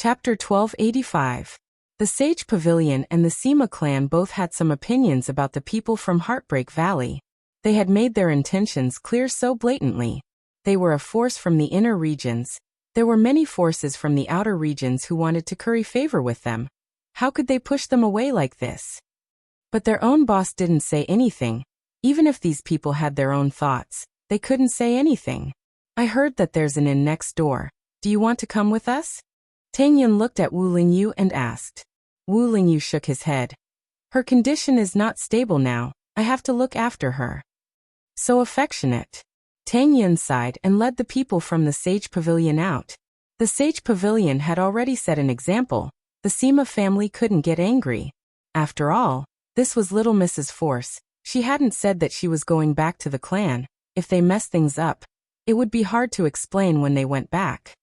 Chapter 1285. The Sage Pavilion and the Sima clan both had some opinions about the people from Heartbreak Valley. They had made their intentions clear so blatantly. They were a force from the inner regions. There were many forces from the outer regions who wanted to curry favor with them. How could they push them away like this? But their own boss didn't say anything. Even if these people had their own thoughts, they couldn't say anything. I heard that there's an inn next door. Do you want to come with us? Tang Yun looked at Wu Lingyu and asked. Wu Lingyu shook his head. Her condition is not stable now. I have to look after her. So affectionate. Tang Yun sighed and led the people from the Sage Pavilion out. The Sage Pavilion had already set an example. The Sima family couldn't get angry. After all, this was little Mrs. Force. She hadn't said that she was going back to the clan. If they messed things up, it would be hard to explain when they went back.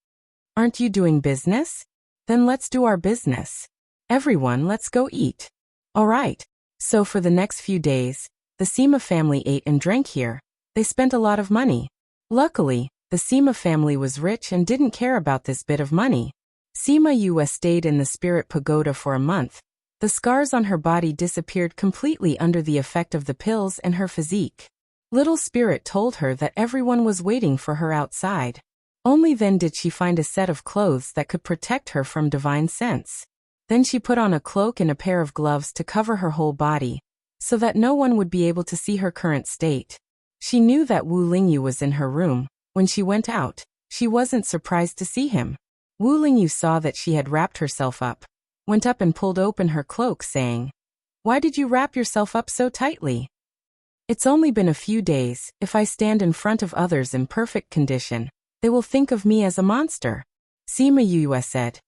Aren't you doing business? Then let's do our business. Everyone, let's go eat. All right. So for the next few days, the Sima family ate and drank here. They spent a lot of money. Luckily, the Sima family was rich and didn't care about this bit of money. Sima Yue stayed in the Spirit Pagoda for a month. The scars on her body disappeared completely under the effect of the pills and her physique. Little Spirit told her that everyone was waiting for her outside. Only then did she find a set of clothes that could protect her from divine sense. Then she put on a cloak and a pair of gloves to cover her whole body, so that no one would be able to see her current state. She knew that Wu Lingyu was in her room. When she went out, she wasn't surprised to see him. Wu Lingyu saw that she had wrapped herself up, went up and pulled open her cloak, saying, "Why did you wrap yourself up so tightly? It's only been a few days. If I stand in front of others in perfect condition, they will think of me as a monster." Sima Yue said.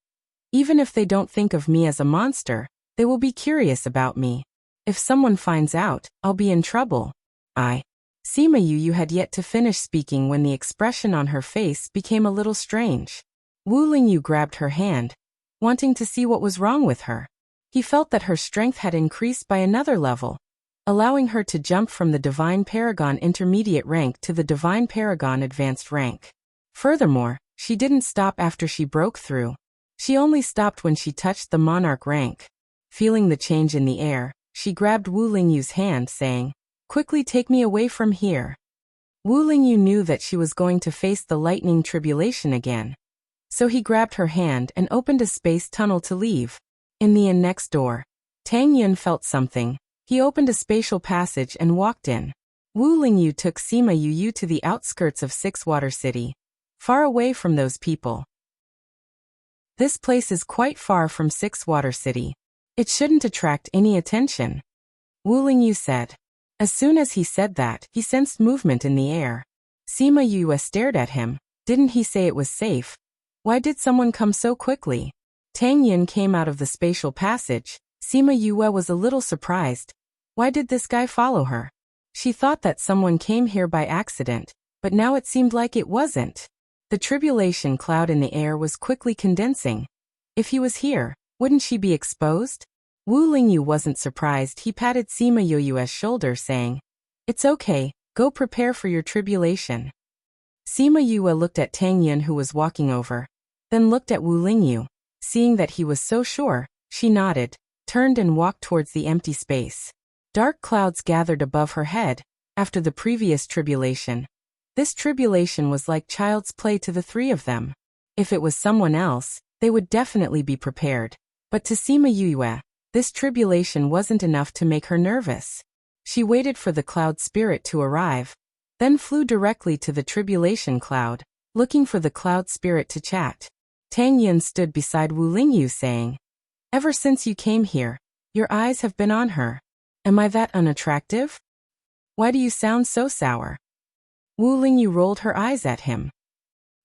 "Even if they don't think of me as a monster, they will be curious about me. If someone finds out, I'll be in trouble." Sima Yue had yet to finish speaking when the expression on her face became a little strange. Wu Lingyu grabbed her hand, wanting to see what was wrong with her. He felt that her strength had increased by another level, allowing her to jump from the Divine Paragon Intermediate rank to the Divine Paragon Advanced rank. Furthermore, she didn't stop after she broke through. She only stopped when she touched the Monarch rank. Feeling the change in the air, she grabbed Wu Lingyu's hand, saying, "Quickly take me away from here." Wu Lingyu knew that she was going to face the lightning tribulation again. So he grabbed her hand and opened a space tunnel to leave. In the inn next door, Tang Yun felt something. He opened a spatial passage and walked in. Wu Lingyu took Sima Yue to the outskirts of Six Water City, far away from those people. This place is quite far from Six Water City. It shouldn't attract any attention, Wu Lingyu said. As soon as he said that, he sensed movement in the air. Sima Yue stared at him. Didn't he say it was safe? Why did someone come so quickly? Tang Yun came out of the spatial passage. Sima Yue was a little surprised. Why did this guy follow her? She thought that someone came here by accident, but now it seemed like it wasn't. The tribulation cloud in the air was quickly condensing. If he was here, wouldn't she be exposed? Wu Lingyu wasn't surprised. He patted Sima Yue's shoulder, saying, "It's okay, go prepare for your tribulation." Sima Yue looked at Tang Yun, who was walking over, then looked at Wu Lingyu. Seeing that he was so sure, she nodded, turned and walked towards the empty space. Dark clouds gathered above her head. After the previous tribulation, this tribulation was like child's play to the three of them. If it was someone else, they would definitely be prepared. But to Sima Yue, this tribulation wasn't enough to make her nervous. She waited for the cloud spirit to arrive, then flew directly to the tribulation cloud, looking for the cloud spirit to chat. Tang Yun stood beside Wu Lingyu, saying, "Ever since you came here, your eyes have been on her. Am I that unattractive? Why do you sound so sour?" Wu Lingyu rolled her eyes at him.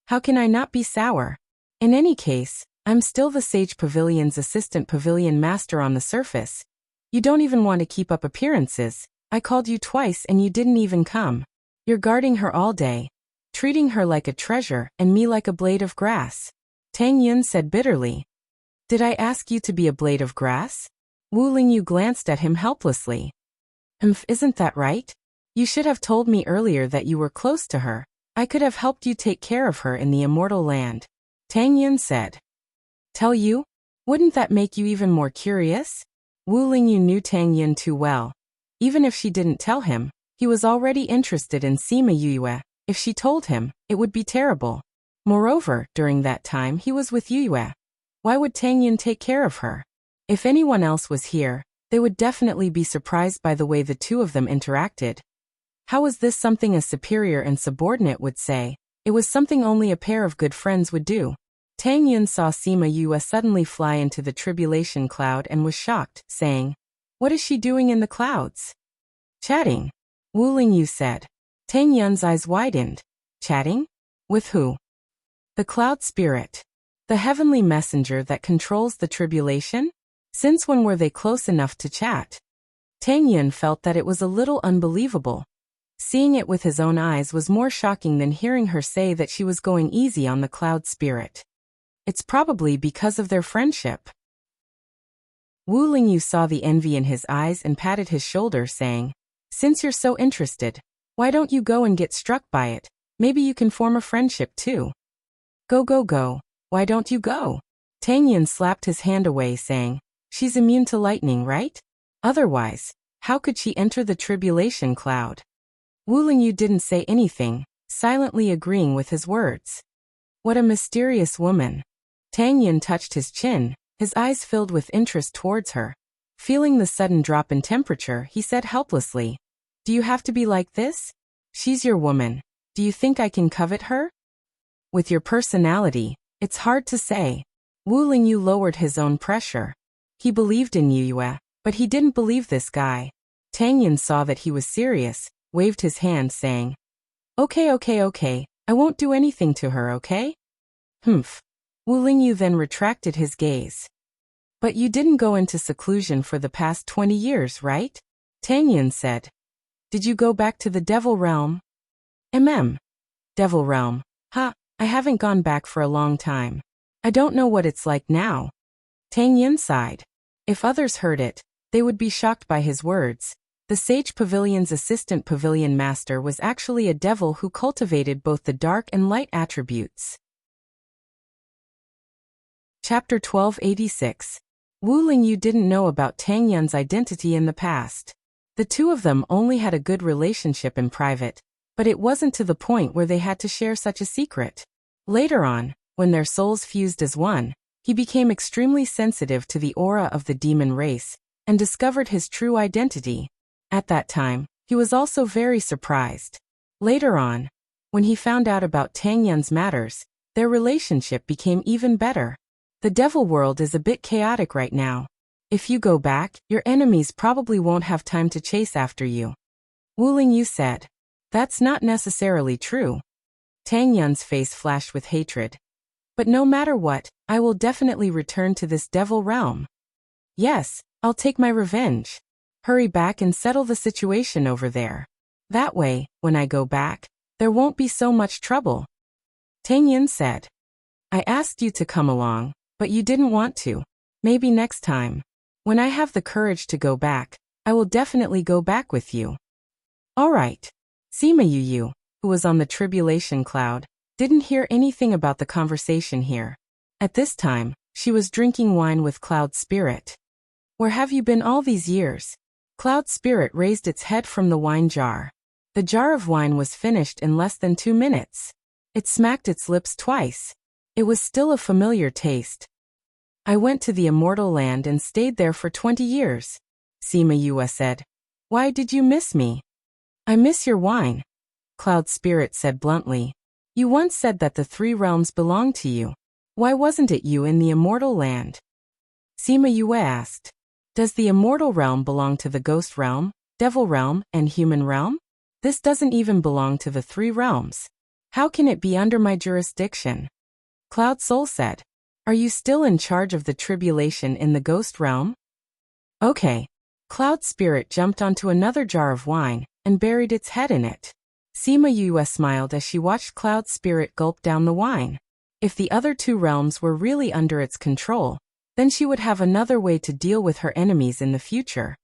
"How can I not be sour? In any case, I'm still the Sage Pavilion's assistant pavilion master on the surface. You don't even want to keep up appearances. I called you twice and you didn't even come. You're guarding her all day, treating her like a treasure and me like a blade of grass." Tang Yun said bitterly. "Did I ask you to be a blade of grass?" Wu Lingyu glanced at him helplessly. Isn't that right? You should have told me earlier that you were close to her. I could have helped you take care of her in the immortal land," Tang Yun said. Tell you? Wouldn't that make you even more curious? Wu Lingyu knew Tang Yin too well. Even if she didn't tell him, he was already interested in Sima Yue. If she told him, it would be terrible. Moreover, during that time he was with Yue. Why would Tang Yin take care of her? If anyone else was here, they would definitely be surprised by the way the two of them interacted. How was this something a superior and subordinate would say? It was something only a pair of good friends would do. Tang Yin saw Sima Yue suddenly fly into the tribulation cloud and was shocked, saying, "What is she doing in the clouds?" "Chatting," Wu Lingyu said. Tang Yin's eyes widened. "Chatting? With who?" "The cloud spirit. The heavenly messenger that controls the tribulation? Since when were they close enough to chat?" Tang Yin felt that it was a little unbelievable. Seeing it with his own eyes was more shocking than hearing her say that she was going easy on the cloud spirit. It's probably because of their friendship. Wu Lingyu saw the envy in his eyes and patted his shoulder, saying, "Since you're so interested, why don't you go and get struck by it? Maybe you can form a friendship too." Go. Why don't you go?" Tang Yin slapped his hand away, saying, "She's immune to lightning, right? Otherwise, how could she enter the tribulation cloud?" Wu Lingyu didn't say anything, silently agreeing with his words. What a mysterious woman. Tang Yin touched his chin, his eyes filled with interest towards her. Feeling the sudden drop in temperature, he said helplessly, "Do you have to be like this? She's your woman. Do you think I can covet her?" "With your personality, it's hard to say." Wu Lingyu lowered his own pressure. He believed in Yue, but he didn't believe this guy. Tang Yin saw that he was serious, waved his hand, saying, Okay. I won't do anything to her, okay?" "Humph." Wu Lingyu then retracted his gaze. "But you didn't go into seclusion for the past 20 years, right?" Tang Yin said. "Did you go back to the Devil Realm?" Devil Realm. I haven't gone back for a long time. I don't know what it's like now." Tang Yin sighed. If others heard it, they would be shocked by his words. The Sage Pavilion's assistant pavilion master was actually a devil who cultivated both the dark and light attributes. Chapter 1286. Wu Lingyu didn't know about Tang Yin's identity in the past. The two of them only had a good relationship in private, but it wasn't to the point where they had to share such a secret. Later on, when their souls fused as one, he became extremely sensitive to the aura of the demon race and discovered his true identity. At that time, he was also very surprised. Later on, when he found out about Tang Yin's matters, their relationship became even better. The devil world is a bit chaotic right now. If you go back, your enemies probably won't have time to chase after you. Wu Lingyu said. That's not necessarily true. Tang Yin's face flashed with hatred. But no matter what, I will definitely return to this devil realm. Yes, I'll take my revenge. Hurry back and settle the situation over there. That way, when I go back, there won't be so much trouble. Tang Yin said. I asked you to come along, but you didn't want to. Maybe next time. When I have the courage to go back, I will definitely go back with you. All right. Sima Yu, who was on the tribulation cloud, didn't hear anything about the conversation here. At this time, she was drinking wine with Cloud Spirit. Where have you been all these years? Cloud Spirit raised its head from the wine jar. The jar of wine was finished in less than 2 minutes. It smacked its lips twice. It was still a familiar taste. I went to the immortal land and stayed there for 20 years. Sima Yu said. Why did you miss me? I miss your wine. Cloud Spirit said bluntly. You once said that the 3 realms belonged to you. Why wasn't it you in the immortal land? Sima Yu asked. Does the immortal realm belong to the ghost realm, devil realm, and human realm? This doesn't even belong to the 3 realms. How can it be under my jurisdiction? Cloud Soul said. Are you still in charge of the tribulation in the ghost realm? Okay. Cloud Spirit jumped onto another jar of wine and buried its head in it. Sima Yu smiled as she watched Cloud Spirit gulp down the wine. If the other 2 realms were really under its control, then she would have another way to deal with her enemies in the future.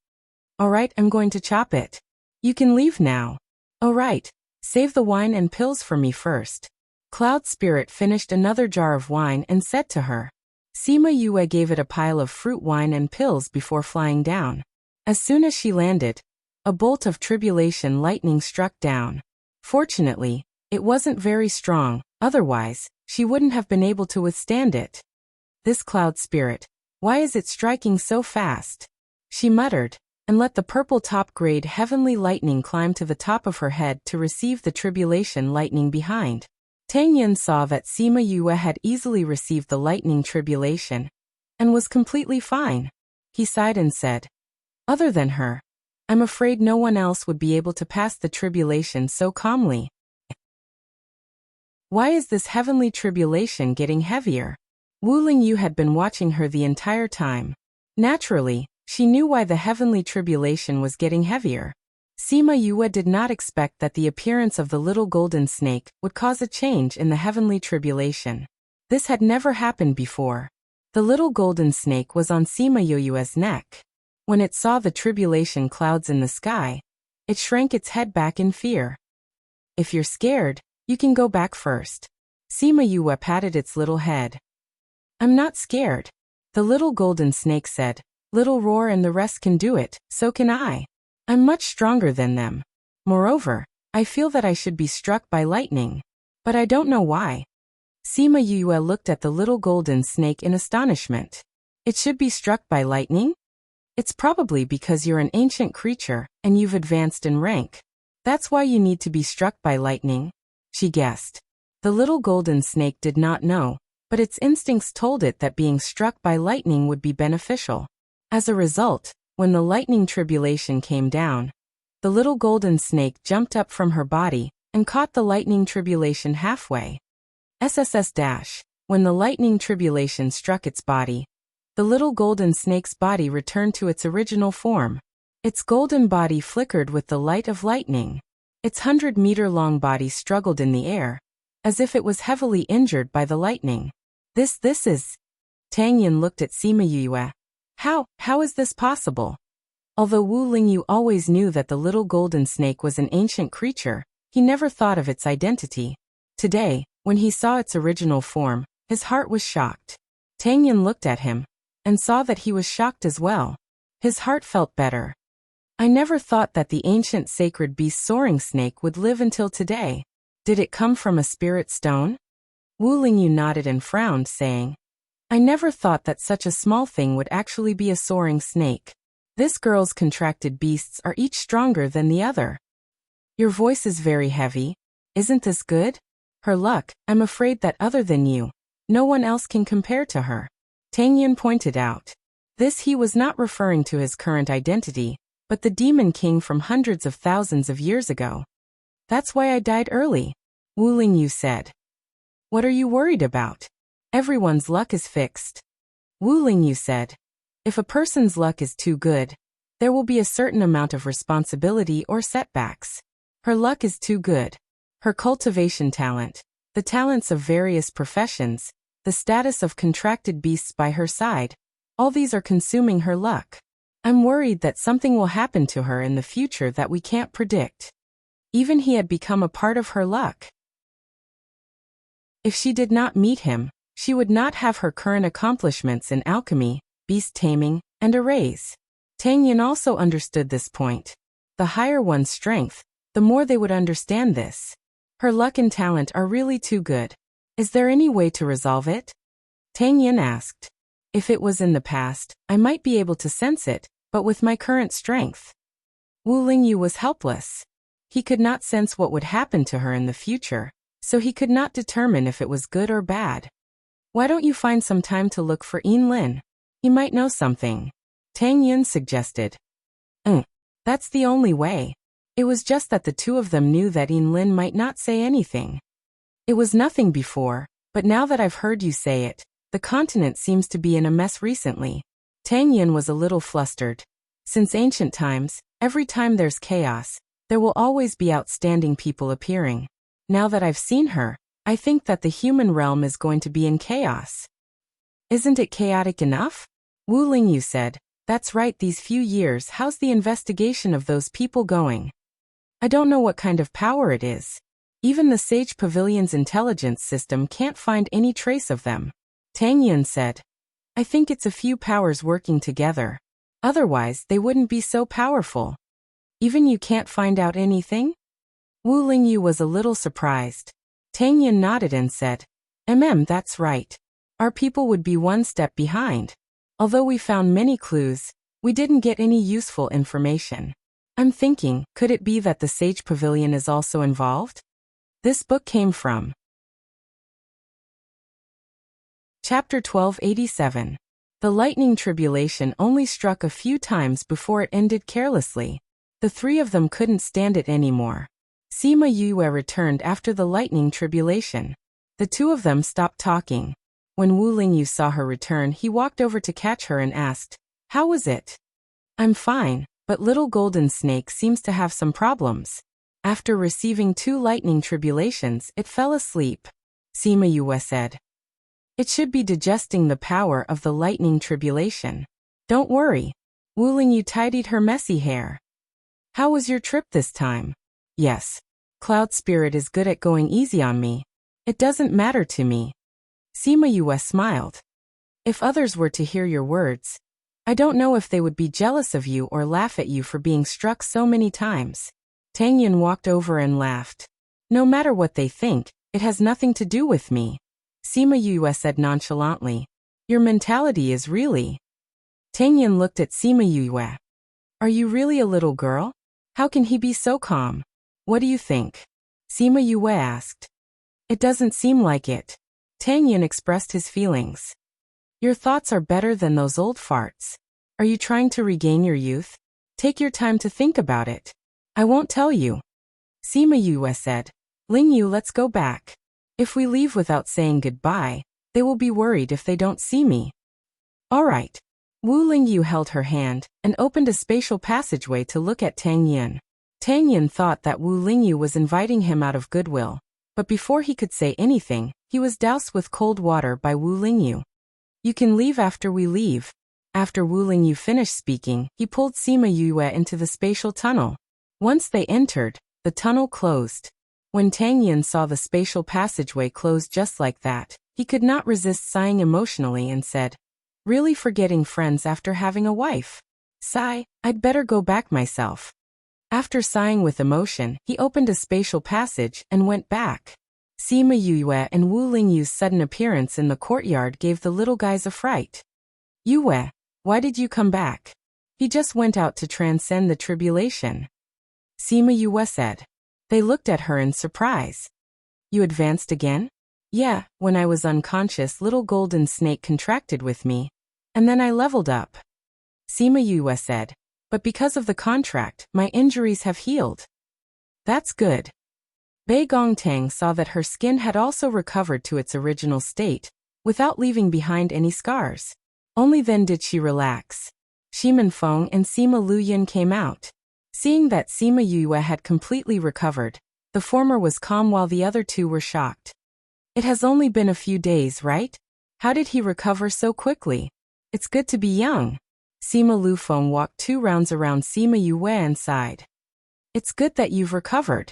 Alright, I'm going to chop it. You can leave now. Alright, save the wine and pills for me first. Cloud Spirit finished another jar of wine and said to her. Sima Yue gave it a pile of fruit wine and pills before flying down. As soon as she landed, a bolt of tribulation lightning struck down. Fortunately, it wasn't very strong, otherwise, she wouldn't have been able to withstand it. This cloud spirit, why is it striking so fast? She muttered, and let the purple top-grade heavenly lightning climb to the top of her head to receive the tribulation lightning behind. Tang Yin saw that Sima Yue had easily received the lightning tribulation, and was completely fine. He sighed and said, "Other than her, I'm afraid no one else would be able to pass the tribulation so calmly. Why is this heavenly tribulation getting heavier?" Wu Lingyu had been watching her the entire time. Naturally, she knew why the heavenly tribulation was getting heavier. Sima Yue did not expect that the appearance of the little golden snake would cause a change in the heavenly tribulation. This had never happened before. The little golden snake was on Sima Yue's neck. When it saw the tribulation clouds in the sky, it shrank its head back in fear. "If you're scared, you can go back first." Sima Yue patted its little head. "I'm not scared," the little golden snake said. "Little Roar and the rest can do it, so can I. I'm much stronger than them. Moreover, I feel that I should be struck by lightning. But I don't know why." Sima Yue looked at the little golden snake in astonishment. "It should be struck by lightning? It's probably because you're an ancient creature, and you've advanced in rank. That's why you need to be struck by lightning," she guessed. The little golden snake did not know, but its instincts told it that being struck by lightning would be beneficial. As a result, when the lightning tribulation came down, the little golden snake jumped up from her body and caught the lightning tribulation halfway. When the lightning tribulation struck its body, the little golden snake's body returned to its original form. Its golden body flickered with the light of lightning. Its 100-meter-long body struggled in the air, as if it was heavily injured by the lightning. This is... Tang Yin looked at Sima Yue. How is this possible? Although Wu Lingyu always knew that the little golden snake was an ancient creature, he never thought of its identity. Today, when he saw its original form, his heart was shocked. Tang Yin looked at him, and saw that he was shocked as well. His heart felt better. "I never thought that the ancient sacred beast soaring snake would live until today. Did it come from a spirit stone?" Wu Lingyu nodded and frowned, saying, "I never thought that such a small thing would actually be a soaring snake. This girl's contracted beasts are each stronger than the other." "Your voice is very heavy. Isn't this good?" "Her luck, I'm afraid that other than you, no one else can compare to her," Tang Yin pointed out. This he was not referring to his current identity, but the Demon King from hundreds of thousands of years ago. "That's why I died early," Wu Lingyu said. "What are you worried about? Everyone's luck is fixed." Wu Lingyu said, "If a person's luck is too good, there will be a certain amount of responsibility or setbacks. Her luck is too good. Her cultivation talent, the talents of various professions, the status of contracted beasts by her side, all these are consuming her luck. I'm worried that something will happen to her in the future that we can't predict." Even he had become a part of her luck. If she did not meet him, she would not have her current accomplishments in alchemy, beast taming, and a raise. Tang Yin also understood this point. The higher one's strength, the more they would understand this. Her luck and talent are really too good. Is there any way to resolve it? Tang Yin asked. If it was in the past, I might be able to sense it, but with my current strength. Wu Lingyu was helpless. He could not sense what would happen to her in the future, so he could not determine if it was good or bad. Why don't you find some time to look for Yin Lin? He might know something. Tang Yin suggested. That's the only way. It was just that the two of them knew that Yin Lin might not say anything. It was nothing before, but now that I've heard you say it, the continent seems to be in a mess recently. Tang Yin was a little flustered. Since ancient times, every time there's chaos, there will always be outstanding people appearing. Now that I've seen her, I think that the human realm is going to be in chaos. Isn't it chaotic enough? Wu Lingyu said. That's right, these few years, how's the investigation of those people going? I don't know what kind of power it is. Even the Sage Pavilion's intelligence system can't find any trace of them. Tang Yin said. I think it's a few powers working together. Otherwise, they wouldn't be so powerful. Even you can't find out anything? Wu Lingyu was a little surprised. Tang Yin nodded and said, That's right. Our people would be one step behind. Although we found many clues, we didn't get any useful information. I'm thinking, could it be that the Sage Pavilion is also involved? This book came from Chapter 1287. The lightning tribulation only struck a few times before it ended carelessly. The three of them couldn't stand it anymore. Sima Yue returned after the lightning tribulation. The two of them stopped talking. When Wu Lingyu saw her return, he walked over to catch her and asked, How was it? I'm fine, but little golden snake seems to have some problems. After receiving 2 lightning tribulations, it fell asleep. Sima Yue said. It should be digesting the power of the lightning tribulation. Don't worry. Wu Lingyu tidied her messy hair. How was your trip this time? Yes. Cloud Spirit is good at going easy on me. It doesn't matter to me. Sima Yue smiled. If others were to hear your words, I don't know if they would be jealous of you or laugh at you for being struck so many times. Tang Yin walked over and laughed. No matter what they think, it has nothing to do with me. Sima Yue said nonchalantly. Your mentality is really... Tang Yin looked at Sima Yue. Are you really a little girl? How can he be so calm? What do you think? Sima Yue asked. It doesn't seem like it. Tang Yin expressed his feelings. Your thoughts are better than those old farts. Are you trying to regain your youth? Take your time to think about it. I won't tell you. Sima Yue said. Lingyu, let's go back. If we leave without saying goodbye, they will be worried if they don't see me. All right. Wu Lingyu held her hand and opened a spatial passageway to look at Tang Yin. Tang Yin thought that Wu Lingyu was inviting him out of goodwill, but before he could say anything, he was doused with cold water by Wu Lingyu. You can leave after we leave. After Wu Lingyu finished speaking, he pulled Sima Yue into the spatial tunnel. Once they entered, the tunnel closed. When Tang Yin saw the spatial passageway close just like that, he could not resist sighing emotionally and said, Really forgetting friends after having a wife. Sigh, I'd better go back myself. After sighing with emotion, he opened a spatial passage and went back. Sima Yue and Wu Lingyu's sudden appearance in the courtyard gave the little guys a fright. Yue, why did you come back? He just went out to transcend the tribulation. Sima Yue said. They looked at her in surprise. You advanced again? Yeah, when I was unconscious, little golden snake contracted with me, and then I leveled up. Sima Yue said. But because of the contract, my injuries have healed. That's good. Bei Gongtang saw that her skin had also recovered to its original state, without leaving behind any scars. Only then did she relax. Shimen Feng and Sima Luyin came out. Seeing that Sima Yue had completely recovered, the former was calm while the other two were shocked. It has only been a few days, right? How did he recover so quickly? It's good to be young. Sima Lufeng walked 2 rounds around Sima Yue and sighed. It's good that you've recovered.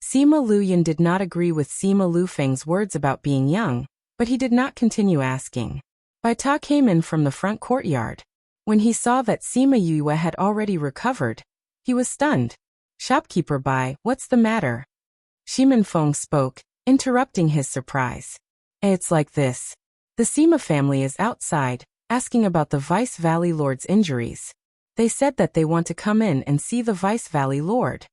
Sima Luyin did not agree with Sima Lufeng's words about being young, but he did not continue asking. Bai Ta came in from the front courtyard. When he saw that Sima Yue had already recovered, he was stunned. Shopkeeper Bai, what's the matter? Shimen Feng spoke, interrupting his surprise. It's like this. The Sima family is outside, asking about the Vice Valley Lord's injuries. They said that they want to come in and see the Vice Valley Lord.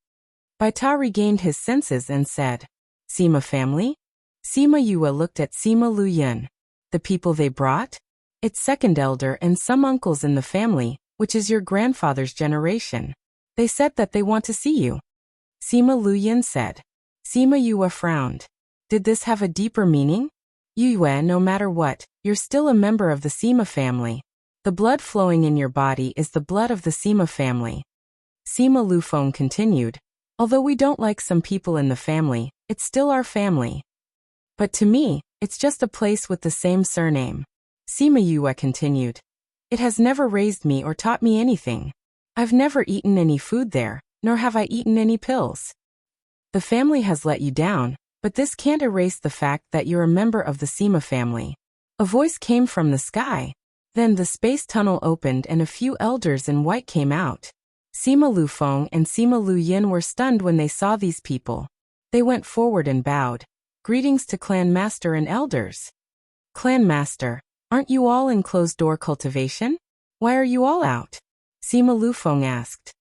Bai Ta regained his senses and said, Sima family? Sima Yue looked at Sima Luyin. The people they brought? It's second elder and some uncles in the family, which is your grandfather's generation. They said that they want to see you. Sima Luyin said. Sima Yue frowned. Did this have a deeper meaning? Yue, no matter what, you're still a member of the Sima family. The blood flowing in your body is the blood of the Sima family. Sima Lufeng continued. Although we don't like some people in the family, it's still our family. But to me, it's just a place with the same surname. Sima Yue continued. It has never raised me or taught me anything. I've never eaten any food there, nor have I eaten any pills. The family has let you down, but this can't erase the fact that you're a member of the Sima family. A voice came from the sky. Then the space tunnel opened and a few elders in white came out. Sima Lufeng and Sima Lu Yin were stunned when they saw these people. They went forward and bowed. Greetings to Clan Master and elders. Clan Master, aren't you all in closed-door cultivation? Why are you all out? Sima Lufeng asked.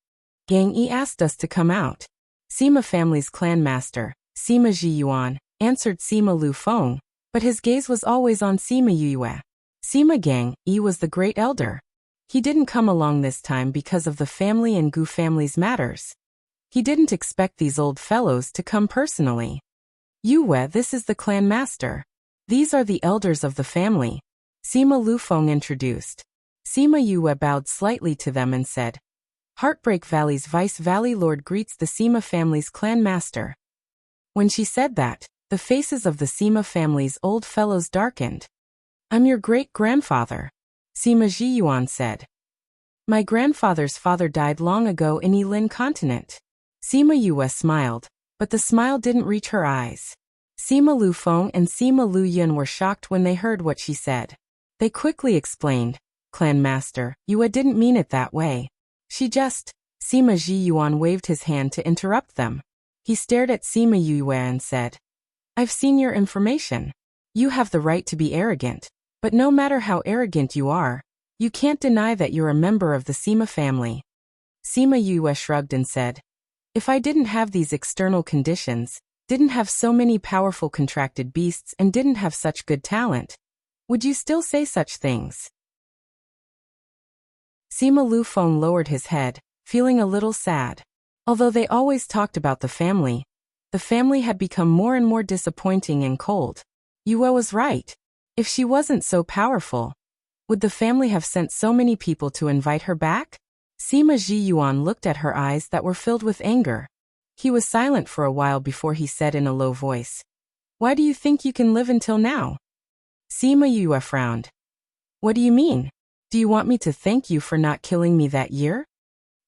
Gang Yi asked us to come out. Sima family's clan master, Sima Ji Yuan, answered Sima Lufeng, but his gaze was always on Sima Yue. Sima Gang Yi was the great elder. He didn't come along this time because of the family and Gu family's matters. He didn't expect these old fellows to come personally. Yue, this is the clan master. These are the elders of the family. Sima Lufeng introduced. Sima Yue bowed slightly to them and said, Heartbreak Valley's Vice Valley Lord greets the Sima family's clan master. When she said that, the faces of the Sima family's old fellows darkened. I'm your great-grandfather, Sima Jiyuan said. My grandfather's father died long ago in Yilin continent. Sima Yue smiled, but the smile didn't reach her eyes. Sima Lufeng and Sima Lu Yin were shocked when they heard what she said. They quickly explained, Clan Master, Yue didn't mean it that way. She just... Sima Jiyuan waved his hand to interrupt them. He stared at Sima Yue and said, I've seen your information. You have the right to be arrogant, but no matter how arrogant you are, you can't deny that you're a member of the Sima family. Sima Yue shrugged and said, If I didn't have these external conditions, didn't have so many powerful contracted beasts and didn't have such good talent, would you still say such things? Sima Lufeng lowered his head, feeling a little sad. Although they always talked about the family had become more and more disappointing and cold. Yue was right. If she wasn't so powerful, would the family have sent so many people to invite her back? Sima Jiyuan looked at her eyes that were filled with anger. He was silent for a while before he said in a low voice, Why do you think you can live until now? Sima Yue frowned. What do you mean? Do you want me to thank you for not killing me that year?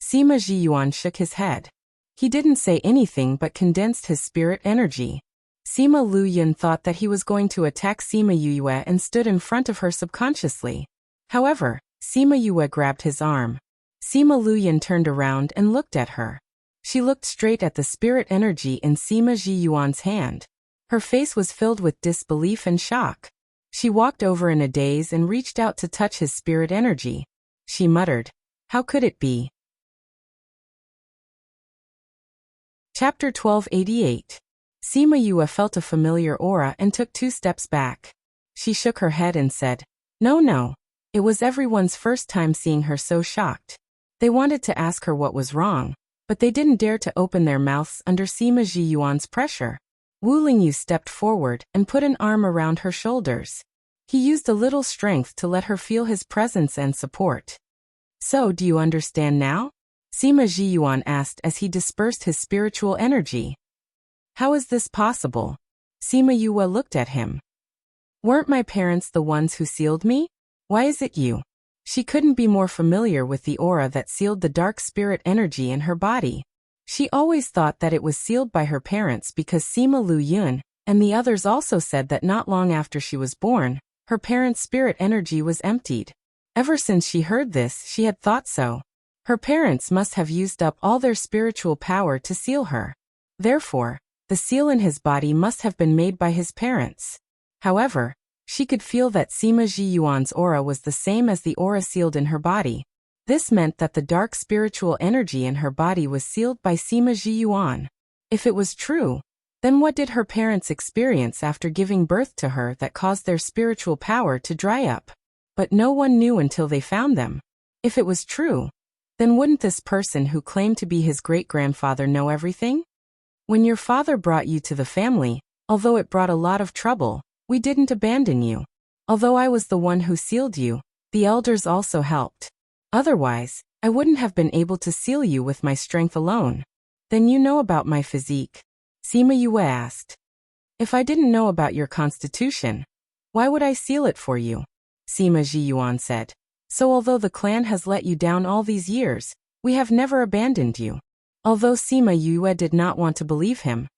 Sima Jiyuan shook his head. He didn't say anything but condensed his spirit energy. Sima Lu Yin thought that he was going to attack Sima Yue and stood in front of her subconsciously. However, Sima Yue grabbed his arm. Sima Lu Yin turned around and looked at her. She looked straight at the spirit energy in Sima Jiyuan's hand. Her face was filled with disbelief and shock. She walked over in a daze and reached out to touch his spirit energy. She muttered, How could it be? Chapter 1288. Sima Yue felt a familiar aura and took 2 steps back. She shook her head and said, No. It was everyone's first time seeing her so shocked. They wanted to ask her what was wrong, but they didn't dare to open their mouths under Sima Jiyuan's pressure. Wu Lingyu stepped forward and put an arm around her shoulders. He used a little strength to let her feel his presence and support. So, do you understand now? Sima Jiyuan asked as he dispersed his spiritual energy. How is this possible? Sima Yue looked at him. Weren't my parents the ones who sealed me? Why is it you? She couldn't be more familiar with the aura that sealed the dark spirit energy in her body. She always thought that it was sealed by her parents because Sima Lu Yun and the others also said that not long after she was born, her parents' spirit energy was emptied. Ever since she heard this, she had thought so. Her parents must have used up all their spiritual power to seal her. Therefore, the seal in his body must have been made by his parents. However, she could feel that Sima Jiyuan's aura was the same as the aura sealed in her body. This meant that the dark spiritual energy in her body was sealed by Sima Jiyuan. If it was true, then what did her parents experience after giving birth to her that caused their spiritual power to dry up? But no one knew until they found them. If it was true, then wouldn't this person who claimed to be his great-grandfather know everything? When your father brought you to the family, although it brought a lot of trouble, we didn't abandon you. Although I was the one who sealed you, the elders also helped. Otherwise, I wouldn't have been able to seal you with my strength alone. Then you know about my physique? Sima Yue asked. If I didn't know about your constitution, why would I seal it for you? Sima Jiyuan said. So although the clan has let you down all these years, we have never abandoned you. Although Sima Yue did not want to believe him,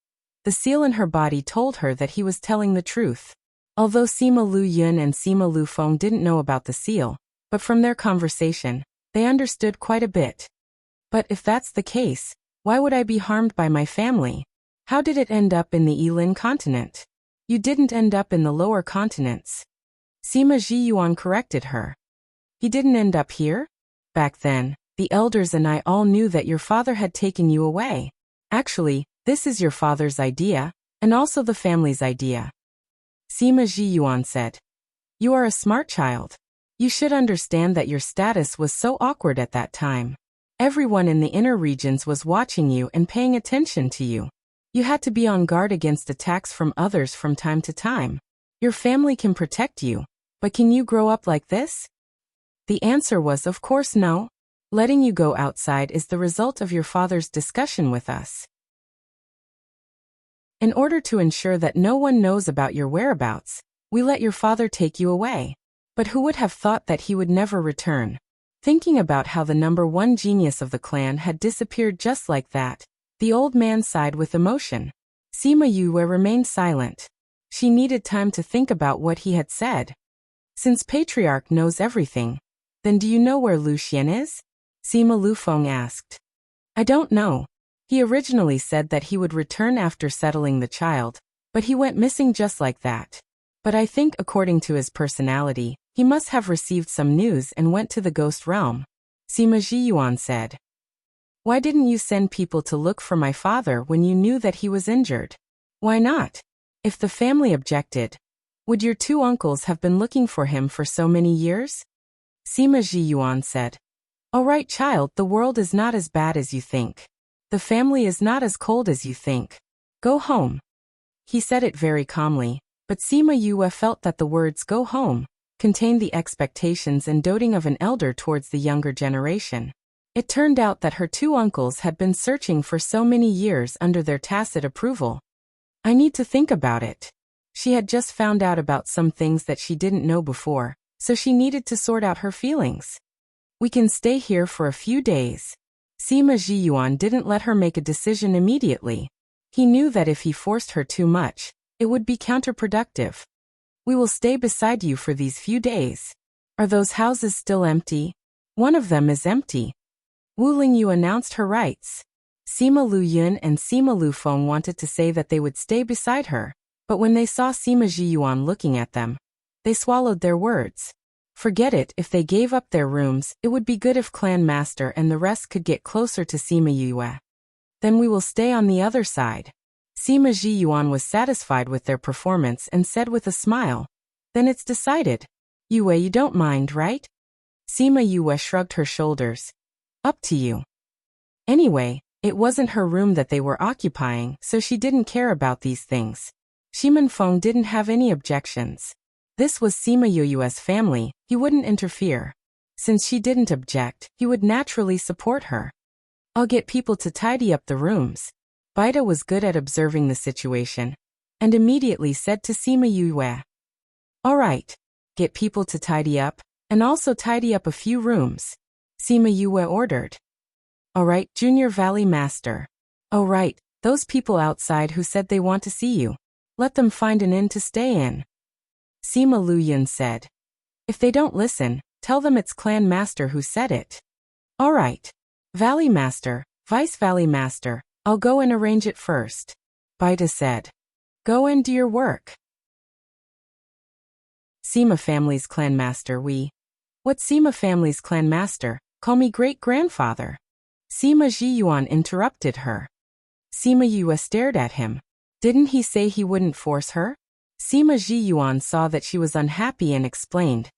the seal in her body told her that he was telling the truth. Although Sima Lu Yun and Sima Lu Feng didn't know about the seal, but from their conversation, they understood quite a bit. But if that's the case, why would I be harmed by my family? How did it end up in the Yilin continent? You didn't end up in the lower continents. Sima Zhiyuan corrected her. He didn't end up here? Back then, the elders and I all knew that your father had taken you away. Actually, this is your father's idea, and also the family's idea. Sima Zhiyuan said. You are a smart child. You should understand that your status was so awkward at that time. Everyone in the inner regions was watching you and paying attention to you. You had to be on guard against attacks from others from time to time. Your family can protect you, but can you grow up like this? The answer was of course no. Letting you go outside is the result of your father's discussion with us. In order to ensure that no one knows about your whereabouts, we let your father take you away. But who would have thought that he would never return? Thinking about how the #1 genius of the clan had disappeared just like that, the old man sighed with emotion. Sima Yue remained silent. She needed time to think about what he had said. Since Patriarch knows everything, then do you know where Lu Xian is? Sima Lu Feng asked. I don't know. He originally said that he would return after settling the child, but he went missing just like that. But I think according to his personality, he must have received some news and went to the ghost realm. Sima Zhiyuan said. Why didn't you send people to look for my father when you knew that he was injured? Why not? If the family objected, would your 2 uncles have been looking for him for so many years? Sima Zhiyuan said. All right, child, the world is not as bad as you think. The family is not as cold as you think. Go home. He said it very calmly, but Sima Yue felt that the words go home contained the expectations and doting of an elder towards the younger generation. It turned out that her 2 uncles had been searching for so many years under their tacit approval. I need to think about it. She had just found out about some things that she didn't know before, so she needed to sort out her feelings. We can stay here for a few days. Sima Zhiyuan didn't let her make a decision immediately. He knew that if he forced her too much, it would be counterproductive. We will stay beside you for these few days. Are those houses still empty? One of them is empty. Wu Lingyu announced her rights. Sima Lu Yun and Sima Lu Feng wanted to say that they would stay beside her, but when they saw Sima Zhiyuan looking at them, they swallowed their words. Forget it, if they gave up their rooms, it would be good if Clan Master and the rest could get closer to Sima Yue. Then we will stay on the other side. Sima Zhiyuan was satisfied with their performance and said with a smile, Then it's decided. Yue, you don't mind, right? Sima Yue shrugged her shoulders. Up to you. Anyway, it wasn't her room that they were occupying, so she didn't care about these things. Shimen Feng didn't have any objections. This was Sima Yue's family, he wouldn't interfere. Since she didn't object, he would naturally support her. I'll get people to tidy up the rooms. Baida was good at observing the situation, and immediately said to Sima Yue. All right, get people to tidy up, and also tidy up a few rooms. Sima Yue ordered. All right, Junior Valley Master. Oh right, those people outside who said they want to see you. Let them find an inn to stay in. Sima Lu Yun said. If they don't listen, tell them it's Clan Master who said it. All right. Valley Master, Vice Valley Master, I'll go and arrange it first. Baida said. Go and do your work. Sima family's Clan Master What Sima family's Clan Master? Call me great-grandfather. Sima Zhiyuan interrupted her. Sima Yue stared at him. Didn't he say he wouldn't force her? Sima Zhiyuan saw that she was unhappy and explained.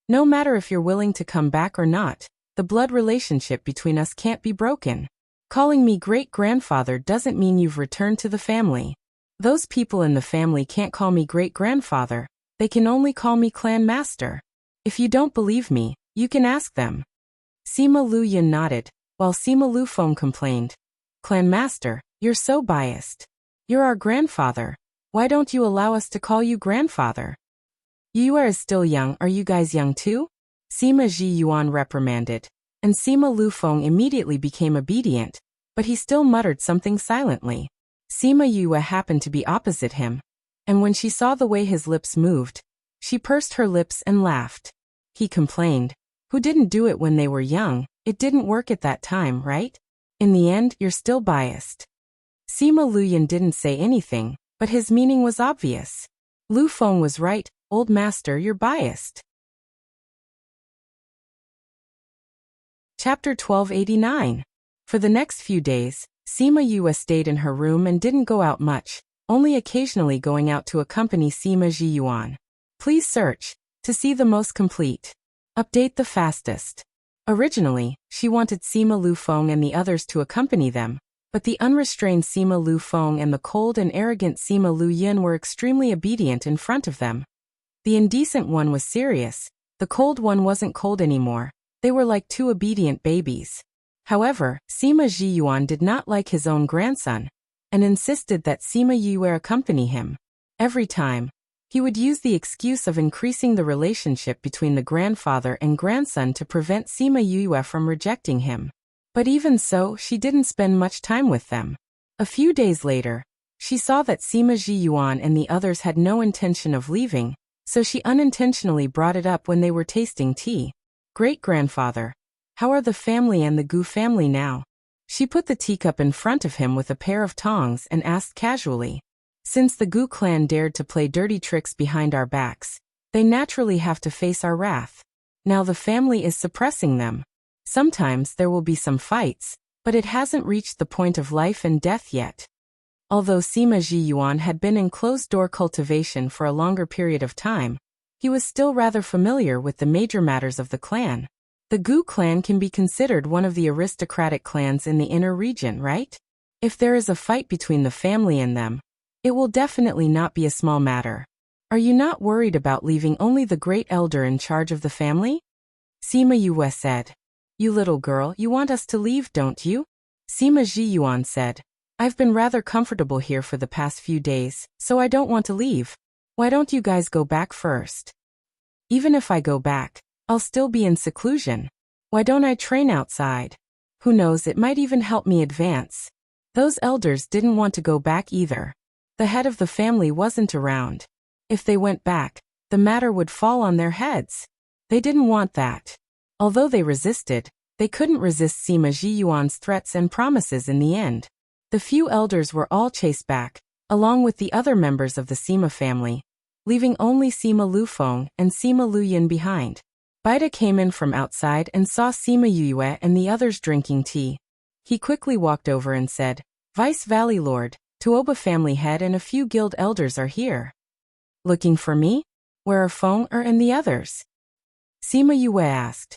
No matter if you're willing to come back or not, the blood relationship between us can't be broken. Calling me great-grandfather doesn't mean you've returned to the family. Those people in the family can't call me great-grandfather, they can only call me Clan Master. If you don't believe me, you can ask them. Sima Lu Yun nodded, while Sima Lu Feng complained. Clan Master, you're so biased. You're our grandfather. Why don't you allow us to call you grandfather? You are still young, are you guys young too? Sima Zhiyuan reprimanded, and Sima Lu Feng immediately became obedient, but he still muttered something silently. Sima Yue happened to be opposite him. And when she saw the way his lips moved, she pursed her lips and laughed. He complained. Who didn't do it when they were young? It didn't work at that time, right? In the end, you're still biased. Sima Luyan didn't say anything, but his meaning was obvious. Lu Feng was right, old master, you're biased. Chapter 1289. For the next few days, Sima Yue stayed in her room and didn't go out much, only occasionally going out to accompany Sima Zhiyuan. Please search to see the most complete. Update the fastest. Originally, she wanted Sima Lu Feng and the others to accompany them, but the unrestrained Sima Lu Feng and the cold and arrogant Sima Lu Yin were extremely obedient in front of them. The indecent one was serious, the cold one wasn't cold anymore, they were like two obedient babies. However, Sima Zhiyuan did not like his own grandson, and insisted that Sima Yue accompany him. Every time, he would use the excuse of increasing the relationship between the grandfather and grandson to prevent Sima Yue from rejecting him. But even so, she didn't spend much time with them. A few days later, she saw that Sima Zhiyuan and the others had no intention of leaving, so she unintentionally brought it up when they were tasting tea. Great-grandfather, how are the family and the Gu family now? She put the teacup in front of him with a pair of tongs and asked casually. Since the Gu clan dared to play dirty tricks behind our backs, they naturally have to face our wrath. Now the family is suppressing them. Sometimes there will be some fights, but it hasn't reached the point of life and death yet. Although Sima Zhiyuan had been in closed-door cultivation for a longer period of time, he was still rather familiar with the major matters of the clan. The Gu clan can be considered one of the aristocratic clans in the inner region, right? If there is a fight between the family and them, it will definitely not be a small matter. Are you not worried about leaving only the great elder in charge of the family? Sima Yue said. You little girl, you want us to leave, don't you? Sima Zhiyuan said. I've been rather comfortable here for the past few days, so I don't want to leave. Why don't you guys go back first? Even if I go back, I'll still be in seclusion. Why don't I train outside? Who knows, it might even help me advance. Those elders didn't want to go back either. The head of the family wasn't around. If they went back, the matter would fall on their heads. They didn't want that. Although they resisted, they couldn't resist Sima Zhiyuan's threats and promises in the end. The few elders were all chased back, along with the other members of the Sima family, leaving only Sima Lu Feng and Sima Lu Yin behind. Baida came in from outside and saw Sima Yue and the others drinking tea. He quickly walked over and said, Vice Valley Lord, Tuoba family head and a few guild elders are here. Looking for me? Where are Feng and the others? Sima Yue asked.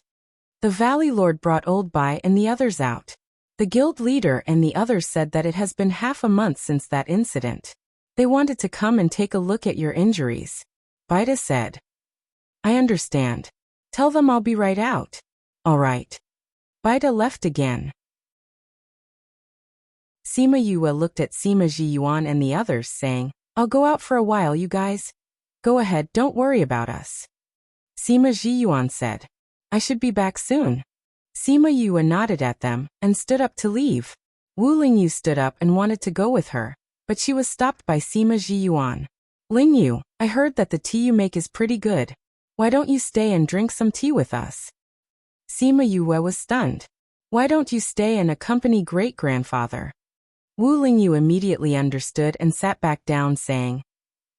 The Valley Lord brought Old Bai and the others out. The guild leader and the others said that it has been half a month since that incident. They wanted to come and take a look at your injuries. Baida said. I understand. Tell them I'll be right out. All right. Baida left again. Sima Yue looked at Sima Zhiyuan and the others, saying, I'll go out for a while, you guys. Go ahead, don't worry about us. Sima Zhiyuan said, I should be back soon. Sima Yue nodded at them and stood up to leave. Wu Lingyu stood up and wanted to go with her, but she was stopped by Sima Zhiyuan. Lingyu, I heard that the tea you make is pretty good. Why don't you stay and drink some tea with us? Sima Yue was stunned. Why don't you stay and accompany great-grandfather? Wu Lingyu immediately understood and sat back down, saying,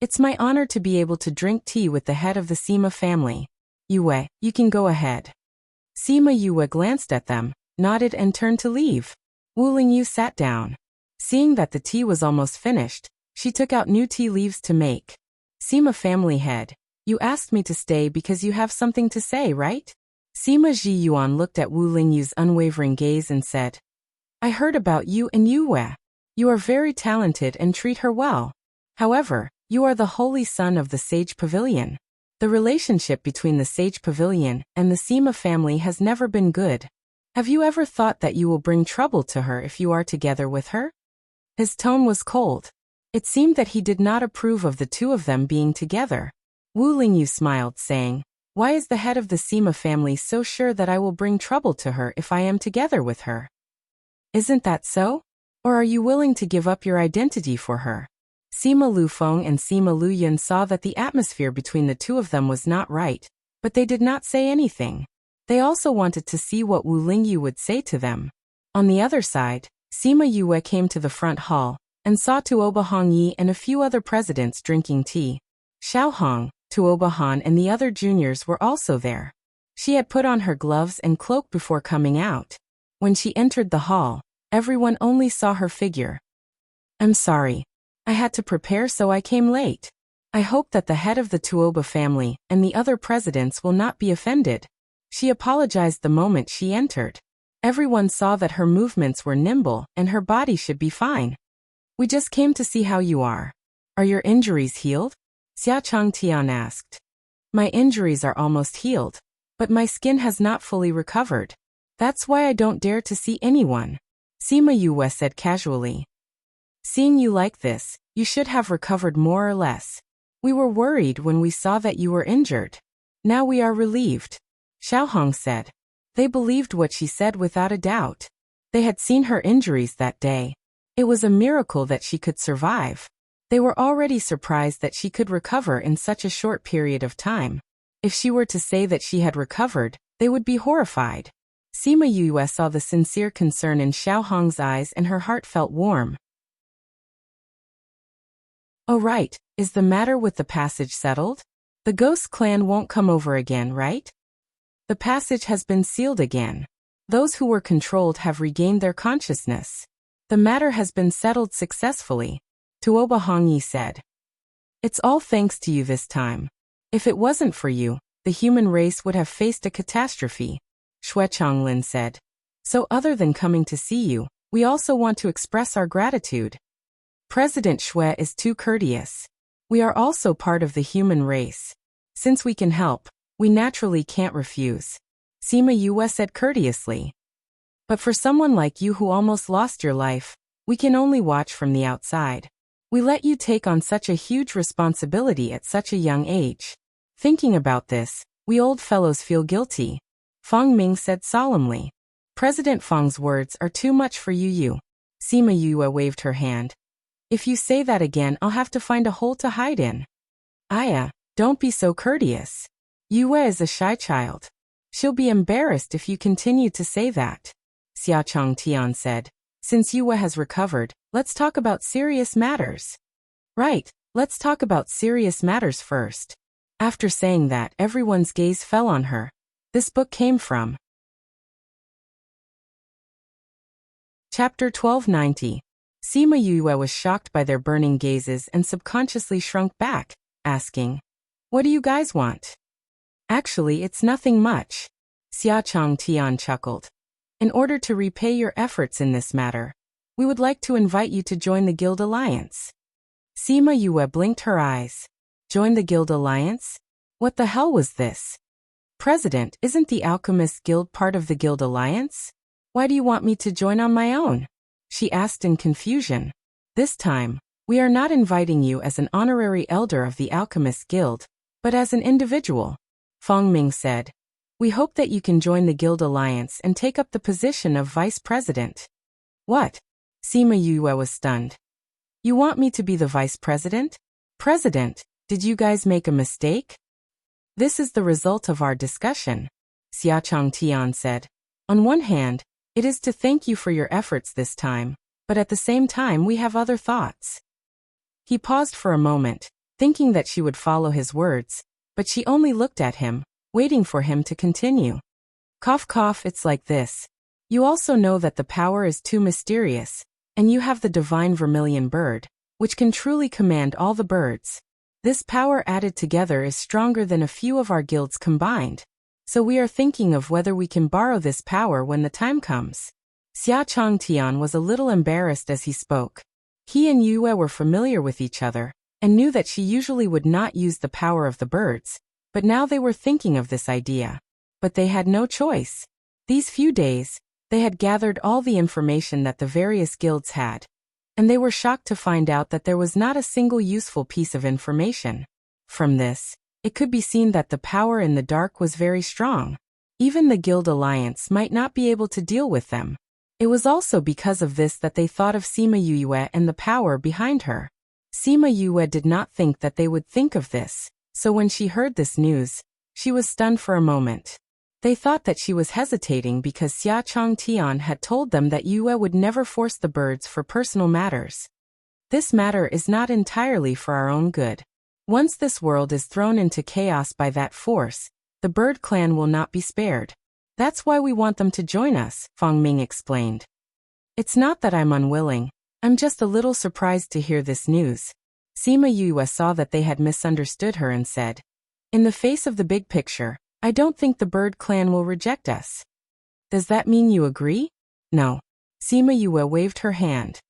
It's my honor to be able to drink tea with the head of the Sima family. Yue, you can go ahead. Sima Yue glanced at them, nodded and turned to leave. Wu Lingyu sat down. Seeing that the tea was almost finished, she took out new tea leaves to make. Sima family head, you asked me to stay because you have something to say, right? Sima Zhiyuan looked at Wu Lingyu's unwavering gaze and said, I heard about you and Yue. You are very talented and treat her well. However, you are the holy son of the Sage Pavilion. The relationship between the Sage Pavilion and the Sima family has never been good. Have you ever thought that you will bring trouble to her if you are together with her? His tone was cold. It seemed that he did not approve of the two of them being together. Wu Lingyu smiled, saying, Why is the head of the Sima family so sure that I will bring trouble to her if I am together with her? Isn't that so? Or are you willing to give up your identity for her? Sima Lufeng and Sima Luyun saw that the atmosphere between the two of them was not right, but they did not say anything. They also wanted to see what Wu Lingyu would say to them. On the other side, Sima Yue came to the front hall and saw Tuoba Hongyi and a few other presidents drinking tea. Xiao Hong, Tuoba Han and the other juniors were also there. She had put on her gloves and cloak before coming out. When she entered the hall, everyone only saw her figure. "I'm sorry. I had to prepare so I came late. I hope that the head of the Tuoba family and the other presidents will not be offended." She apologized the moment she entered. Everyone saw that her movements were nimble and her body should be fine. "We just came to see how you are. Are your injuries healed?" Xia Changtian asked. "My injuries are almost healed, but my skin has not fully recovered. That's why I don't dare to see anyone," Sima Yue said casually. "Seeing you like this, you should have recovered more or less. We were worried when we saw that you were injured. Now we are relieved," Xiao Hong said. They believed what she said without a doubt. They had seen her injuries that day. It was a miracle that she could survive. They were already surprised that she could recover in such a short period of time. If she were to say that she had recovered, they would be horrified. Sima Yue saw the sincere concern in Xiao Hong's eyes and her heart felt warm. "Oh right, is the matter with the passage settled? The ghost clan won't come over again, right? The passage has been sealed again. Those who were controlled have regained their consciousness. The matter has been settled successfully," Tuoba Hongyi said. "It's all thanks to you this time. If it wasn't for you, the human race would have faced a catastrophe," Xue Chonglin said. "So other than coming to see you, we also want to express our gratitude. President Xue is too courteous. We are also part of the human race. Since we can help, we naturally can't refuse," Sima Yue said courteously. "But for someone like you who almost lost your life, we can only watch from the outside. We let you take on such a huge responsibility at such a young age. Thinking about this, we old fellows feel guilty," Feng Ming said solemnly. "President Feng's words are too much for you. Sima Yue waved her hand. "If you say that again, I'll have to find a hole to hide in." "Aya, don't be so courteous. Yue is a shy child. She'll be embarrassed if you continue to say that," Xia Chongtian said. "Since Yue has recovered, let's talk about serious matters." "Right, let's talk about serious matters first." After saying that, everyone's gaze fell on her. This book came from Chapter 1290. Sima Yue was shocked by their burning gazes and subconsciously shrunk back, asking, "What do you guys want?" "Actually, it's nothing much," Xia Chongtian chuckled. "In order to repay your efforts in this matter, we would like to invite you to join the Guild Alliance." Sima Yue blinked her eyes. Join the Guild Alliance? What the hell was this? "President, isn't the Alchemist Guild part of the Guild Alliance? Why do you want me to join on my own?" she asked in confusion. "This time, we are not inviting you as an honorary elder of the Alchemist Guild, but as an individual," Feng Ming said. "We hope that you can join the Guild Alliance and take up the position of Vice President." "What?" Sima Yue was stunned. "You want me to be the Vice President? President, did you guys make a mistake?" "This is the result of our discussion," Xia Chongtian said. "On one hand, it is to thank you for your efforts this time, but at the same time we have other thoughts." He paused for a moment, thinking that she would follow his words, but she only looked at him, waiting for him to continue. "Cough cough, it's like this. You also know that the power is too mysterious, and you have the divine vermilion bird, which can truly command all the birds. This power added together is stronger than a few of our guilds combined. So we are thinking of whether we can borrow this power when the time comes." Xia Chongtian was a little embarrassed as he spoke. He and Yue were familiar with each other, and knew that she usually would not use the power of the birds, but now they were thinking of this idea. But they had no choice. These few days, they had gathered all the information that the various guilds had, and they were shocked to find out that there was not a single useful piece of information. From this, it could be seen that the power in the dark was very strong. Even the Guild Alliance might not be able to deal with them. It was also because of this that they thought of Sima Yue and the power behind her. Sima Yue did not think that they would think of this, so when she heard this news, she was stunned for a moment. They thought that she was hesitating because Xia Changtian had told them that Yue would never force the birds for personal matters. This matter is not entirely for our own good. Once this world is thrown into chaos by that force, the bird clan will not be spared. That's why we want them to join us, Fang Ming explained. It's not that I'm unwilling. I'm just a little surprised to hear this news. Sima Yue saw that they had misunderstood her and said, in the face of the big picture, I don't think the bird clan will reject us. Does that mean you agree? No. Sima Yue waved her hand.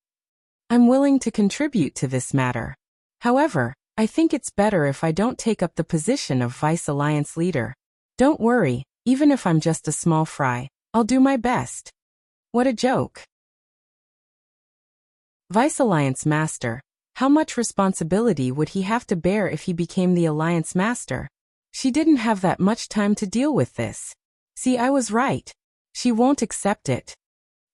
I'm willing to contribute to this matter. However, I think it's better if I don't take up the position of Vice Alliance leader. Don't worry, even if I'm just a small fry, I'll do my best. What a joke. Vice Alliance Master. How much responsibility would he have to bear if he became the Alliance Master? She didn't have that much time to deal with this. See, I was right. She won't accept it.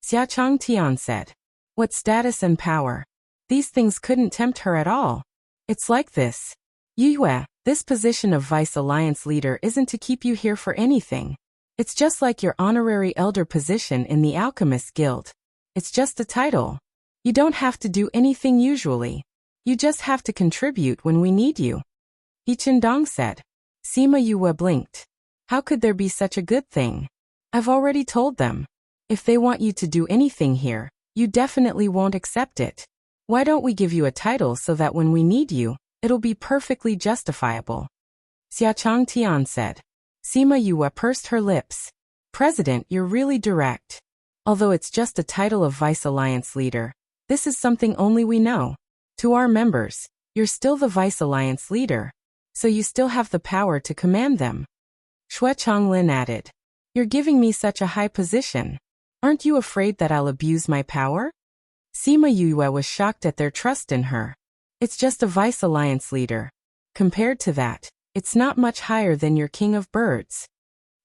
Xia Changtian said. What status and power? These things couldn't tempt her at all. It's like this. Yue, this position of Vice Alliance leader isn't to keep you here for anything. It's just like your honorary elder position in the Alchemist Guild. It's just a title. You don't have to do anything usually. You just have to contribute when we need you. He Qindong said. Sima Yue blinked. How could there be such a good thing? I've already told them. If they want you to do anything here, you definitely won't accept it. Why don't we give you a title so that when we need you, it'll be perfectly justifiable? Xia Changtian said. Sima Yue pursed her lips. President, you're really direct. Although it's just a title of Vice Alliance leader, this is something only we know. To our members, you're still the Vice Alliance leader, so you still have the power to command them. Xue Chonglin added. You're giving me such a high position. Aren't you afraid that I'll abuse my power? Sima Yue was shocked at their trust in her. It's just a Vice Alliance leader. Compared to that, it's not much higher than your King of Birds.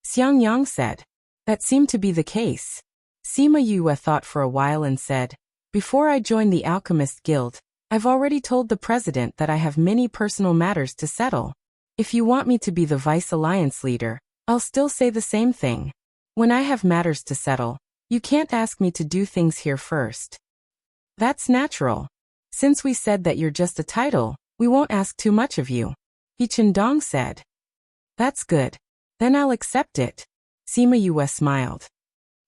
Xiang Yang said. That seemed to be the case. Sima Yue thought for a while and said, before I joined the Alchemist Guild, I've already told the president that I have many personal matters to settle. If you want me to be the Vice Alliance leader, I'll still say the same thing. When I have matters to settle, you can't ask me to do things here first. That's natural. Since we said that you're just a title, we won't ask too much of you. He Qindong said. That's good. Then I'll accept it. Sima Yue smiled.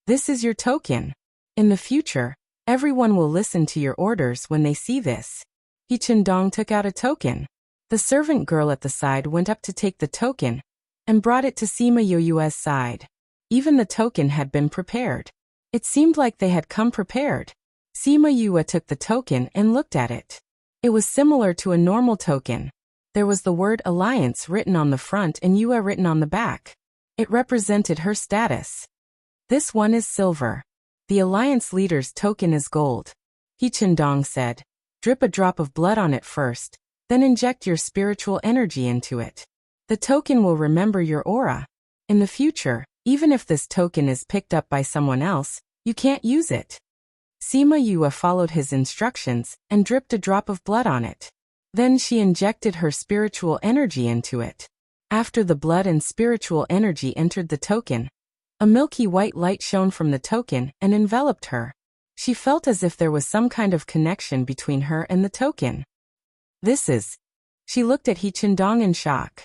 This is your token. In the future, everyone will listen to your orders when they see this. He Qindong took out a token. The servant girl at the side went up to take the token and brought it to Sima Yue's side. Even the token had been prepared. It seemed like they had come prepared. Sima Yue took the token and looked at it. It was similar to a normal token. There was the word Alliance written on the front and Yue written on the back. It represented her status. This one is silver. The Alliance leader's token is gold. He Qindong said. Drip a drop of blood on it first, then inject your spiritual energy into it. The token will remember your aura. In the future, even if this token is picked up by someone else, you can't use it. Sima Yue followed his instructions and dripped a drop of blood on it. Then she injected her spiritual energy into it. After the blood and spiritual energy entered the token, a milky white light shone from the token and enveloped her. She felt as if there was some kind of connection between her and the token. This is... She looked at He Qindong in shock.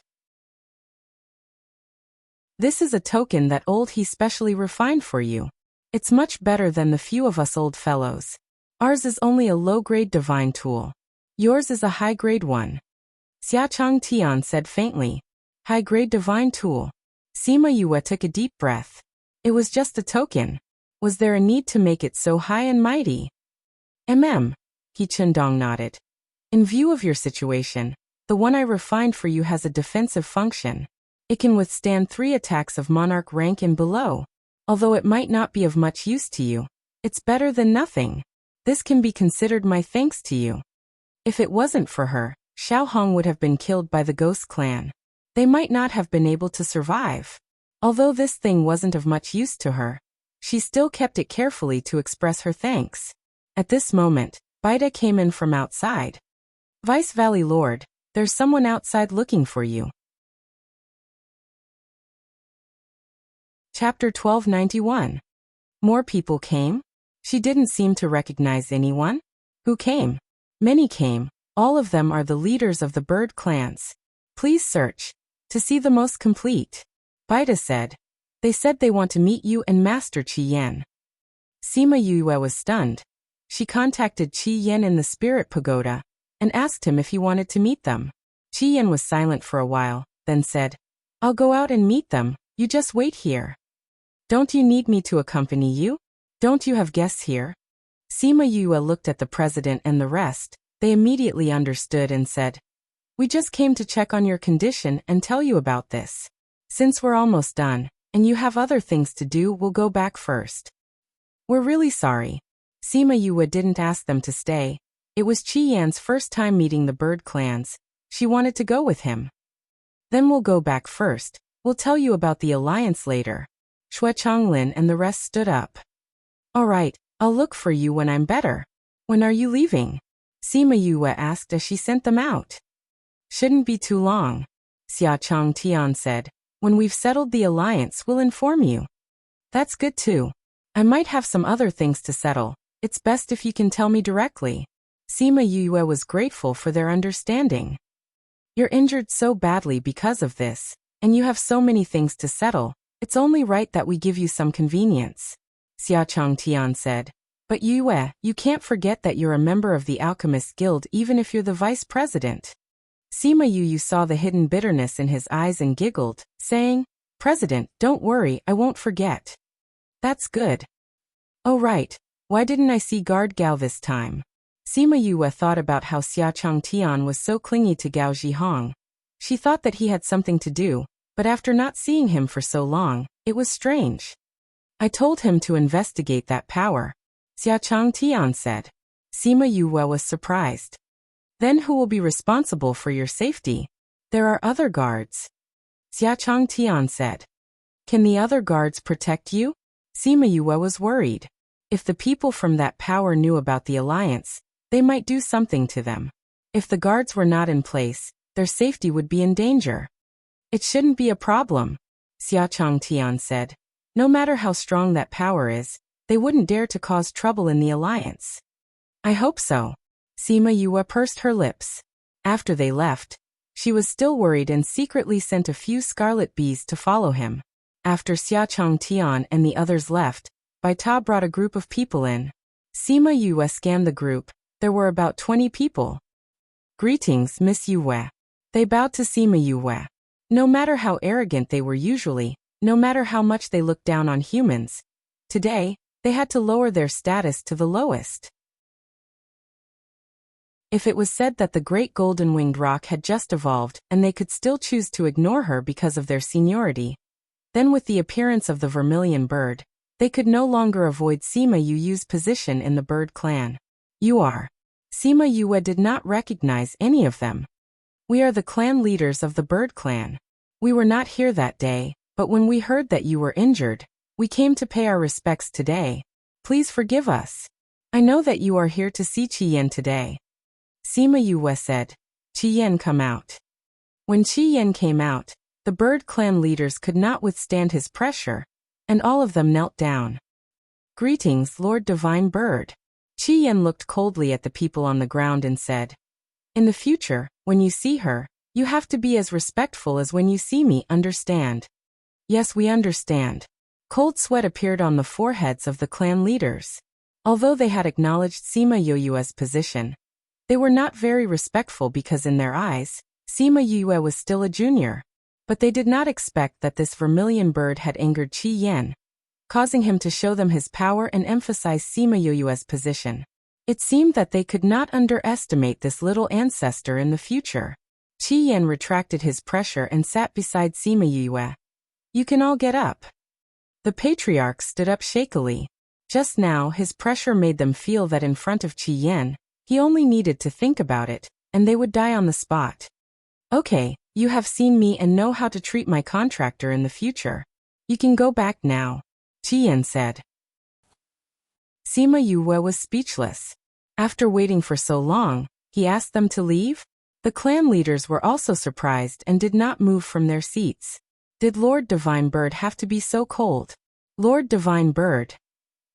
This is a token that old He specially refined for you. It's much better than the few of us old fellows. Ours is only a low-grade divine tool. Yours is a high-grade one. Xia Changtian said faintly. High-grade divine tool. Sima Yue took a deep breath. It was just a token. Was there a need to make it so high and mighty? He Qindong nodded. In view of your situation, the one I refined for you has a defensive function. It can withstand 3 attacks of monarch rank and below. Although it might not be of much use to you, it's better than nothing. This can be considered my thanks to you. If it wasn't for her, Xiao Hong would have been killed by the Ghost Clan. They might not have been able to survive. Although this thing wasn't of much use to her, she still kept it carefully to express her thanks. At this moment, Baida came in from outside. Vice Valley Lord, there's someone outside looking for you. Chapter 1291. More people came? She didn't seem to recognize anyone. Who came? Many came. All of them are the leaders of the bird clans. Please search to see the most complete. Baita said. They said they want to meet you and Master Qi Yan. Sima Yue was stunned. She contacted Qi Yan in the spirit pagoda and asked him if he wanted to meet them. Qi Yan was silent for a while, then said, I'll go out and meet them, you just wait here. Don't you need me to accompany you? Don't you have guests here? Sima Yue looked at the president and the rest. They immediately understood and said, We just came to check on your condition and tell you about this. Since we're almost done, and you have other things to do, we'll go back first. We're really sorry. Sima Yue didn't ask them to stay. It was Qi Yan's first time meeting the bird clans. She wanted to go with him. Then we'll go back first. We'll tell you about the alliance later. Xue Chonglin and the rest stood up. All right, I'll look for you when I'm better. When are you leaving? Sima Yue asked as she sent them out. Shouldn't be too long. Xia Chong Tian said. When we've settled the alliance, we'll inform you. That's good too. I might have some other things to settle. It's best if you can tell me directly. Sima Yue was grateful for their understanding. You're injured so badly because of this, and you have so many things to settle. It's only right that we give you some convenience. Xia Chong Tian said. But Yue, you can't forget that you're a member of the Alchemist Guild even if you're the vice president. Sima Yue saw the hidden bitterness in his eyes and giggled, saying, President, don't worry, I won't forget. That's good. Oh right, why didn't I see Guard Gao this time? Sima Yue thought about how Xia Chong Tian was so clingy to Gao Zhihong. She thought that he had something to do, but after not seeing him for so long, it was strange. I told him to investigate that power. Xia Chong Tian said. Sima Yue was surprised. Then who will be responsible for your safety? There are other guards. Xia Chong Tian said. Can the other guards protect you? Sima Yue was worried. If the people from that power knew about the alliance, they might do something to them. If the guards were not in place, their safety would be in danger. It shouldn't be a problem, Xia Chong Tian said. No matter how strong that power is, they wouldn't dare to cause trouble in the alliance. I hope so. Sima Yue pursed her lips. After they left, she was still worried and secretly sent a few scarlet bees to follow him. After Xia Chong Tian and the others left, Bai Ta brought a group of people in. Sima Yue scanned the group. There were about 20 people. Greetings, Miss Yue. They bowed to Sima Yue. No matter how arrogant they were usually, no matter how much they looked down on humans, today, they had to lower their status to the lowest. If it was said that the great golden-winged roc had just evolved and they could still choose to ignore her because of their seniority, then with the appearance of the vermilion bird, they could no longer avoid Sima Yue's position in the bird clan. You are. Sima Yue did not recognize any of them. We are the clan leaders of the bird clan. We were not here that day, but when we heard that you were injured, we came to pay our respects today. Please forgive us. I know that you are here to see Qi Yan today. Sima Yue said. Qi Yan come out. When Qi Yan came out, the bird clan leaders could not withstand his pressure, and all of them knelt down. Greetings, Lord Divine Bird. Qi Yan looked coldly at the people on the ground and said, In the future, when you see her, you have to be as respectful as when you see me, understand? Yes, we understand. Cold sweat appeared on the foreheads of the clan leaders. Although they had acknowledged Sima Yue's position, they were not very respectful because in their eyes, Sima Yue was still a junior. But they did not expect that this vermilion bird had angered Qi Yan, causing him to show them his power and emphasize Sima Yue's position. It seemed that they could not underestimate this little ancestor in the future. Qi Yan retracted his pressure and sat beside Sima Yue. You can all get up. The patriarch stood up shakily. Just now his pressure made them feel that in front of Qi Yan, he only needed to think about it, and they would die on the spot. Okay, you have seen me and know how to treat my contractor in the future. You can go back now, Qi Yan said. Sima Yue was speechless. After waiting for so long, He asked them to leave? The clan leaders were also surprised and did not move from their seats. Did Lord Divine Bird have to be so cold? Lord Divine Bird,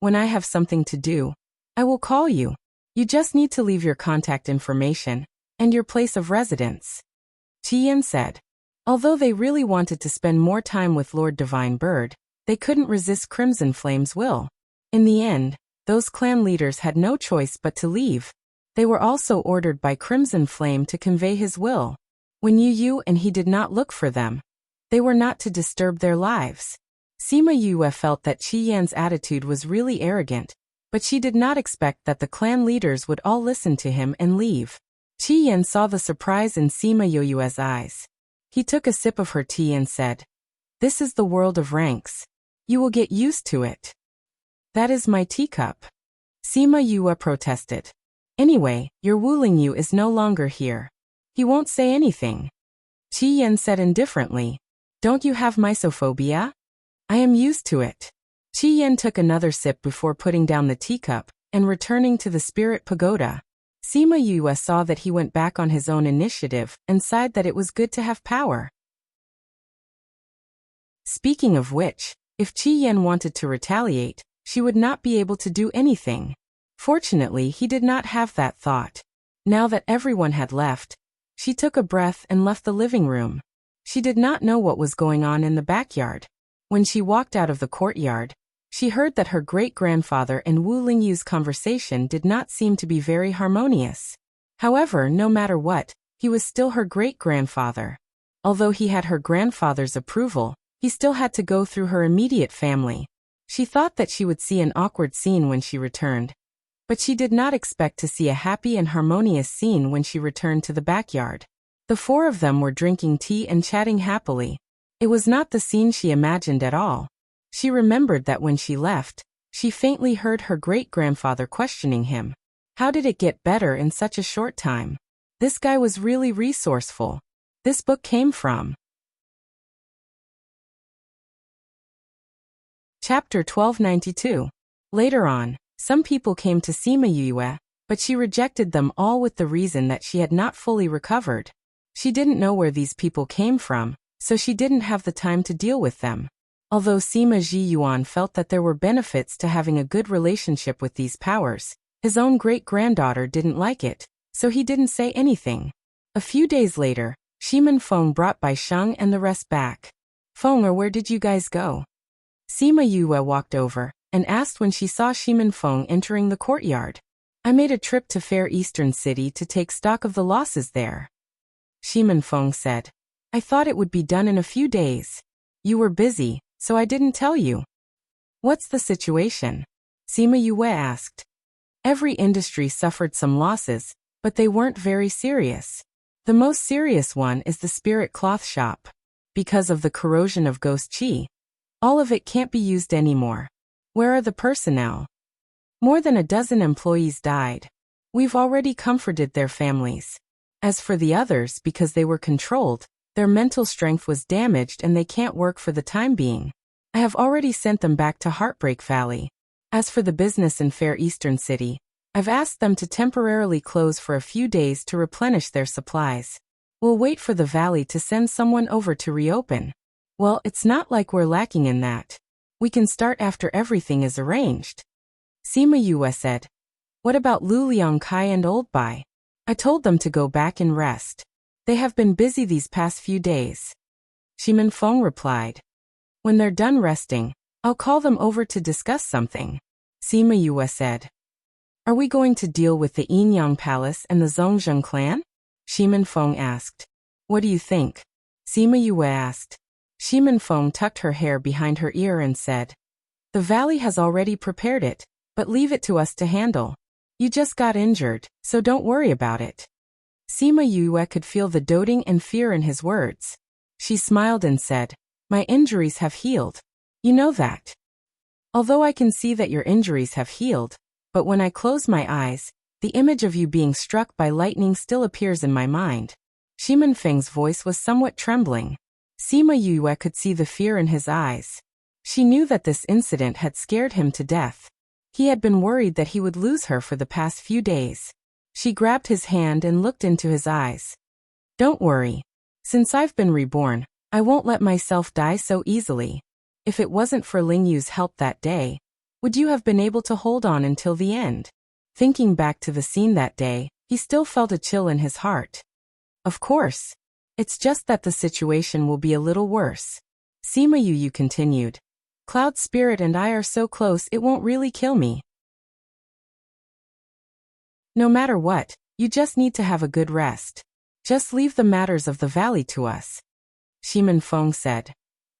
when I have something to do, I will call you. You just need to leave your contact information and your place of residence. Qian said. Although they really wanted to spend more time with Lord Divine Bird, they couldn't resist Crimson Flame's will. In the end, those clan leaders had no choice but to leave. They were also ordered by Crimson Flame to convey his will. When Yu and he did not look for them, they were not to disturb their lives. Sima Yue felt that Qi Yan's attitude was really arrogant, but she did not expect that the clan leaders would all listen to him and leave. Qi Yan saw the surprise in Sima Yue's eyes. He took a sip of her tea and said, "This is the world of ranks. You will get used to it." "That is my teacup." Sima Yue protested. "Anyway, your Wu Lingyu is no longer here. He won't say anything." Qi Yan said indifferently, "Don't you have misophobia?" "I am used to it." Qi Yan took another sip before putting down the teacup and returning to the spirit pagoda. Sima Yue saw that he went back on his own initiative and sighed that it was good to have power. Speaking of which, if Qi Yan wanted to retaliate, she would not be able to do anything. Fortunately, he did not have that thought. Now that everyone had left, she took a breath and left the living room. She did not know what was going on in the backyard. When she walked out of the courtyard, she heard that her great-grandfather and Wu Lingyu's conversation did not seem to be very harmonious. However, no matter what, he was still her great-grandfather. Although he had her grandfather's approval, he still had to go through her immediate family. She thought that she would see an awkward scene when she returned, but she did not expect to see a happy and harmonious scene when she returned to the backyard. The four of them were drinking tea and chatting happily. It was not the scene she imagined at all. She remembered that when she left, she faintly heard her great-grandfather questioning him. How did it get better in such a short time? This guy was really resourceful. This book came from Chapter 1292. Later on, some people came to Sima Yue, but she rejected them all with the reason that she had not fully recovered. She didn't know where these people came from, so she didn't have the time to deal with them. Although Sima Zhiyuan felt that there were benefits to having a good relationship with these powers, his own great-granddaughter didn't like it, so he didn't say anything. A few days later, Shimen Feng brought Bai Sheng and the rest back. "Feng, or where did you guys go?" Sima Yue walked over and asked when she saw Shimen Feng entering the courtyard. "I made a trip to Fair Eastern City to take stock of the losses there." Shimen Feng said, "I thought it would be done in a few days. You were busy, so I didn't tell you." "What's the situation?" Sima Yue asked. Every industry suffered some losses, but they weren't very serious. The most serious one is the spirit cloth shop. Because of the corrosion of ghost qi, all of it can't be used anymore. Where are the personnel? More than a dozen employees died. We've already comforted their families. As for the others, because they were controlled, their mental strength was damaged and they can't work for the time being. I have already sent them back to Heartbreak Valley. As for the business in Fair Eastern City, I've asked them to temporarily close for a few days to replenish their supplies. We'll wait for the valley to send someone over to reopen. Well, it's not like we're lacking in that. We can start after everything is arranged. Sima Yue said. What about Lu Liangkai and Old Bai? I told them to go back and rest. They have been busy these past few days. Shimen Feng replied. When they're done resting, I'll call them over to discuss something. Sima Yue said. Are we going to deal with the Yinyang Palace and the Zhongzheng clan? Shimen Feng asked. What do you think? Sima Yue asked. Shimen Feng tucked her hair behind her ear and said. The valley has already prepared it, but leave it to us to handle. You just got injured, so don't worry about it. Sima Yue could feel the doting and fear in his words. She smiled and said, My injuries have healed. You know that. Although I can see that your injuries have healed, but when I close my eyes, the image of you being struck by lightning still appears in my mind. Shimen Feng's voice was somewhat trembling. Sima Yue could see the fear in his eyes. She knew that this incident had scared him to death. He had been worried that he would lose her for the past few days. She grabbed his hand and looked into his eyes. Don't worry. Since I've been reborn, I won't let myself die so easily. If it wasn't for Ling Yu's help that day, would you have been able to hold on until the end? Thinking back to the scene that day, he still felt a chill in his heart. Of course. It's just that the situation will be a little worse. Sima Yu continued. Cloud Spirit and I are so close it won't really kill me. No matter what, you just need to have a good rest. Just leave the matters of the valley to us. Shimin Feng said.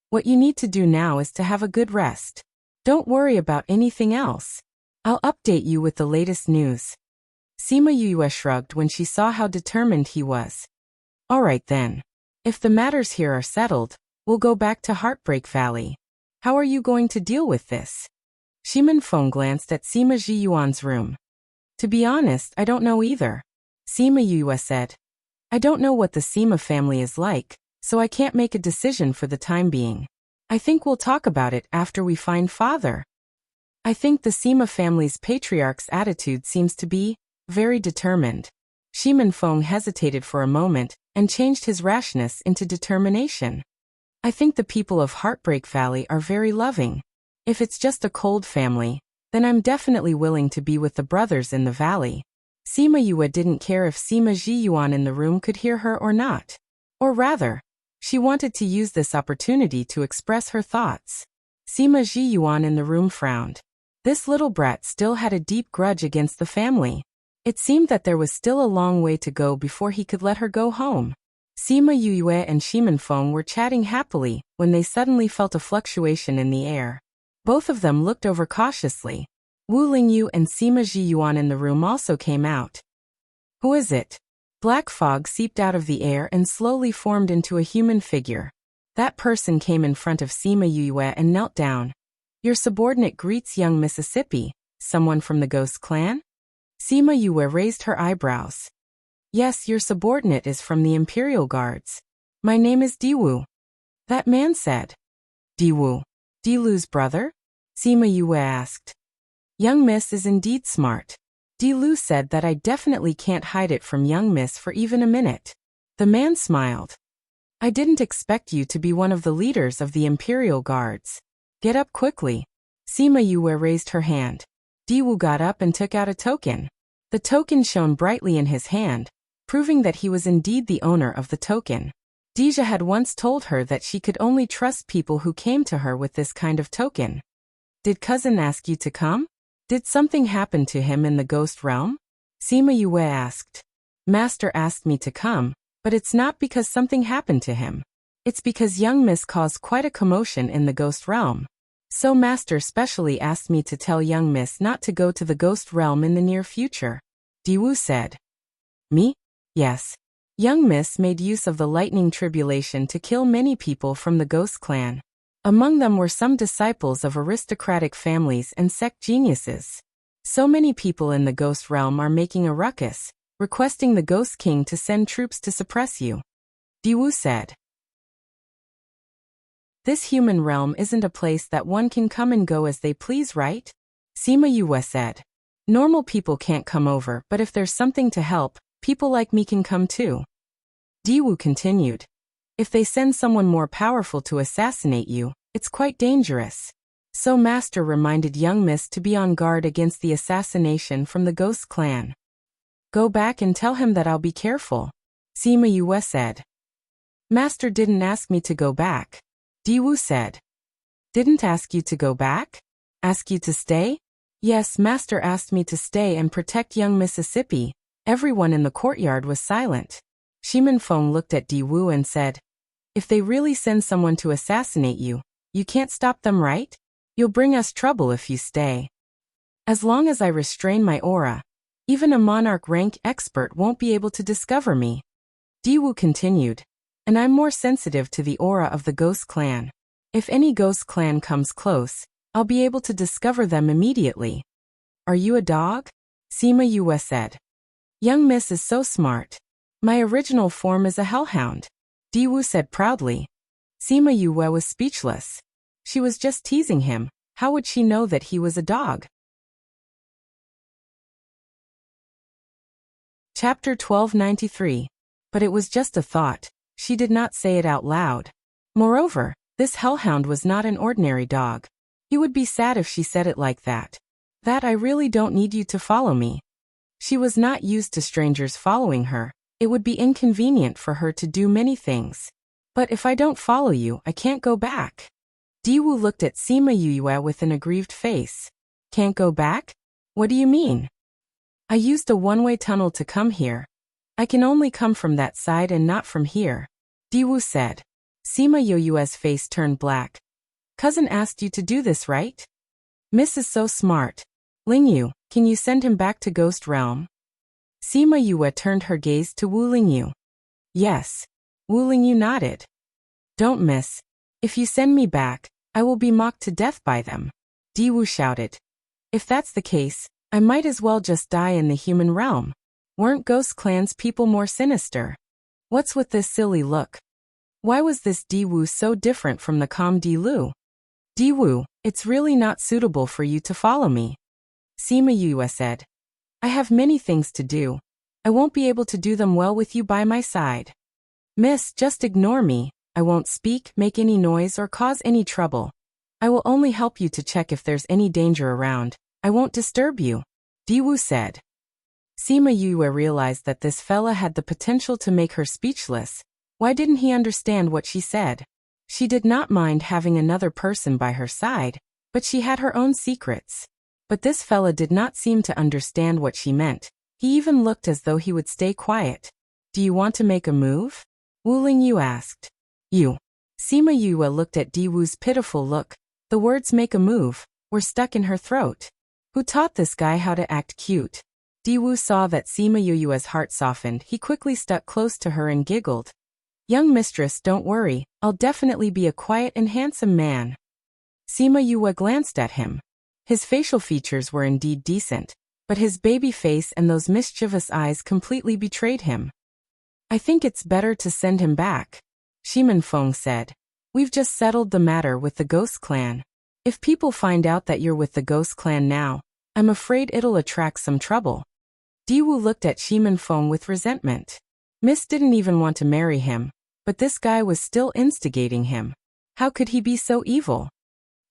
What you need to do now is to have a good rest. Don't worry about anything else. I'll update you with the latest news. Sima Yue shrugged when she saw how determined he was. All right then. If the matters here are settled, we'll go back to Heartbreak Valley. How are you going to deal with this? Shimin Feng glanced at Sima Jiyuan's room. To be honest, I don't know either. Sima Yue said. I don't know what the Sima family is like, so I can't make a decision for the time being. I think we'll talk about it after we find father. I think the Sima family's patriarch's attitude seems to be very determined. Shimin Feng hesitated for a moment and changed his rashness into determination. I think the people of Heartbreak Valley are very loving. If it's just a cold family, then I'm definitely willing to be with the brothers in the valley. Sima Yue didn't care if Sima Jiyuan in the room could hear her or not. Or rather, she wanted to use this opportunity to express her thoughts. Sima Jiyuan in the room frowned. This little brat still had a deep grudge against the family. It seemed that there was still a long way to go before he could let her go home. Sima Yue and Shimin Feng were chatting happily when they suddenly felt a fluctuation in the air. Both of them looked over cautiously. Wu Lingyu and Sima Jiyuan in the room also came out. Who is it? Black fog seeped out of the air and slowly formed into a human figure. That person came in front of Sima Yue and knelt down. Your subordinate greets young Mississippi, someone from the Ghost clan? Sima Yue raised her eyebrows. Yes, your subordinate is from the Imperial Guards. My name is Diwu. That man said. Diwu. Dilu's brother? Sima Yue asked. Young Miss is indeed smart. Dilu said that I definitely can't hide it from young Miss for even a minute. The man smiled. I didn't expect you to be one of the leaders of the Imperial Guards. Get up quickly. Sima Yue raised her hand. Diwu got up and took out a token. The token shone brightly in his hand, proving that he was indeed the owner of the token. Deja had once told her that she could only trust people who came to her with this kind of token. Did cousin ask you to come? Did something happen to him in the ghost realm? Sima Yue asked. Master asked me to come, but it's not because something happened to him. It's because young Miss caused quite a commotion in the ghost realm. So Master specially asked me to tell young Miss not to go to the ghost realm in the near future. Diwu said. Me? Yes. Young Miss made use of the lightning tribulation to kill many people from the ghost clan. Among them were some disciples of aristocratic families and sect geniuses. So many people in the ghost realm are making a ruckus, requesting the Ghost King to send troops to suppress you. Diwu said. This human realm isn't a place that one can come and go as they please, right? Sima Yue said. Normal people can't come over, but if there's something to help, people like me can come too. Diwu continued. If they send someone more powerful to assassinate you, it's quite dangerous. So Master reminded young Miss to be on guard against the assassination from the Ghost clan. Go back and tell him that I'll be careful. Sima Yue said. Master didn't ask me to go back. Diwu said. Didn't ask you to go back? Ask you to stay? Yes, Master asked me to stay and protect young Mississippi. Everyone in the courtyard was silent. Shimin Feng looked at Diwu and said, if they really send someone to assassinate you, you can't stop them, right? You'll bring us trouble if you stay. As long as I restrain my aura, even a monarch rank expert won't be able to discover me. Diwu continued. And I'm more sensitive to the aura of the Ghost clan. If any Ghost clan comes close, I'll be able to discover them immediately. Are you a dog? Sima Yue said. Young Miss is so smart. My original form is a hellhound. Diwu said proudly. Sima Yue was speechless. She was just teasing him. How would she know that he was a dog? Chapter 1293. But it was just a thought. She did not say it out loud. Moreover, this hellhound was not an ordinary dog. He would be sad if she said it like that. That I really don't need you to follow me. She was not used to strangers following her. It would be inconvenient for her to do many things. But if I don't follow you, I can't go back. Diwu looked at Sima Yue with an aggrieved face. Can't go back? What do you mean? I used a one-way tunnel to come here. I can only come from that side and not from here, Diwu said. Sima Yue's face turned black. Cousin asked you to do this, right? Miss is so smart. Lingyu, can you send him back to Ghost Realm? Sima Yue turned her gaze to Wu Lingyu. Yes. Wu Lingyu nodded. Don't miss. If you send me back, I will be mocked to death by them, Diwu shouted. If that's the case, I might as well just die in the human realm. Weren't ghost clans people more sinister? What's with this silly look? Why was this Diwu so different from the calm Dilu? Diwu, it's really not suitable for you to follow me, Sima Yue said. I have many things to do. I won't be able to do them well with you by my side. Miss, just ignore me. I won't speak, make any noise, or cause any trouble. I will only help you to check if there's any danger around. I won't disturb you, Diwu said. Sima Yue realized that this fella had the potential to make her speechless. Why didn't he understand what she said? She did not mind having another person by her side, but she had her own secrets. But this fella did not seem to understand what she meant. He even looked as though he would stay quiet. Do you want to make a move? Wu Lingyu asked. You. Sima Yue looked at Diwu's pitiful look. The words make a move were stuck in her throat. Who taught this guy how to act cute? Diwu saw that Sima Yue's heart softened. He quickly stuck close to her and giggled. Young mistress, don't worry, I'll definitely be a quiet and handsome man. Sima Yue glanced at him. His facial features were indeed decent, but his baby face and those mischievous eyes completely betrayed him. I think it's better to send him back, Shimen Feng said. We've just settled the matter with the Ghost Clan. If people find out that you're with the Ghost Clan now, I'm afraid it'll attract some trouble. Diwu looked at Shimen Feng with resentment. Miss didn't even want to marry him, but this guy was still instigating him. How could he be so evil?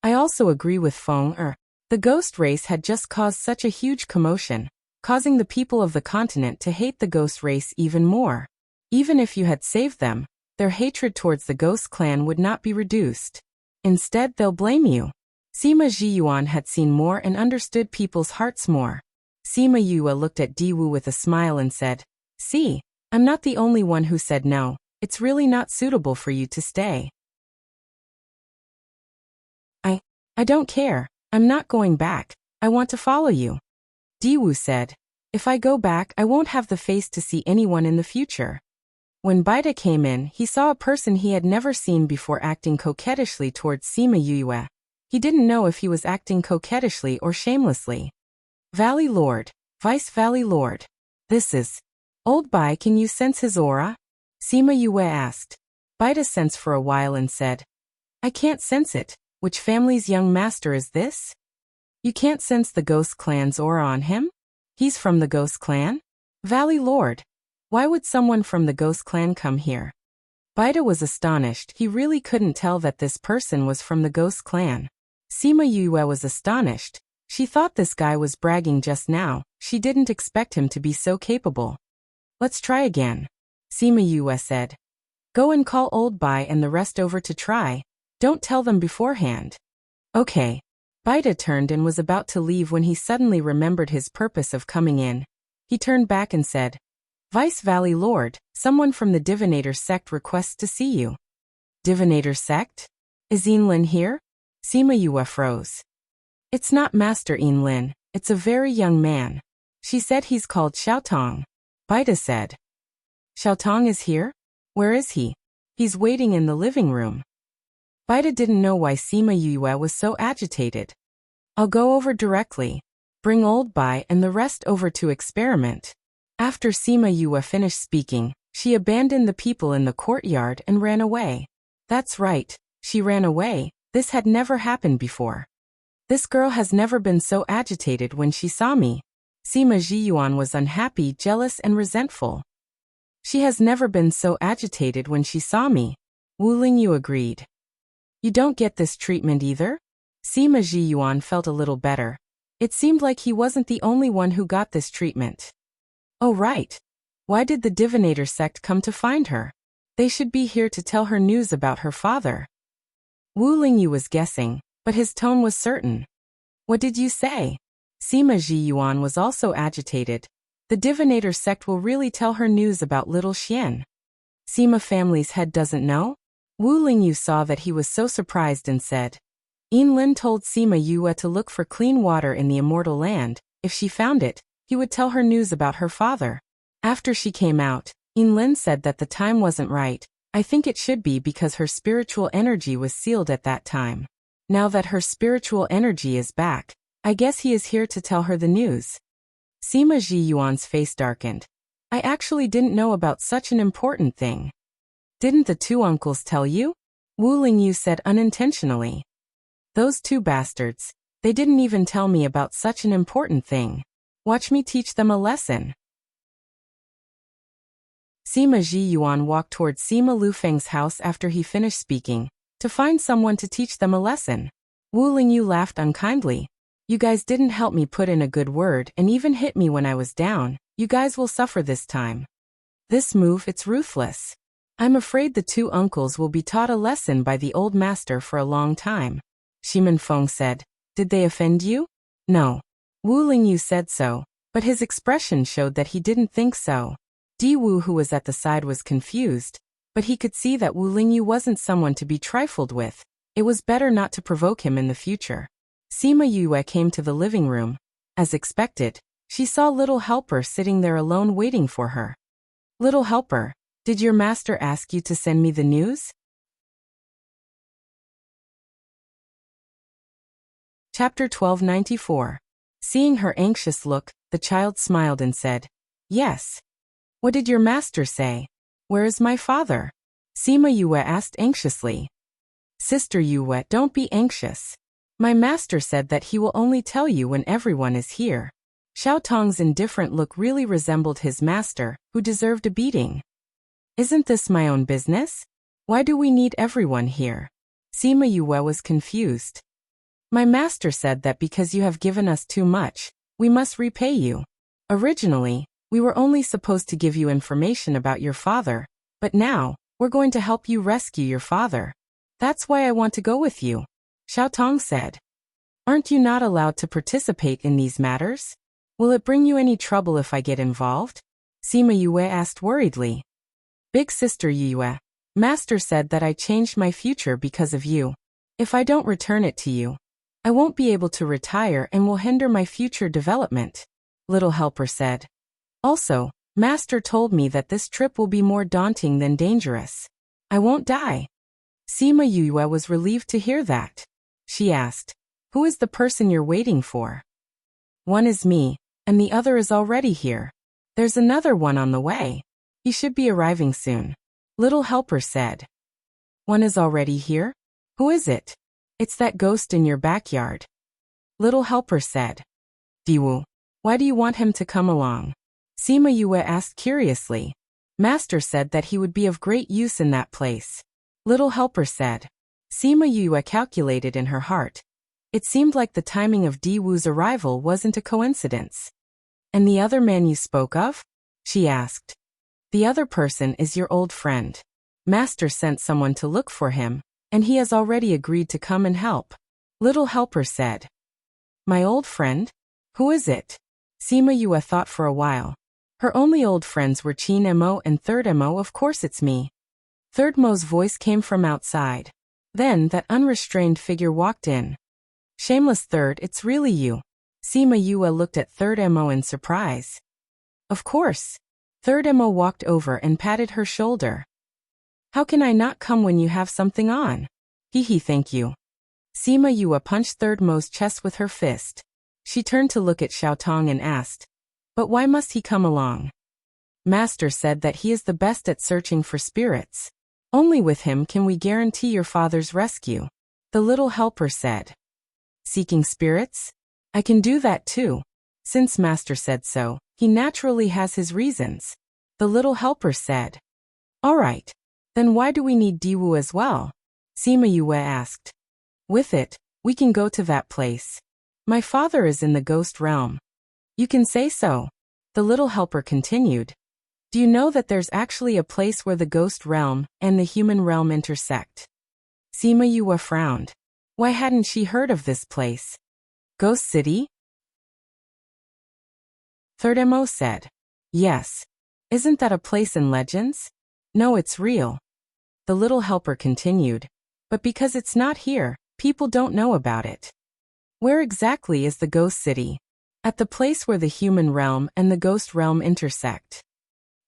I also agree with Feng. The ghost race had just caused such a huge commotion, causing the people of the continent to hate the ghost race even more. Even if you had saved them, their hatred towards the Ghost Clan would not be reduced. Instead, they'll blame you. Sima Zhiyuan had seen more and understood people's hearts more. Sima Yue looked at Diwu with a smile and said, See, I'm not the only one who said no. It's really not suitable for you to stay. I don't care. I'm not going back. I want to follow you. Diwu said. If I go back, I won't have the face to see anyone in the future. When Baida came in, he saw a person he had never seen before acting coquettishly towards Sima Yue. He didn't know if he was acting coquettishly or shamelessly. Valley Lord, Vice Valley Lord. This is Old Bai. Can you sense his aura? Sima Yue asked. Baida sensed for a while and said, I can't sense it. Which family's young master is this? You can't sense the Ghost Clan's aura on him? He's from the Ghost Clan? Valley Lord. Why would someone from the Ghost Clan come here? Baida was astonished. He really couldn't tell that this person was from the Ghost Clan. Sima Yue was astonished. She thought this guy was bragging just now. She didn't expect him to be so capable. Let's try again, Sima Yue said. Go and call Old Bai and the rest over to try. Don't tell them beforehand. Okay. Baida turned and was about to leave when he suddenly remembered his purpose of coming in. He turned back and said, Vice Valley Lord, someone from the Divinator sect requests to see you. Divinator sect? Is Yinlin here? Sima Yue froze. It's not Master Yinlin, it's a very young man. She said he's called Xiaotong. Baida said. Xiaotong is here? Where is he? He's waiting in the living room. Baida didn't know why Sima Yue was so agitated. I'll go over directly. Bring Old Bai and the rest over to experiment. After Sima Yue finished speaking, she abandoned the people in the courtyard and ran away. That's right, she ran away. This had never happened before. This girl has never been so agitated when she saw me. Sima Jiyuan was unhappy, jealous, and resentful. She has never been so agitated when she saw me. Wu Lingyu agreed. You don't get this treatment either? Sima Jiyuan felt a little better. It seemed like he wasn't the only one who got this treatment. Oh right. Why did the divinator sect come to find her? They should be here to tell her news about her father. Wu Lingyu was guessing, but his tone was certain. What did you say? Sima Jiyuan was also agitated. The divinator sect will really tell her news about little Xian. Sima family's head doesn't know? Wu Lingyu saw that he was so surprised and said. Lin told Sima Yue to look for clean water in the immortal land. If she found it, he would tell her news about her father. After she came out, Lin said that the time wasn't right. I think it should be because her spiritual energy was sealed at that time. Now that her spiritual energy is back, I guess he is here to tell her the news. Sima Jiyuan's face darkened. I actually didn't know about such an important thing. Didn't the two uncles tell you? Wu Lingyu said unintentionally. Those two bastards, they didn't even tell me about such an important thing. Watch me teach them a lesson. Sima Jiyuan walked towards Sima Lufeng's house after he finished speaking, to find someone to teach them a lesson. Wu Lingyu laughed unkindly. You guys didn't help me put in a good word and even hit me when I was down. You guys will suffer this time. This move, it's ruthless. I'm afraid the two uncles will be taught a lesson by the old master for a long time. Shimen Feng said. Did they offend you? No. Wu Lingyu said so, but his expression showed that he didn't think so. Di Wu, who was at the side, was confused, but he could see that Wu Lingyu wasn't someone to be trifled with. It was better not to provoke him in the future. Sima Yue came to the living room. As expected, she saw Little Helper sitting there alone waiting for her. Little Helper, did your master ask you to send me the news? Chapter 1294. Seeing her anxious look, the child smiled and said, Yes. What did your master say? Where is my father? Sima Yue asked anxiously. Sister Yue, don't be anxious. My master said that he will only tell you when everyone is here. Xiao Tong's indifferent look really resembled his master, who deserved a beating. Isn't this my own business? Why do we need everyone here? Sima Yue was confused. My master said that because you have given us too much, we must repay you. Originally, we were only supposed to give you information about your father, but now, we're going to help you rescue your father. That's why I want to go with you, Xiao Tong said. Aren't you not allowed to participate in these matters? Will it bring you any trouble if I get involved? Sima Yue asked worriedly. Big sister Yue, master said that I changed my future because of you. If I don't return it to you, I won't be able to retire and will hinder my future development, Little Helper said. Also, master told me that this trip will be more daunting than dangerous. I won't die. Sima Yue was relieved to hear that. She asked, Who is the person you're waiting for? One is me, and the other is already here. There's another one on the way. He should be arriving soon, Little Helper said. One is already here? Who is it? It's that ghost in your backyard, Little Helper said. Diwu, why do you want him to come along? Sima Yue asked curiously. Master said that he would be of great use in that place, Little Helper said. Sima Yue calculated in her heart. It seemed like the timing of Di Wu's arrival wasn't a coincidence. And the other man you spoke of? She asked. The other person is your old friend. Master sent someone to look for him, and he has already agreed to come and help, Little Helper said. My old friend? Who is it? Sima Yue thought for a while. Her only old friends were Qin Mo and Third Mo. Of course it's me. Third Mo's voice came from outside. Then that unrestrained figure walked in. Shameless Third, it's really you. Sima Yue looked at Third Mo in surprise. Of course. Third Mo walked over and patted her shoulder. How can I not come when you have something on? Hee, thank you. Sima Yue punched Third Mo's chest with her fist. She turned to look at Xiao Tong and asked, But why must he come along? Master said that he is the best at searching for spirits. Only with him can we guarantee your father's rescue, the Little Helper said. Seeking spirits? I can do that too. Since master said so, he naturally has his reasons. The little helper said. All right. Then why do we need Diwu as well? Sima Yue asked. With it, we can go to that place. My father is in the ghost realm. You can say so. The little helper continued. Do you know that there's actually a place where the ghost realm and the human realm intersect? Sima Yue frowned. Why hadn't she heard of this place? Ghost City? Third Mo said. Yes. Isn't that a place in legends? No, it's real. The little helper continued. But because it's not here, people don't know about it. Where exactly is the ghost city? At the place where the human realm and the ghost realm intersect.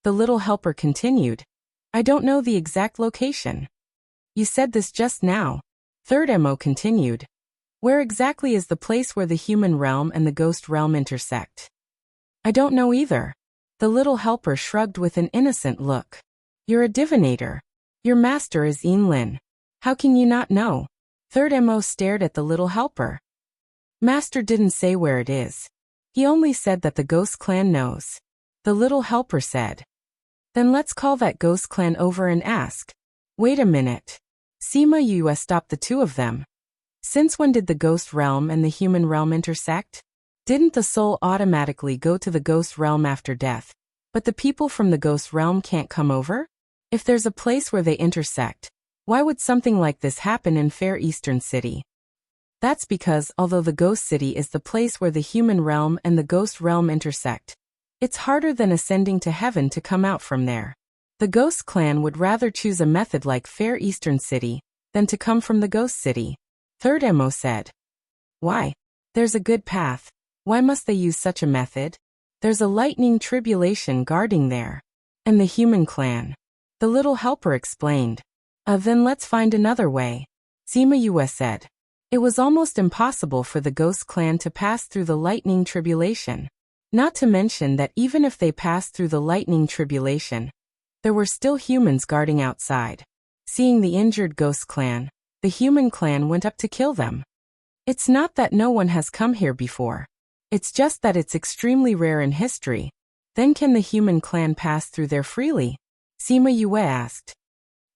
The little helper continued. I don't know the exact location. You said this just now. Third Mo continued. Where exactly is the place where the human realm and the ghost realm intersect? I don't know either. The little helper shrugged with an innocent look. You're a divinator. Your master is Yinlin. How can you not know? Third Mo stared at the little helper. Master didn't say where it is. He only said that the ghost clan knows. The little helper said. Then let's call that ghost clan over and ask. Wait a minute. Sima Yue stopped the two of them. Since when did the ghost realm and the human realm intersect? Didn't the soul automatically go to the ghost realm after death, but the people from the ghost realm can't come over? If there's a place where they intersect, why would something like this happen in Fair Eastern City? That's because although the ghost city is the place where the human realm and the ghost realm intersect, it's harder than ascending to heaven to come out from there. The ghost clan would rather choose a method like Fair Eastern City than to come from the ghost city. Third Mo said. Why? There's a good path. Why must they use such a method? There's a lightning tribulation guarding there. And the human clan. The little helper explained. Then let's find another way. Sima Yue said. It was almost impossible for the ghost clan to pass through the lightning tribulation. Not to mention that even if they passed through the lightning tribulation, there were still humans guarding outside. Seeing the injured ghost clan, the human clan went up to kill them. It's not that no one has come here before. It's just that it's extremely rare in history. Then can the human clan pass through there freely? Sima Yue asked.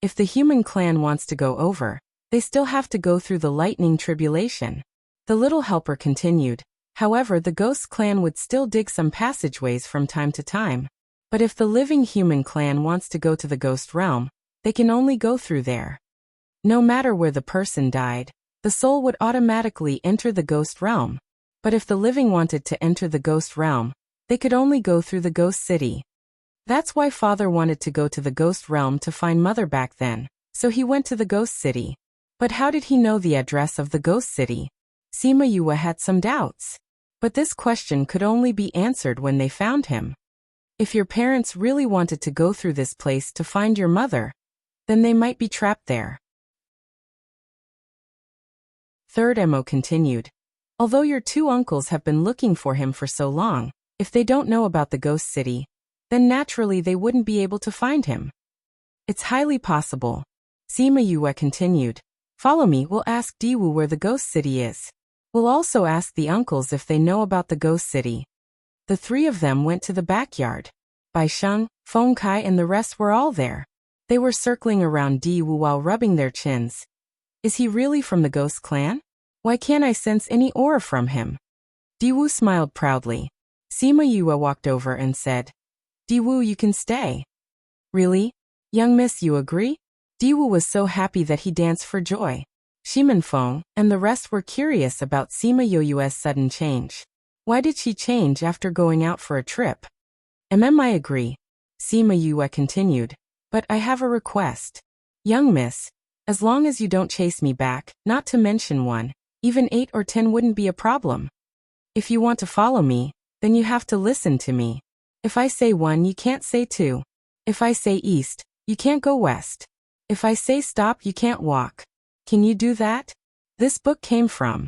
If the human clan wants to go over, they still have to go through the lightning tribulation. The little helper continued. However, the ghost clan would still dig some passageways from time to time. But if the living human clan wants to go to the ghost realm, they can only go through there. No matter where the person died, the soul would automatically enter the ghost realm. But if the living wanted to enter the ghost realm, they could only go through the ghost city. That's why father wanted to go to the ghost realm to find mother back then, so he went to the ghost city. But how did he know the address of the ghost city? Sima Yue had some doubts. But this question could only be answered when they found him. If your parents really wanted to go through this place to find your mother, then they might be trapped there. Third Mo continued. Although your two uncles have been looking for him for so long, if they don't know about the ghost city, then naturally they wouldn't be able to find him. It's highly possible. Sima Yue continued. Follow me, we'll ask Diwu where the ghost city is. We'll also ask the uncles if they know about the ghost city. The three of them went to the backyard. Bai Sheng, Feng Kai and the rest were all there. They were circling around Diwu while rubbing their chins. Is he really from the ghost clan? Why can't I sense any aura from him? Diwu smiled proudly. Sima Yue walked over and said, Diwu, you can stay. Really? Young miss, you agree? Diwu was so happy that he danced for joy. Shimen Feng and the rest were curious about Sima Yue's sudden change. Why did she change after going out for a trip? I agree. Sima Yue continued. But I have a request. Young miss, as long as you don't chase me back, not to mention one, even 8 or 10 wouldn't be a problem. If you want to follow me, then you have to listen to me. If I say 1, you can't say 2. If I say east, you can't go west. If I say stop, you can't walk. Can you do that? This book came from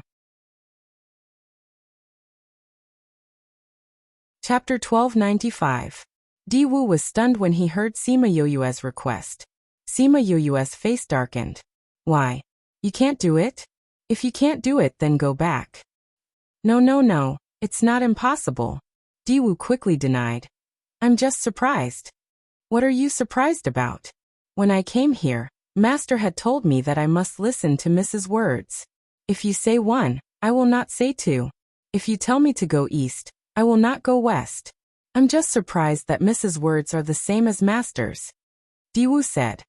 Chapter 1295. Diwu was stunned when he heard Sima Yue's request. Sima Yue's face darkened. Why? You can't do it? If you can't do it, then go back. No. It's not impossible. Diwu quickly denied. I'm just surprised. What are you surprised about? When I came here, Master had told me that I must listen to Mrs. Words. If you say 1, I will not say 2. If you tell me to go east, I will not go west. I'm just surprised that Mrs. Words are the same as Master's. Diwu said.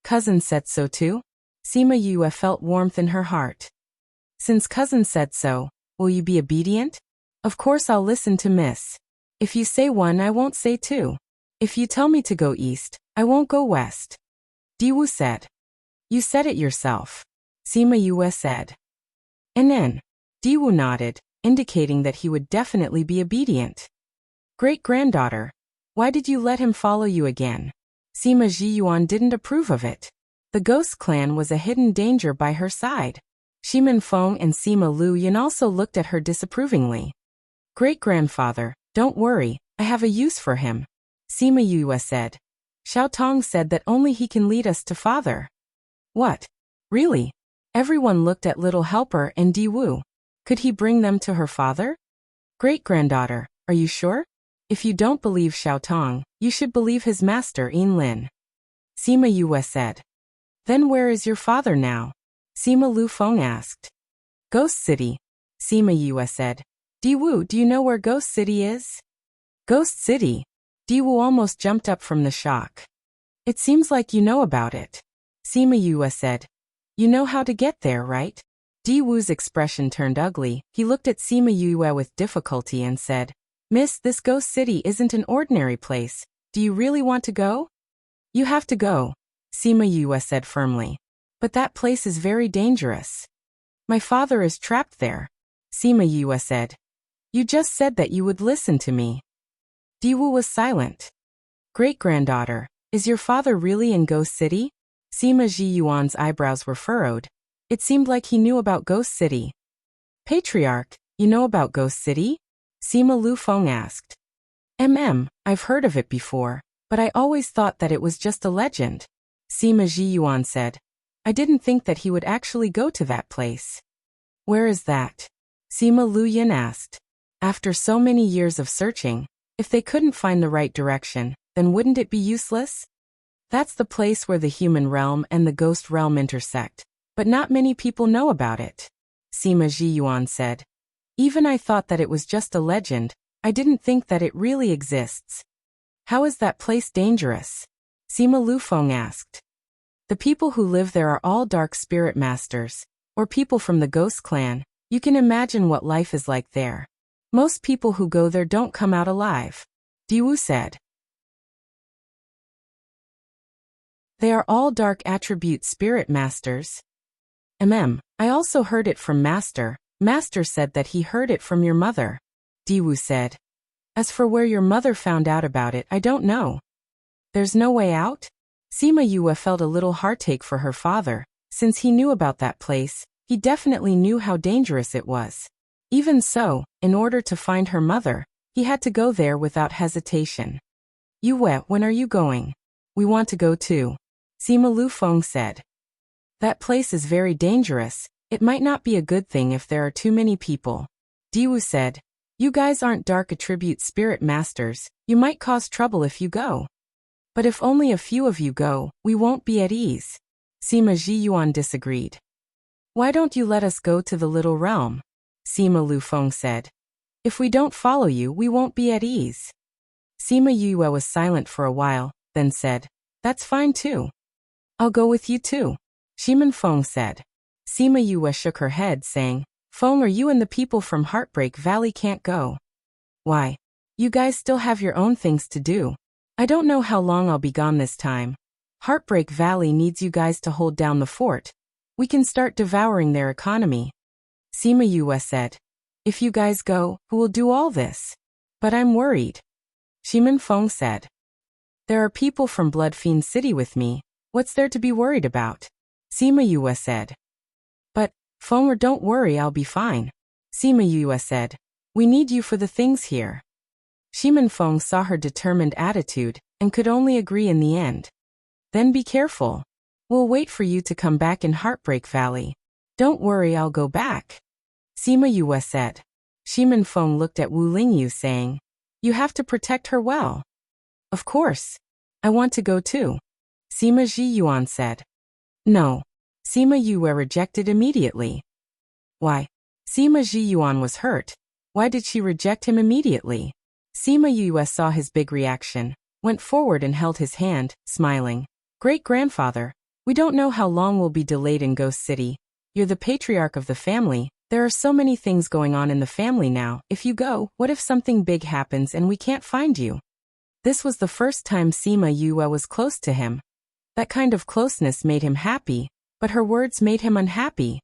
Cousin said so too? Sima Yue felt warmth in her heart. Since cousin said so, will you be obedient? Of course I'll listen to Miss. If you say 1, I won't say 2. If you tell me to go east, I won't go west. Diwu said. You said it yourself. Sima Yue said. And then, Diwu nodded, indicating that he would definitely be obedient. Great-granddaughter, why did you let him follow you again? Sima Zhiyuan didn't approve of it. The ghost clan was a hidden danger by her side. Shimin Feng and Sima Lu Yan also looked at her disapprovingly. Great-grandfather, don't worry, I have a use for him. Sima Yue said. Xiao Tong said that only he can lead us to father. What? Really? Everyone looked at little helper and Diwu. Could he bring them to her father? Great-granddaughter, are you sure? If you don't believe Xiao Tong, you should believe his master Yin Lin. Sima Yue said. Then where is your father now? Sima Lu Feng asked. Ghost City. Sima Yue said. Diwu, do you know where Ghost City is? Ghost City? Diwu almost jumped up from the shock. It seems like you know about it. Sima Yue said. You know how to get there, right? Diwu's expression turned ugly. He looked at Sima Yue with difficulty and said, Miss, this Ghost City isn't an ordinary place. Do you really want to go? You have to go, Sima Yue said firmly. But that place is very dangerous. My father is trapped there, Sima Yue said. You just said that you would listen to me. Diwu was silent. Great-granddaughter, is your father really in Ghost City? Sima Zhiyuan's eyebrows were furrowed. It seemed like he knew about Ghost City. Patriarch, you know about Ghost City? Sima Lu Feng asked. I've heard of it before, but I always thought that it was just a legend. Sima Zhiyuan said. I didn't think that he would actually go to that place. Where is that? Sima Lu Yan asked. After so many years of searching, if they couldn't find the right direction, then wouldn't it be useless? That's the place where the human realm and the ghost realm intersect, but not many people know about it. Sima Zhiyuan said. Even I thought that it was just a legend. I didn't think that it really exists. How is that place dangerous? Sima Lu Feng asked. The people who live there are all dark spirit masters, or people from the ghost clan. You can imagine what life is like there. Most people who go there don't come out alive. Diwu said. They are all dark attribute spirit masters. I also heard it from Master. Master said that he heard it from your mother. Diwu said. As for where your mother found out about it, I don't know. There's no way out? Sima Yue felt a little heartache for her father. Since he knew about that place, he definitely knew how dangerous it was. Even so, in order to find her mother, he had to go there without hesitation. Yue, when are you going? We want to go too. Sima Lu Feng said. That place is very dangerous. It might not be a good thing if there are too many people. Diwu said. You guys aren't dark attribute spirit masters. You might cause trouble if you go. But if only a few of you go, we won't be at ease. Sima Zhiyuan disagreed. Why don't you let us go to the little realm? Sima Lu Feng said. If we don't follow you, we won't be at ease. Sima Yue was silent for a while, then said. That's fine too. I'll go with you too. Shimin Feng said. Sima Yue shook her head, saying, Feng, or you and the people from Heartbreak Valley can't go. Why? You guys still have your own things to do. I don't know how long I'll be gone this time. Heartbreak Valley needs you guys to hold down the fort. We can start devouring their economy. Sima Yue said. If you guys go, who will do all this? But I'm worried. Shimin Feng said. There are people from Blood Fiend City with me. What's there to be worried about? Sima Yue said. But, Feng, don't worry, I'll be fine. Sima Yue said. We need you for the things here. Shimin Feng saw her determined attitude, and could only agree in the end. Then be careful. We'll wait for you to come back in Heartbreak Valley. Don't worry, I'll go back. Sima Yue said. Xi Feng looked at Wu Lingyu saying, "You have to protect her well." "Of course. I want to go too," Sima Zhiyuan said. "No." Sima Yue rejected immediately. "Why?" Sima Zhiyuan was hurt. Why did she reject him immediately? Sima Yue saw his big reaction, went forward and held his hand, smiling. "Great-grandfather, we don't know how long we'll be delayed in Ghost City. You're the patriarch of the family. There are so many things going on in the family now. If you go, what if something big happens and we can't find you?" This was the first time Sima Yue was close to him. That kind of closeness made him happy, but her words made him unhappy.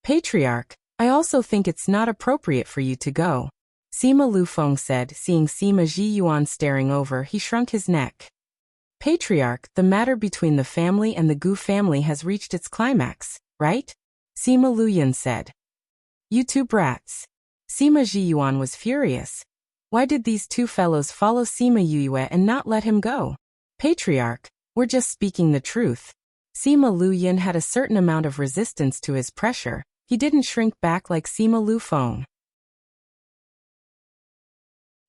"Patriarch, I also think it's not appropriate for you to go," Sima Lufeng said. Seeing Sima Zhiyuan staring over, he shrunk his neck. "Patriarch, the matter between the family and the Gu family has reached its climax, right?" Sima Luyan said. "You two brats." Sima Zhiyuan was furious. Why did these two fellows follow Sima Yue and not let him go? "Patriarch, we're just speaking the truth." Sima Luyan had a certain amount of resistance to his pressure. He didn't shrink back like Sima Lufeng.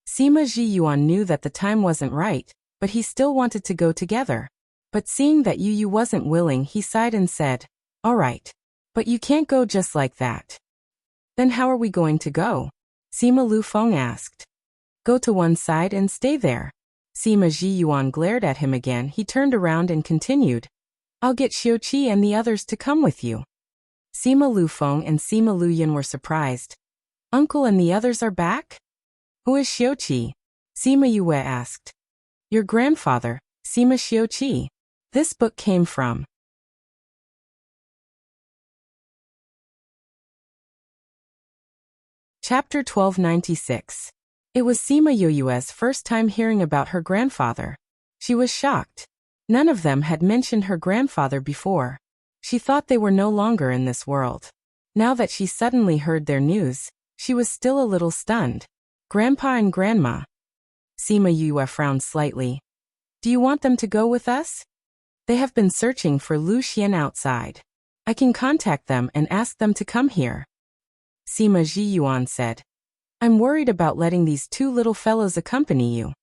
Sima Zhiyuan knew that the time wasn't right, but he still wanted to go together. But seeing that Yu wasn't willing, he sighed and said, "All right. But you can't go just like that." "Then how are we going to go?" Sima Lufeng asked. "Go to one side and stay there." Sima Zhiyuan glared at him again. He turned around and continued, "I'll get Xiuqi and the others to come with you." Sima Lufeng and Sima Luyan were surprised. "Uncle and the others are back? Who is Xiuqi?" Sima Yue asked. "Your grandfather, Sima Xiuqi." This book came from Chapter 1296. It was Sima Yue's first time hearing about her grandfather. She was shocked. None of them had mentioned her grandfather before. She thought they were no longer in this world. Now that she suddenly heard their news, she was still a little stunned. "Grandpa and Grandma." Sima Yue frowned slightly. "Do you want them to go with us?" "They have been searching for Lu Xian outside. I can contact them and ask them to come here," Sima Zhiyuan said. "I'm worried about letting these two little fellows accompany you."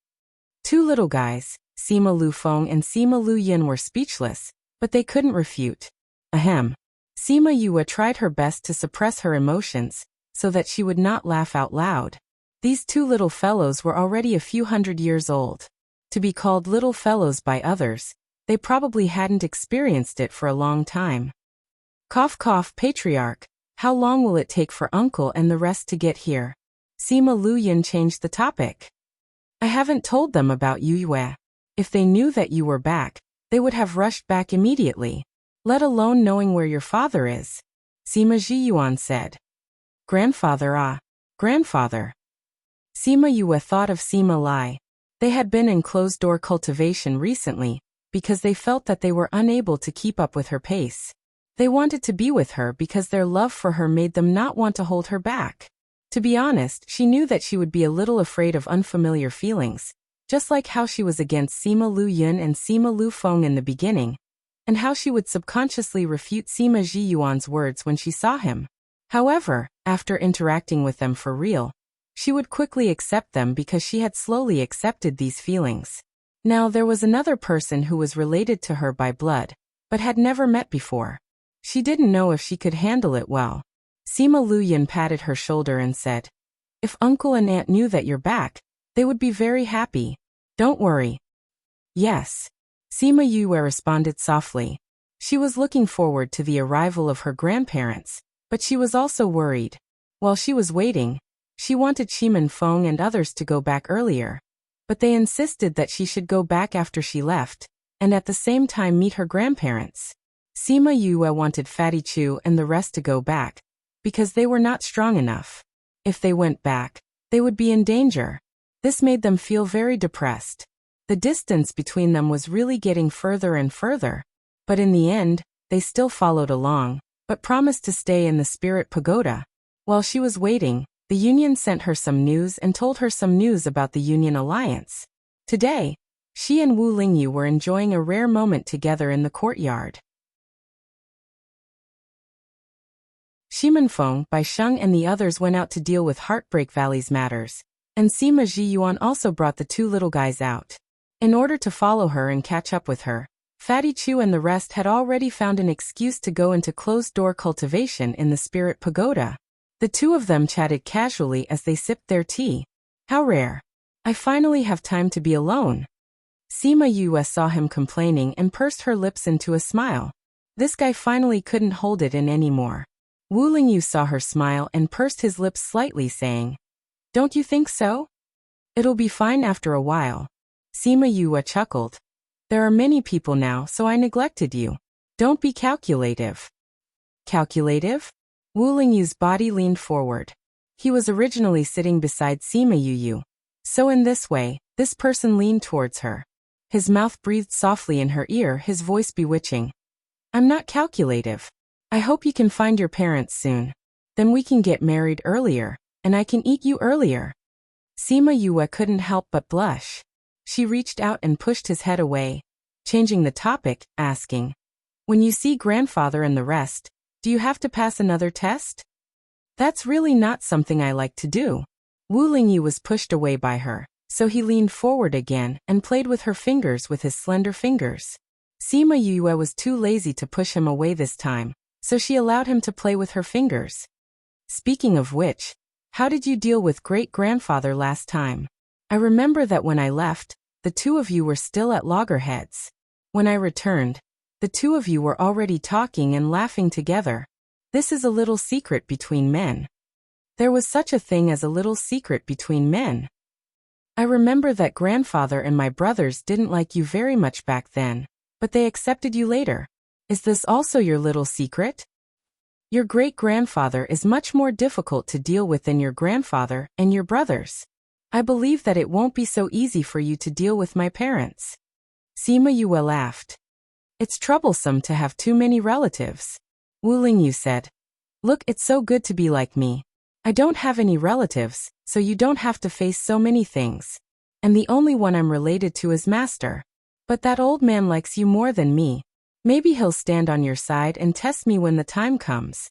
Two little guys, Sima Lufeng and Sima Luyan were speechless, but they couldn't refute. Ahem. Sima Yue tried her best to suppress her emotions, so that she would not laugh out loud. These two little fellows were already a few hundred years old. To be called little fellows by others, they probably hadn't experienced it for a long time. Cough cough, patriarch, how long will it take for uncle and the rest to get here? Sima Luyan changed the topic. "I haven't told them about Yue. If they knew that you were back, they would have rushed back immediately, let alone knowing where your father is," Sima Zhiyuan said. "Grandfather, grandfather." Sima Yue thought of Sima Lai. They had been in closed-door cultivation recently, because they felt that they were unable to keep up with her pace. They wanted to be with her because their love for her made them not want to hold her back. To be honest, she knew that she would be a little afraid of unfamiliar feelings, just like how she was against Sima Luyan and Sima Lufeng in the beginning, and how she would subconsciously refute Sima Zhiyuan's words when she saw him. However, after interacting with them for real, she would quickly accept them because she had slowly accepted these feelings. Now there was another person who was related to her by blood, but had never met before. She didn't know if she could handle it well. Sima Luyan patted her shoulder and said, "If uncle and aunt knew that you're back, they would be very happy. Don't worry." "Yes," Sima Yue responded softly. She was looking forward to the arrival of her grandparents, but she was also worried. While she was waiting, she wanted Xi Feng and others to go back earlier, but they insisted that she should go back after she left, and at the same time meet her grandparents. Sima Yue wanted Fatty Chu and the rest to go back, because they were not strong enough. If they went back, they would be in danger. This made them feel very depressed. The distance between them was really getting further and further, but in the end, they still followed along, but promised to stay in the Spirit Pagoda. While she was waiting, the Union sent her some news and told her some news about the Union Alliance. Today, she and Wu Lingyu were enjoying a rare moment together in the courtyard. Shimenfeng, Bai Sheng and the others went out to deal with Heartbreak Valley's matters, and Sima Jiyuan also brought the two little guys out. In order to follow her and catch up with her, Fatty Chu and the rest had already found an excuse to go into closed-door cultivation in the Spirit Pagoda. The two of them chatted casually as they sipped their tea. How rare. I finally have time to be alone. Sima Yue saw him complaining and pursed her lips into a smile. This guy finally couldn't hold it in anymore. Wu Lingyu saw her smile and pursed his lips slightly, saying, "Don't you think so? It'll be fine after a while." Sima Yue chuckled. "There are many people now, so I neglected you. Don't be calculative." Calculative? Wu Lingyu's body leaned forward. He was originally sitting beside Sima Yue. So in this way, this person leaned towards her. His mouth breathed softly in her ear, his voice bewitching. "I'm not calculative. I hope you can find your parents soon. Then we can get married earlier, and I can eat you earlier." Sima Yue couldn't help but blush. She reached out and pushed his head away, changing the topic, asking, "When you see grandfather and the rest, do you have to pass another test?" "That's really not something I like to do." Wu Lingyu was pushed away by her, so he leaned forward again and played with her fingers with his slender fingers. Sima Yue was too lazy to push him away this time, so she allowed him to play with her fingers. "Speaking of which, how did you deal with great-grandfather last time? I remember that when I left, the two of you were still at loggerheads. When I returned, the two of you were already talking and laughing together. This is a little secret between men." There was such a thing as a little secret between men. "I remember that grandfather and my brothers didn't like you very much back then, but they accepted you later. Is this also your little secret? Your great-grandfather is much more difficult to deal with than your grandfather and your brothers. I believe that it won't be so easy for you to deal with my parents." Sima Yue laughed. "It's troublesome to have too many relatives." Wu Lingyu said, "Look, it's so good to be like me. I don't have any relatives, so you don't have to face so many things. And the only one I'm related to is Master. But that old man likes you more than me. Maybe he'll stand on your side and test me when the time comes.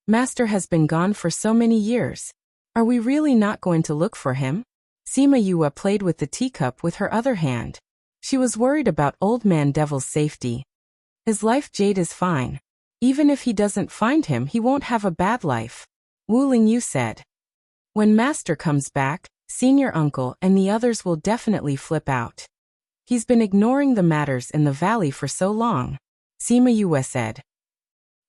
Master has been gone for so many years. Are we really not going to look for him?" Sima Yue played with the teacup with her other hand. She was worried about Old Man Devil's safety. His life Jade is fine. Even if he doesn't find him, he won't have a bad life. Wu Lingyu said. "When Master comes back, Senior Uncle and the others will definitely flip out. He's been ignoring the matters in the valley for so long," Sima Yue said.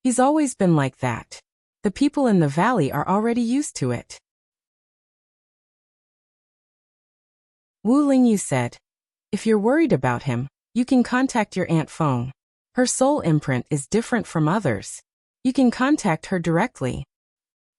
"He's always been like that. The people in the valley are already used to it." Wu Lingyu said, "If you're worried about him, you can contact your Aunt Feng. Her soul imprint is different from others. You can contact her directly.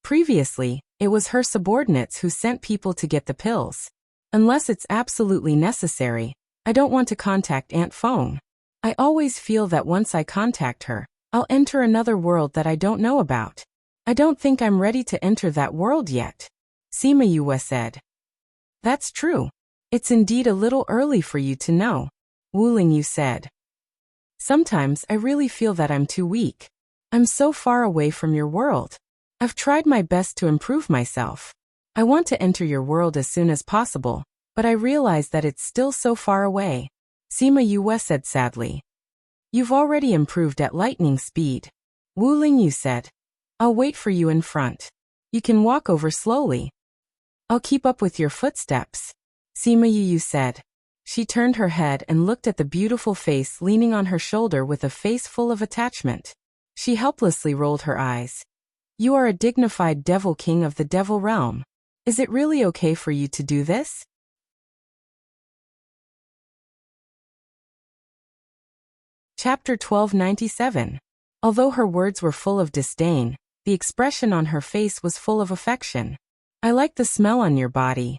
Previously, it was her subordinates who sent people to get the pills. Unless it's absolutely necessary, I don't want to contact Aunt Feng. I always feel that once I contact her, I'll enter another world that I don't know about. I don't think I'm ready to enter that world yet," Sima Yue said. "That's true. It's indeed a little early for you to know," Wu Lingyu said. "Sometimes I really feel that I'm too weak. I'm so far away from your world. I've tried my best to improve myself. I want to enter your world as soon as possible, but I realize that it's still so far away," Sima Yue said sadly. "You've already improved at lightning speed," Wu Lingyu said. "I'll wait for you in front. You can walk over slowly. I'll keep up with your footsteps," Sima Yue said. She turned her head and looked at the beautiful face leaning on her shoulder with a face full of attachment. She helplessly rolled her eyes. "You are a dignified devil king of the devil realm. Is it really okay for you to do this?" Chapter 1297. Although her words were full of disdain, the expression on her face was full of affection. "I like the smell on your body."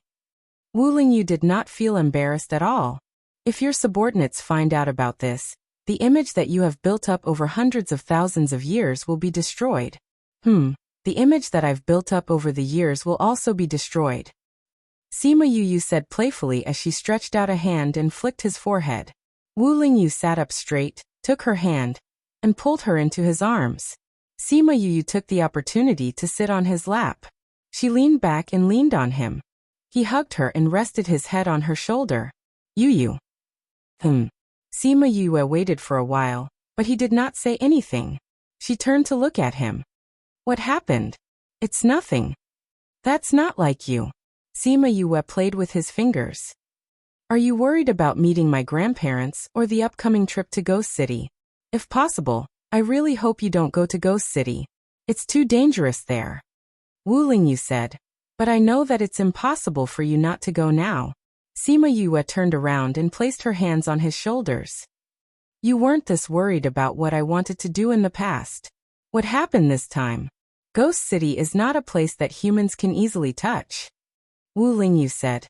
Wu Lingyu did not feel embarrassed at all. "If your subordinates find out about this, the image that you have built up over hundreds of thousands of years will be destroyed." The image that I've built up over the years will also be destroyed," Sima Yue said playfully as she stretched out a hand and flicked his forehead. Wu Lingyu sat up straight, took her hand, and pulled her into his arms. Sima Yu took the opportunity to sit on his lap. She leaned back and leaned on him. He hugged her and rested his head on her shoulder. Yu. Sima Yu waited for a while, but he did not say anything. She turned to look at him. What happened? It's nothing. That's not like you. Sima Yu played with his fingers. Are you worried about meeting my grandparents or the upcoming trip to Ghost City? If possible, I really hope you don't go to Ghost City. It's too dangerous there. Wu Lingyu said. But I know that it's impossible for you not to go now. Sima Yu turned around and placed her hands on his shoulders. You weren't this worried about what I wanted to do in the past. What happened this time? Ghost City is not a place that humans can easily touch. Wu Lingyu said.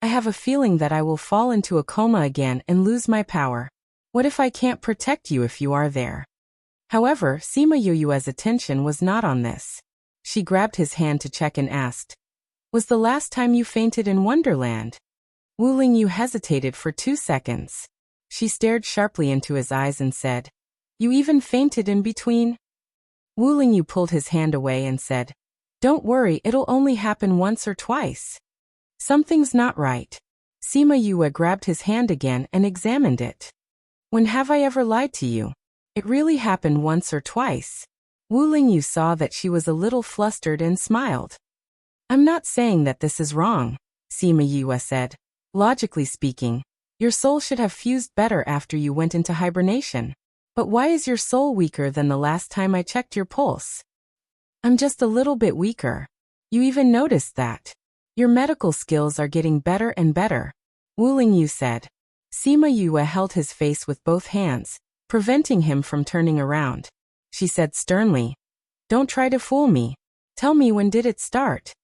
I have a feeling that I will fall into a coma again and lose my power. What if I can't protect you if you are there? However, Sima Yu's attention was not on this. She grabbed his hand to check and asked, Was the last time you fainted in Wonderland? Wu Lingyu hesitated for 2 seconds. She stared sharply into his eyes and said, You even fainted in between? Wu Lingyu pulled his hand away and said, Don't worry, it'll only happen once or twice. Something's not right. Sima Yu grabbed his hand again and examined it. When have I ever lied to you? It really happened once or twice. Wu Lingyu saw that she was a little flustered and smiled. I'm not saying that this is wrong, Sima Yu said. Logically speaking, your soul should have fused better after you went into hibernation. But why is your soul weaker than the last time I checked your pulse? I'm just a little bit weaker. You even noticed that. Your medical skills are getting better and better, Wu Lingyu said. Sima Yu held his face with both hands, preventing him from turning around. She said sternly, Don't try to fool me. Tell me, when did it start?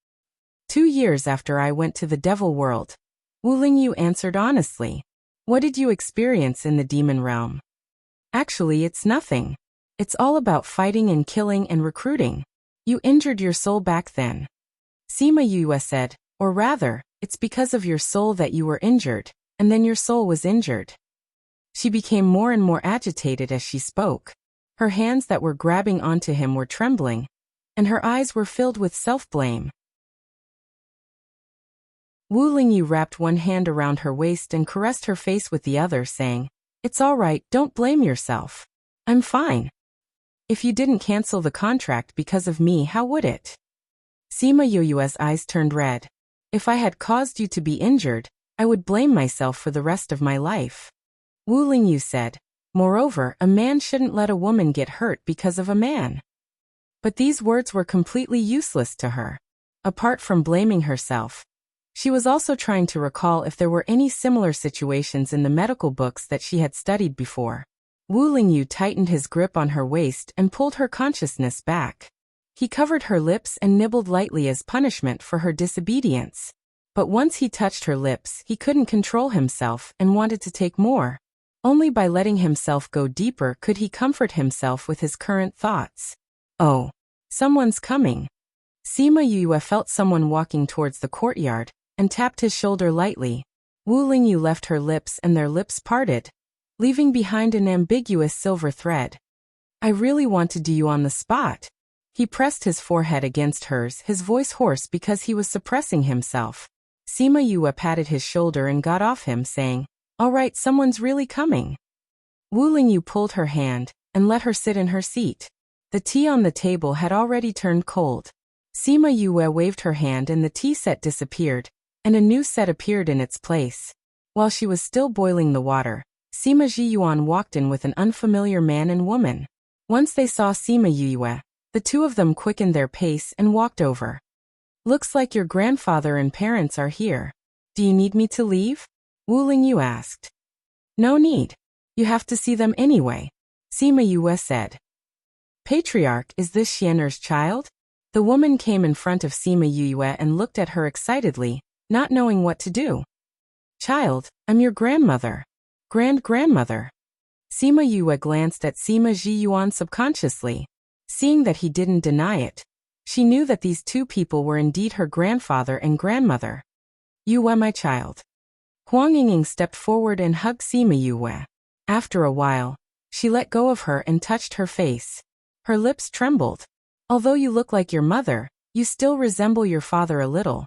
2 years after I went to the devil world. Wu Lingyu answered honestly. What did you experience in the demon realm? Actually, it's nothing. It's all about fighting and killing and recruiting. You injured your soul back then. Sima Yu said, or rather, it's because of your soul that you were injured, and then your soul was injured. She became more and more agitated as she spoke. Her hands that were grabbing onto him were trembling, and her eyes were filled with self-blame. Wu Lingyu wrapped one hand around her waist and caressed her face with the other, saying, It's all right, don't blame yourself. I'm fine. If you didn't cancel the contract because of me, how would it? Sima Yu's eyes turned red. If I had caused you to be injured, I would blame myself for the rest of my life. Wu Lingyu said, Moreover, a man shouldn't let a woman get hurt because of a man. But these words were completely useless to her. Apart from blaming herself, she was also trying to recall if there were any similar situations in the medical books that she had studied before. Wu Lingyu tightened his grip on her waist and pulled her consciousness back. He covered her lips and nibbled lightly as punishment for her disobedience. But once he touched her lips, he couldn't control himself and wanted to take more. Only by letting himself go deeper could he comfort himself with his current thoughts. Oh, someone's coming. Sima Yu felt someone walking towards the courtyard, and tapped his shoulder lightly. Wu Lingyu left her lips and their lips parted, leaving behind an ambiguous silver thread. I really wanted you on the spot. He pressed his forehead against hers, his voice hoarse because he was suppressing himself. Sima Yu patted his shoulder and got off him, saying, All right, someone's really coming. Wu Lingyu pulled her hand and let her sit in her seat. The tea on the table had already turned cold. Sima Yu waved her hand and the tea set disappeared, and a new set appeared in its place. While she was still boiling the water, Sima Zhiyuan walked in with an unfamiliar man and woman. Once they saw Sima Yu, the two of them quickened their pace and walked over. Looks like your grandfather and parents are here. Do you need me to leave? Wu Lingyu asked. No need. You have to see them anyway, Sima Yu said. Patriarch, is this Xianer's child? The woman came in front of Sima Yu and looked at her excitedly, not knowing what to do. Child, I'm your grandmother. Grandmother. Sima Yu glanced at Sima Zhiyuan subconsciously. Seeing that he didn't deny it, she knew that these two people were indeed her grandfather and grandmother. You my child. Huang Yingying stepped forward and hugged Sima Yu. After a while, she let go of her and touched her face. Her lips trembled. Although you look like your mother, you still resemble your father a little.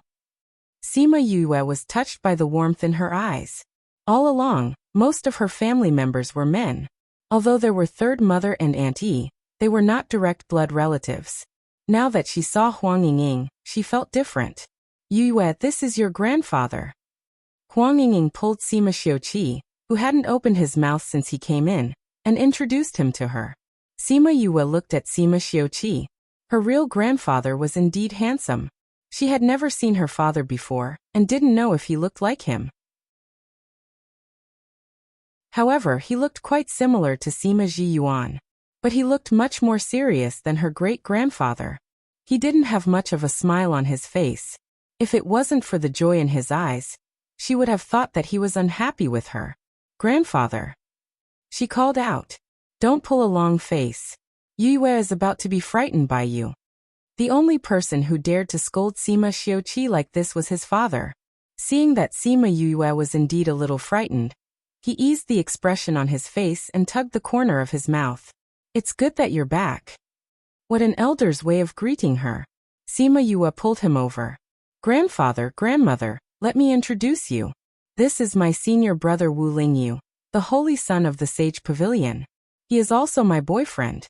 Sima Yue was touched by the warmth in her eyes. All along, most of her family members were men. Although there were third mother and auntie, they were not direct blood relatives. Now that she saw Huang Yingying, she felt different. Yue, this is your grandfather. Huang Yingying pulled Sima Xiuqi, who hadn't opened his mouth since he came in, and introduced him to her. Sima Yue looked at Sima Xiuqi. Her real grandfather was indeed handsome. She had never seen her father before, and didn't know if he looked like him. However, he looked quite similar to Sima Ji Yuan. But he looked much more serious than her great-grandfather. He didn't have much of a smile on his face. If it wasn't for the joy in his eyes, she would have thought that he was unhappy with her. Grandfather. She called out. Don't pull a long face. Yue is about to be frightened by you. The only person who dared to scold Sima Xiuqi like this was his father. Seeing that Sima Yue was indeed a little frightened, he eased the expression on his face and tugged the corner of his mouth. It's good that you're back. What an elder's way of greeting her. Sima Yue pulled him over. Grandfather, grandmother, let me introduce you. This is my senior brother Wu Lingyu, the holy son of the Sage Pavilion. He is also my boyfriend.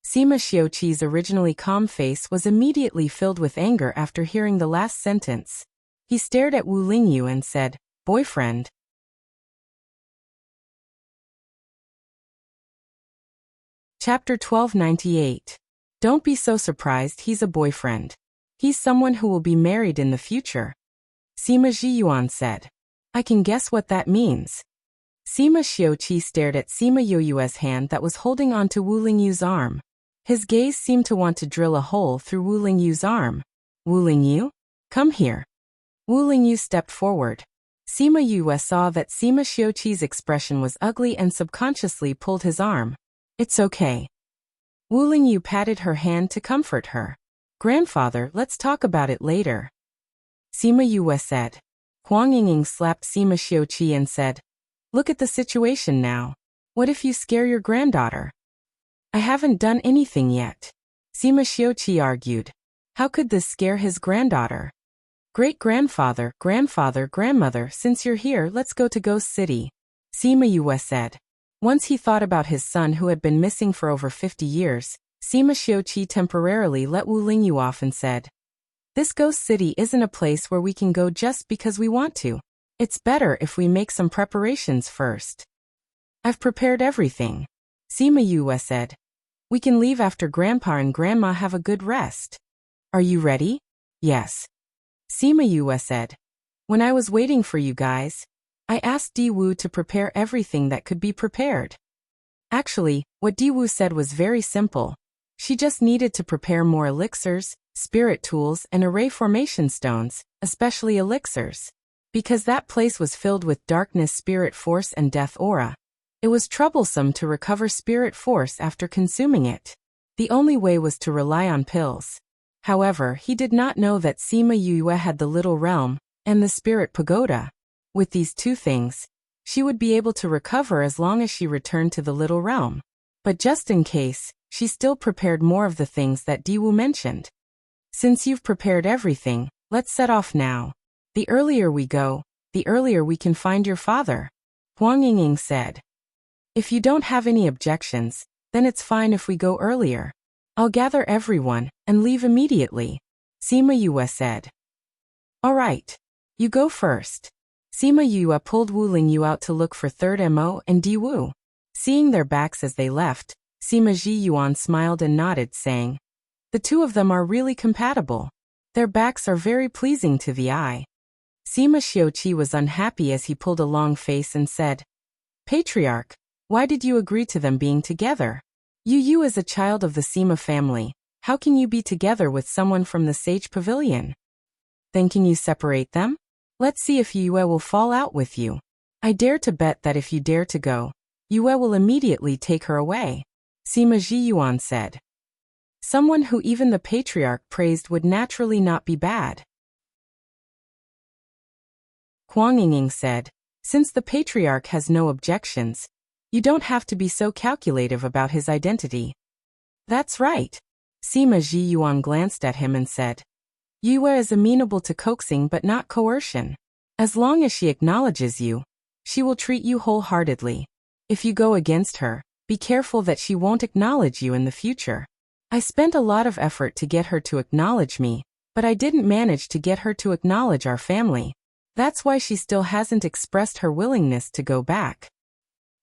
Sima Xiuqi's originally calm face was immediately filled with anger after hearing the last sentence. He stared at Wu Lingyu and said, boyfriend. Chapter 1298. Don't be so surprised, he's a boyfriend. He's someone who will be married in the future. Sima Zhiyuan said. I can guess what that means. Sima Xiuqi stared at Sima Yoyue's hand that was holding on to Wu Lingyu's arm. His gaze seemed to want to drill a hole through Wu Lingyu's arm. Wu Lingyu? Come here. Wu Lingyu stepped forward. Sima Yue saw that Sima Xiuqi's expression was ugly and subconsciously pulled his arm. It's okay. Wu Lingyu patted her hand to comfort her. Grandfather, let's talk about it later. Sima Yue said. Huang Yingying slapped Sima Xiuqi and said, look at the situation now. What if you scare your granddaughter? I haven't done anything yet. Sima Xiuqi argued. How could this scare his granddaughter? Great-grandfather, grandfather, grandmother, since you're here, let's go to Ghost City. Sima Yue said. Once he thought about his son who had been missing for over 50 years, Sima Xiuqi temporarily let Wu Lingyu off and said, this Ghost City isn't a place where we can go just because we want to. It's better if we make some preparations first. I've prepared everything. Sima Yue said. We can leave after Grandpa and Grandma have a good rest. Are you ready? Yes. Sima Yue said. When I was waiting for you guys, I asked Di Wu to prepare everything that could be prepared. Actually, what Di Wu said was very simple. She just needed to prepare more elixirs, spirit tools, and array formation stones, especially elixirs. Because that place was filled with darkness, spirit force, and death aura. It was troublesome to recover spirit force after consuming it. The only way was to rely on pills. However, he did not know that Sima Yue had the Little Realm and the Spirit Pagoda. With these two things, she would be able to recover as long as she returned to the Little Realm. But just in case, she still prepared more of the things that Di Wu mentioned. Since you've prepared everything, let's set off now. The earlier we go, the earlier we can find your father. Huang Yingying said. If you don't have any objections, then it's fine if we go earlier. I'll gather everyone and leave immediately. Sima Yue said. All right. You go first. Sima Yue pulled Wu Lingyu out to look for Third Mo and Di Wu. Seeing their backs as they left, Sima Ji Yuan smiled and nodded, saying, the two of them are really compatible. Their backs are very pleasing to the eye. Sima Xiuqi was unhappy as he pulled a long face and said, Patriarch, why did you agree to them being together? Yu is a child of the Sima family. How can you be together with someone from the Sage Pavilion? Then can you separate them? Let's see if Yue will fall out with you. I dare to bet that if you dare to go, Yue will immediately take her away. Sima Ji Yuan said. Someone who even the patriarch praised would naturally not be bad. Huang Yingying said, since the patriarch has no objections, you don't have to be so calculative about his identity. That's right. Sima Ji Yuan glanced at him and said, Yue is amenable to coaxing but not coercion. As long as she acknowledges you, she will treat you wholeheartedly. If you go against her, be careful that she won't acknowledge you in the future. I spent a lot of effort to get her to acknowledge me, but I didn't manage to get her to acknowledge our family. That's why she still hasn't expressed her willingness to go back.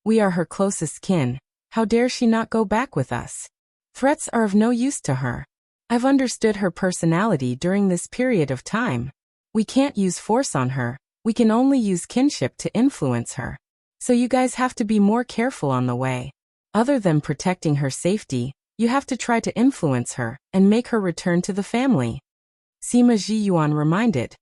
We are her closest kin. How dare she not go back with us? Threats are of no use to her. I've understood her personality during this period of time. We can't use force on her, we can only use kinship to influence her. So you guys have to be more careful on the way. Other than protecting her safety, you have to try to influence her and make her return to the family. Sima Ji Yuan reminded.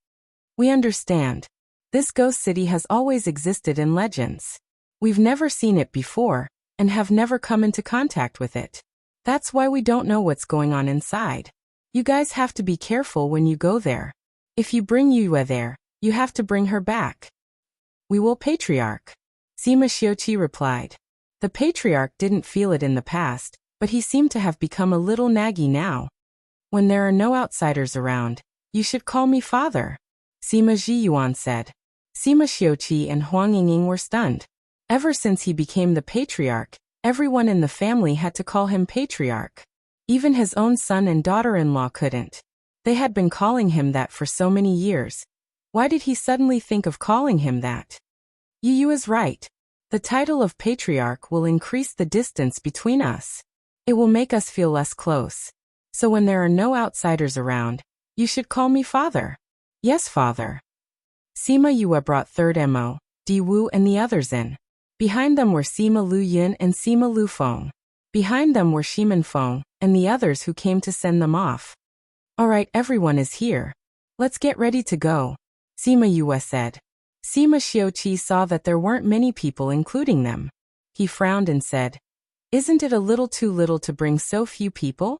We understand. This ghost city has always existed in legends. We've never seen it before, and have never come into contact with it. That's why we don't know what's going on inside. You guys have to be careful when you go there. If you bring Yue there, you have to bring her back. We will, Patriarch. Sima Xiuqi replied. The Patriarch didn't feel it in the past, but he seemed to have become a little naggy now. When there are no outsiders around, you should call me father. Sima Ji Yuan said. Sima Xiuqi and Huang Yingying were stunned. Ever since he became the Patriarch, everyone in the family had to call him Patriarch. Even his own son and daughter-in-law couldn't. They had been calling him that for so many years. Why did he suddenly think of calling him that? Yu is right. The title of Patriarch will increase the distance between us. It will make us feel less close. So when there are no outsiders around, you should call me father. Yes, father. Sima Yue brought third Mo, Di Wu and the others in. Behind them were Sima Lu Yin and Sima Lu Feng. Behind them were Shimin Feng and the others who came to send them off. All right, everyone is here. Let's get ready to go, Sima Yue said. Sima Xiuqi saw that there weren't many people including them. He frowned and said, Isn't it a little too little to bring so few people?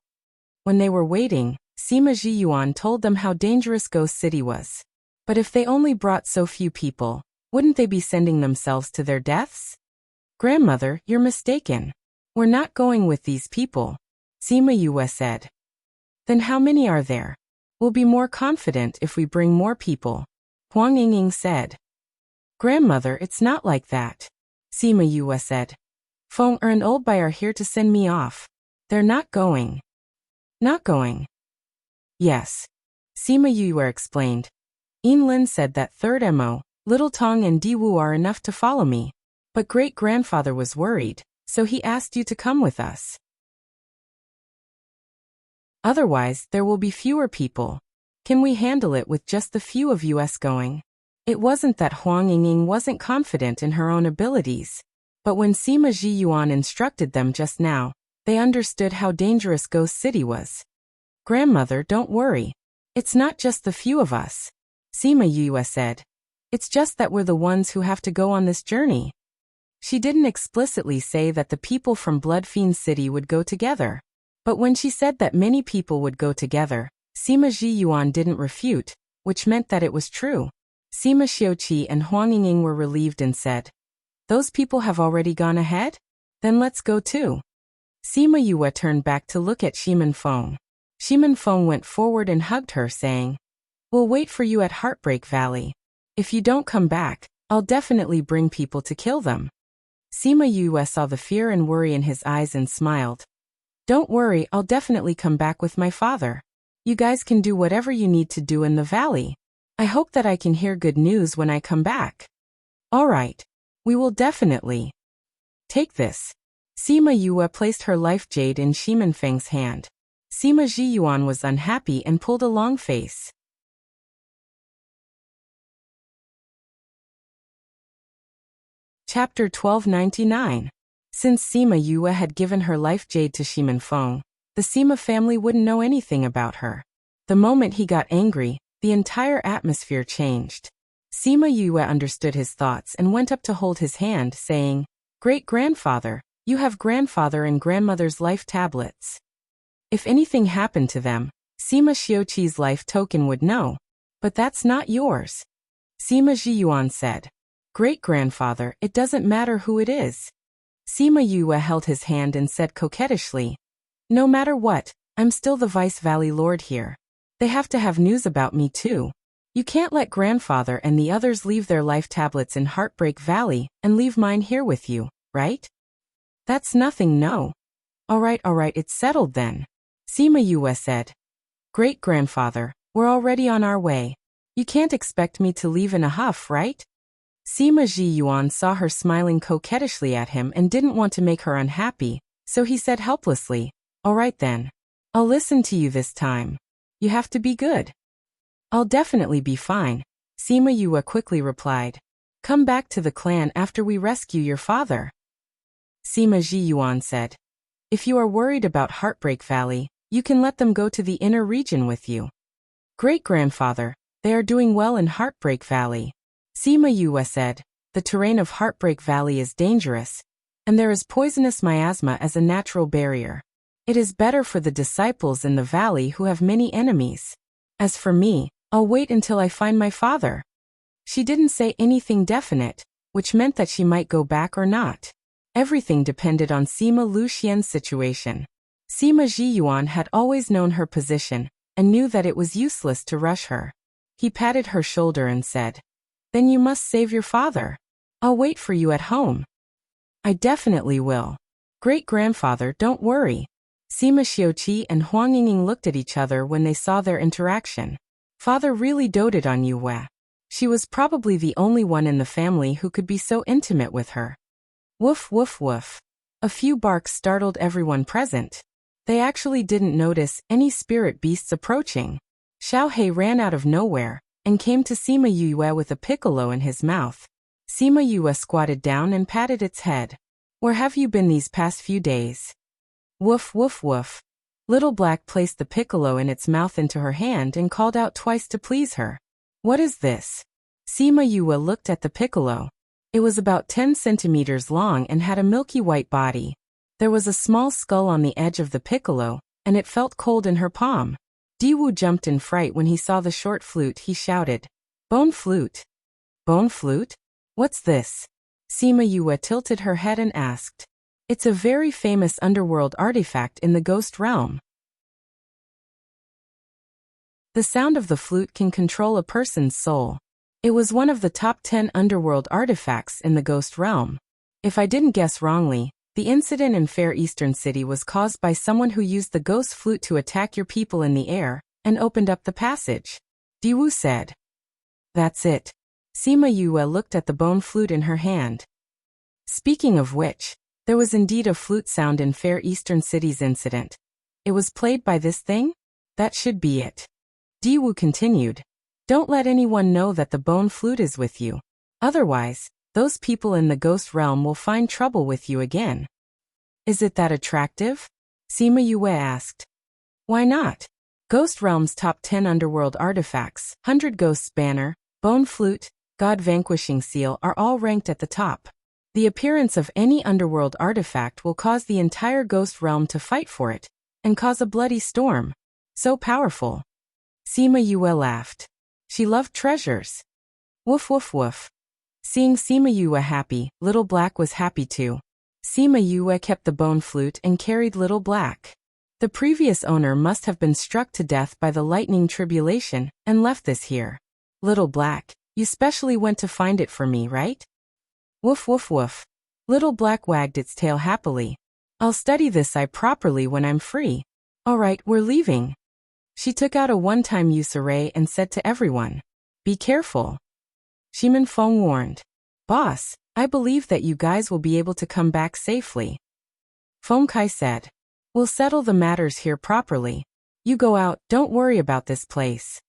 When they were waiting, Sima Ji Yuan told them how dangerous Ghost City was. But if they only brought so few people, wouldn't they be sending themselves to their deaths? Grandmother, you're mistaken. We're not going with these people, Sima Yue said. Then how many are there? We'll be more confident if we bring more people, Huang Yingying said. Grandmother, it's not like that, Sima Yue said. Feng and Old Bai are here to send me off. They're not going. Not going? Yes, Sima Yue explained. Lin said that third Mo, Little Tong and Di Wu are enough to follow me. But great-grandfather was worried, so he asked you to come with us. Otherwise, there will be fewer people. Can we handle it with just the few of us going? It wasn't that Huang Yingying wasn't confident in her own abilities. But when Sima Ji Yuan instructed them just now, they understood how dangerous Ghost City was. Grandmother, don't worry. It's not just the few of us, Sima Yue said. It's just that we're the ones who have to go on this journey. She didn't explicitly say that the people from Blood Fiend City would go together. But when she said that many people would go together, Sima Ji Yuan didn't refute, which meant that it was true. Sima Xiuqi and Huang Yingying were relieved and said, Those people have already gone ahead? Then let's go too. Sima Yue turned back to look at Shimin Feng. Shimin Feng went forward and hugged her, saying, We'll wait for you at Heartbreak Valley. If you don't come back, I'll definitely bring people to kill them. Sima Yue saw the fear and worry in his eyes and smiled. Don't worry, I'll definitely come back with my father. You guys can do whatever you need to do in the valley. I hope that I can hear good news when I come back. All right. We will definitely. Take this. Sima Yue placed her life jade in Shimin Feng's hand. Sima Ji Yuan was unhappy and pulled a long face. Chapter 1299. Since Sima Yue had given her life jade to Shimin Feng, the Sima family wouldn't know anything about her. The moment he got angry, the entire atmosphere changed. Sima Yue understood his thoughts and went up to hold his hand, saying, Great-grandfather, you have grandfather and grandmother's life tablets. If anything happened to them, Sima Xiuqi's life token would know. But that's not yours. Sima Ji Yuan said. Great-grandfather, it doesn't matter who it is. Sima Yue held his hand and said coquettishly, No matter what, I'm still the Vice Valley Lord here. They have to have news about me too. You can't let grandfather and the others leave their life tablets in Heartbreak Valley and leave mine here with you, right? That's nothing, no. All right, it's settled then. Sima Yue said. Great-grandfather, we're already on our way. You can't expect me to leave in a huff, right? Sima Ji Yuan saw her smiling coquettishly at him and didn't want to make her unhappy, so he said helplessly, all right then. I'll listen to you this time. You have to be good. I'll definitely be fine, Sima Yue quickly replied. Come back to the clan after we rescue your father. Sima Ji Yuan said. If you are worried about Heartbreak Valley, you can let them go to the inner region with you. Great-grandfather, they are doing well in Heartbreak Valley. Sima Yue said, the terrain of Heartbreak Valley is dangerous, and there is poisonous miasma as a natural barrier. It is better for the disciples in the valley who have many enemies. As for me, I'll wait until I find my father. She didn't say anything definite, which meant that she might go back or not. Everything depended on Sima Luxian's situation. Sima Ji Yuan had always known her position, and knew that it was useless to rush her. He patted her shoulder and said, then you must save your father. I'll wait for you at home. I definitely will. Great-grandfather, don't worry. Sima Xiuqi and Huang Yingying looked at each other when they saw their interaction. Father really doted on Yue. She was probably the only one in the family who could be so intimate with her. Woof woof woof. A few barks startled everyone present. They actually didn't notice any spirit beasts approaching. Xiao He ran out of nowhere and came to Sima Yue with a piccolo in his mouth. Sima Yue squatted down and patted its head. Where have you been these past few days? Woof woof woof. Little Black placed the piccolo in its mouth into her hand and called out twice to please her. What is this? Sima Yue looked at the piccolo. It was about 10 centimeters long and had a milky white body. There was a small skull on the edge of the piccolo, and it felt cold in her palm. Diwu jumped in fright when he saw the short flute. He shouted, Bone flute? Bone flute? What's this? Sima Yue tilted her head and asked. It's a very famous underworld artifact in the ghost realm. The sound of the flute can control a person's soul. It was one of the top 10 underworld artifacts in the ghost realm. If I didn't guess wrongly, the incident in Fair Eastern City was caused by someone who used the ghost flute to attack your people in the air and opened up the passage. Diwu said. That's it. Sima Yue looked at the bone flute in her hand. Speaking of which, there was indeed a flute sound in Fair Eastern City's incident. It was played by this thing? That should be it. Diwu continued. Don't let anyone know that the bone flute is with you. Otherwise, those people in the ghost realm will find trouble with you again. Is it that attractive? Sima Yue asked. Why not? Ghost realm's top 10 underworld artifacts, 100 Ghosts banner, bone flute, God vanquishing seal are all ranked at the top. The appearance of any underworld artifact will cause the entire ghost realm to fight for it, and cause a bloody storm. So powerful. Sima Yue laughed. She loved treasures. Woof woof woof. Seeing Sima Yue happy, Little Black was happy too. Sima Yue kept the bone flute and carried Little Black. The previous owner must have been struck to death by the lightning tribulation and left this here. Little Black, you specially went to find it for me, right? Woof woof woof. Little Black wagged its tail happily. I'll study this eye properly when I'm free. All right, we're leaving. She took out a one-time use array and said to everyone, be careful. Shimin Feng warned. Boss, I believe that you guys will be able to come back safely. Feng Kai said. We'll settle the matters here properly. You go out, don't worry about this place.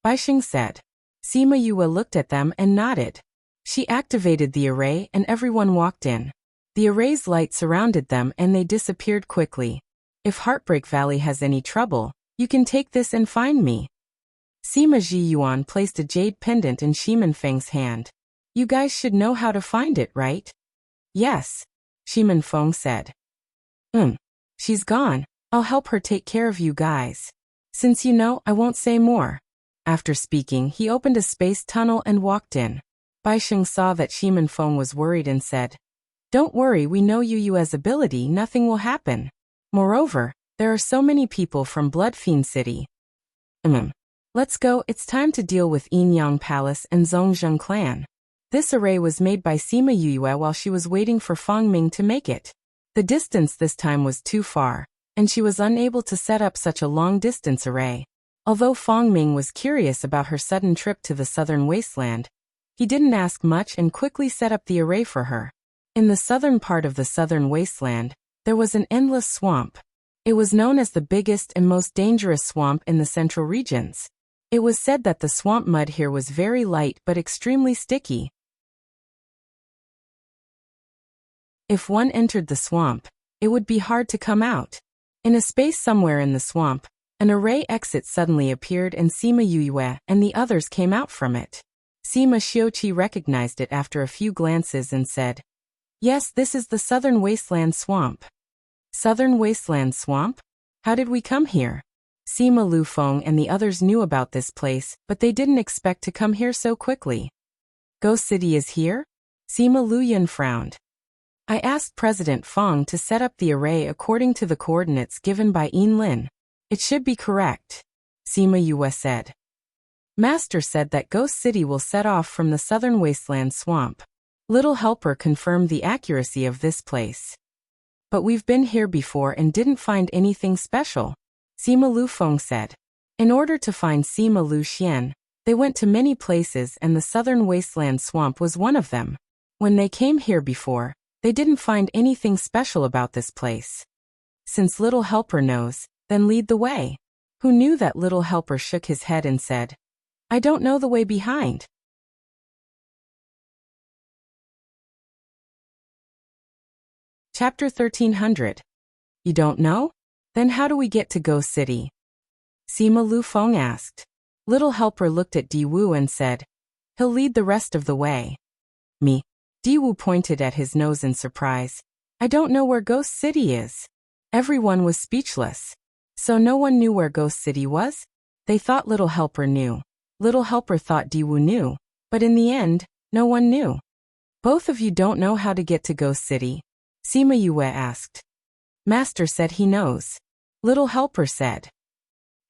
Baixing said. Sima Yue looked at them and nodded. She activated the array and everyone walked in. The array's light surrounded them and they disappeared quickly. If Heartbreak Valley has any trouble, you can take this and find me. Sima Ji Yuan placed a jade pendant in Shimin Feng's hand. You guys should know how to find it, right? Yes, Shimin Feng said. She's gone. I'll help her take care of you guys. Since you know, I won't say more. After speaking, he opened a space tunnel and walked in. Baixing saw that Shimin Feng was worried and said, Don't worry, we know Yue's ability, nothing will happen. Moreover, There are so many people from Blood Fiend City. Let's go, it's time to deal with Yin Yang Palace and Zhongzheng clan. This array was made by Sima Yue while she was waiting for Fang Ming to make it. The distance this time was too far, and she was unable to set up such a long-distance array. Although Fang Ming was curious about her sudden trip to the southern wasteland, he didn't ask much and quickly set up the array for her. In the southern part of the southern wasteland, there was an endless swamp. It was known as the biggest and most dangerous swamp in the central regions. It was said that the swamp mud here was very light but extremely sticky. If one entered the swamp, it would be hard to come out. In a space somewhere in the swamp, an array exit suddenly appeared and Sima Yue and the others came out from it. Sima Xiuqi recognized it after a few glances and said, "Yes, this is the Southern Wasteland Swamp." Southern Wasteland Swamp? How did we come here? Sima Lufeng and the others knew about this place, but they didn't expect to come here so quickly. Ghost City is here? Sima Luyan frowned. I asked President Fang to set up the array according to the coordinates given by Yin Lin. It should be correct, Sima Yue said. Master said that Ghost City will set off from the Southern Wasteland Swamp. Little Helper confirmed the accuracy of this place. But we've been here before and didn't find anything special, Sima Lufeng said. In order to find Sima Lu Xian, they went to many places and the Southern Wasteland Swamp was one of them. When they came here before, they didn't find anything special about this place. Since Little Helper knows, then lead the way. Who knew that Little Helper shook his head and said, I don't know the way behind. Chapter 1300. You don't know? Then how do we get to Ghost City? Sima Lufeng asked. Little Helper looked at Di Wu and said, he'll lead the rest of the way. Me? Di Wu pointed at his nose in surprise. I don't know where Ghost City is. Everyone was speechless. So no one knew where Ghost City was? They thought Little Helper knew. Little Helper thought Di Wu knew. But in the end, no one knew. Both of you don't know how to get to Ghost City? Sima Yue asked. Master said he knows. Little Helper said.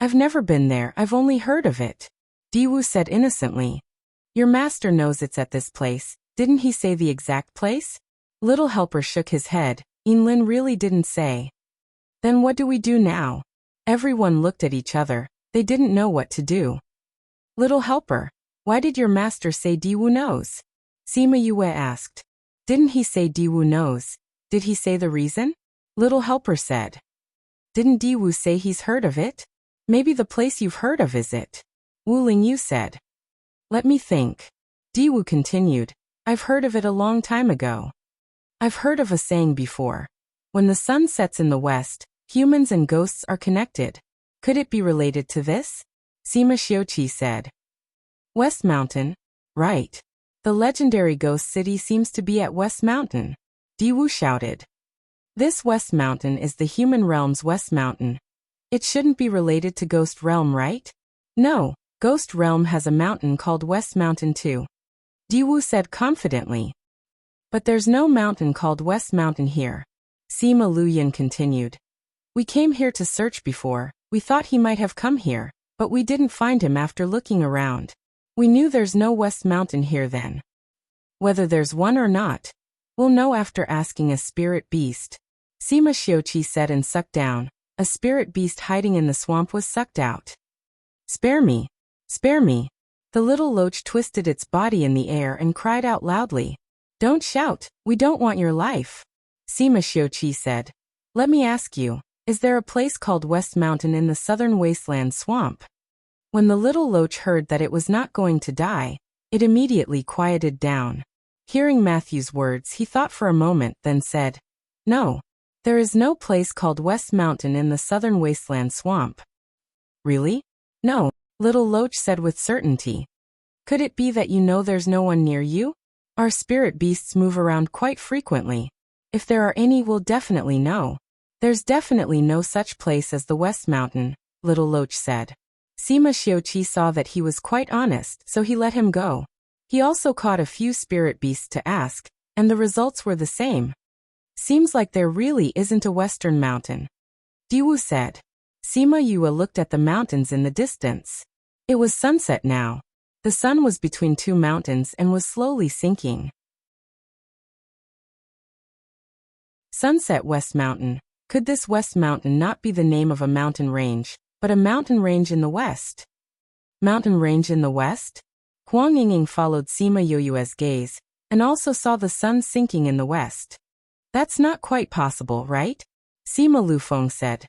I've never been there, I've only heard of it. Di Wu said innocently. Your master knows it's at this place. Didn't he say the exact place? Little Helper shook his head. Yin Lin really didn't say. Then what do we do now? Everyone looked at each other. They didn't know what to do. Little Helper, why did your master say Di Wu knows? Sima Yue asked. Didn't he say Di Wu knows? Did he say the reason? Little Helper said. Didn't Di Wu say he's heard of it? Maybe the place you've heard of is it. Wu Lingyu said. Let me think. Di Wu continued. I've heard of it a long time ago. I've heard of a saying before. When the sun sets in the west, humans and ghosts are connected. Could it be related to this? Sima Xiuqi said. West Mountain? Right. The legendary Ghost City seems to be at West Mountain. Di Wu shouted. This West Mountain is the human realm's West Mountain. It shouldn't be related to Ghost Realm, right? No, Ghost Realm has a mountain called West Mountain too. Di Wu said confidently. But there's no mountain called West Mountain here. Sima Luyan continued. We came here to search before. We thought he might have come here, but we didn't find him after looking around. We knew there's no West Mountain here then. Whether there's one or not, we'll know after asking a spirit beast. Sima Xiuqi said and sucked down. A spirit beast hiding in the swamp was sucked out. Spare me! Spare me! The little loach twisted its body in the air and cried out loudly. Don't shout, we don't want your life. Sima Xiuqi said. Let me ask you, is there a place called West Mountain in the Southern Wasteland Swamp? When the little loach heard that it was not going to die, it immediately quieted down. Hearing Matthew's words, he thought for a moment, then said, No, there is no place called West Mountain in the Southern Wasteland Swamp. Really? No, Little Loach said with certainty. Could it be that you know there's no one near you? Our spirit beasts move around quite frequently. If there are any, we'll definitely know. There's definitely no such place as the West Mountain, Little Loach said. Sima Xiuqi saw that he was quite honest, so he let him go. He also caught a few spirit beasts to ask, and the results were the same. Seems like there really isn't a Western Mountain. Diwu said. Sima Yue looked at the mountains in the distance. It was sunset now. The sun was between two mountains and was slowly sinking. Sunset West Mountain. Could this West Mountain not be the name of a mountain range, but a mountain range in the west? Mountain range in the west? Huang Yingying followed Sima Yue's gaze, and also saw the sun sinking in the west. That's not quite possible, right? Sima Lufeng said.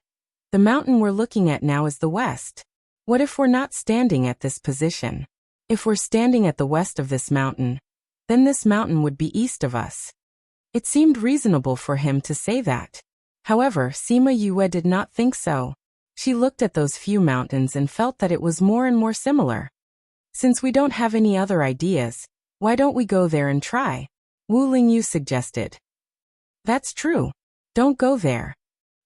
The mountain we're looking at now is the west. What if we're not standing at this position? If we're standing at the west of this mountain, then this mountain would be east of us. It seemed reasonable for him to say that. However, Sima Yue did not think so. She looked at those few mountains and felt that it was more and more similar. Since we don't have any other ideas, why don't we go there and try? Wu Lingyu suggested. That's true. Don't go there.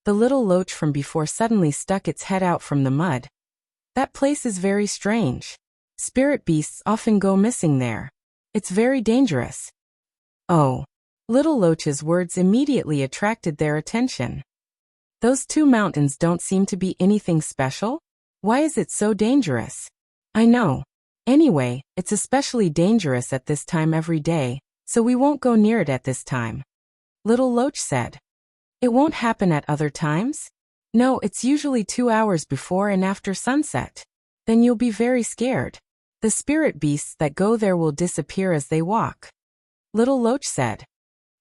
The little loach from before suddenly stuck its head out from the mud. That place is very strange. Spirit beasts often go missing there. It's very dangerous. Oh. Little Loach's words immediately attracted their attention. Those two mountains don't seem to be anything special? Why is it so dangerous? I know. Anyway, it's especially dangerous at this time every day, so we won't go near it at this time. Little Loach said. It won't happen at other times? No, it's usually 2 hours before and after sunset. Then you'll be very scared. The spirit beasts that go there will disappear as they walk. Little Loach said.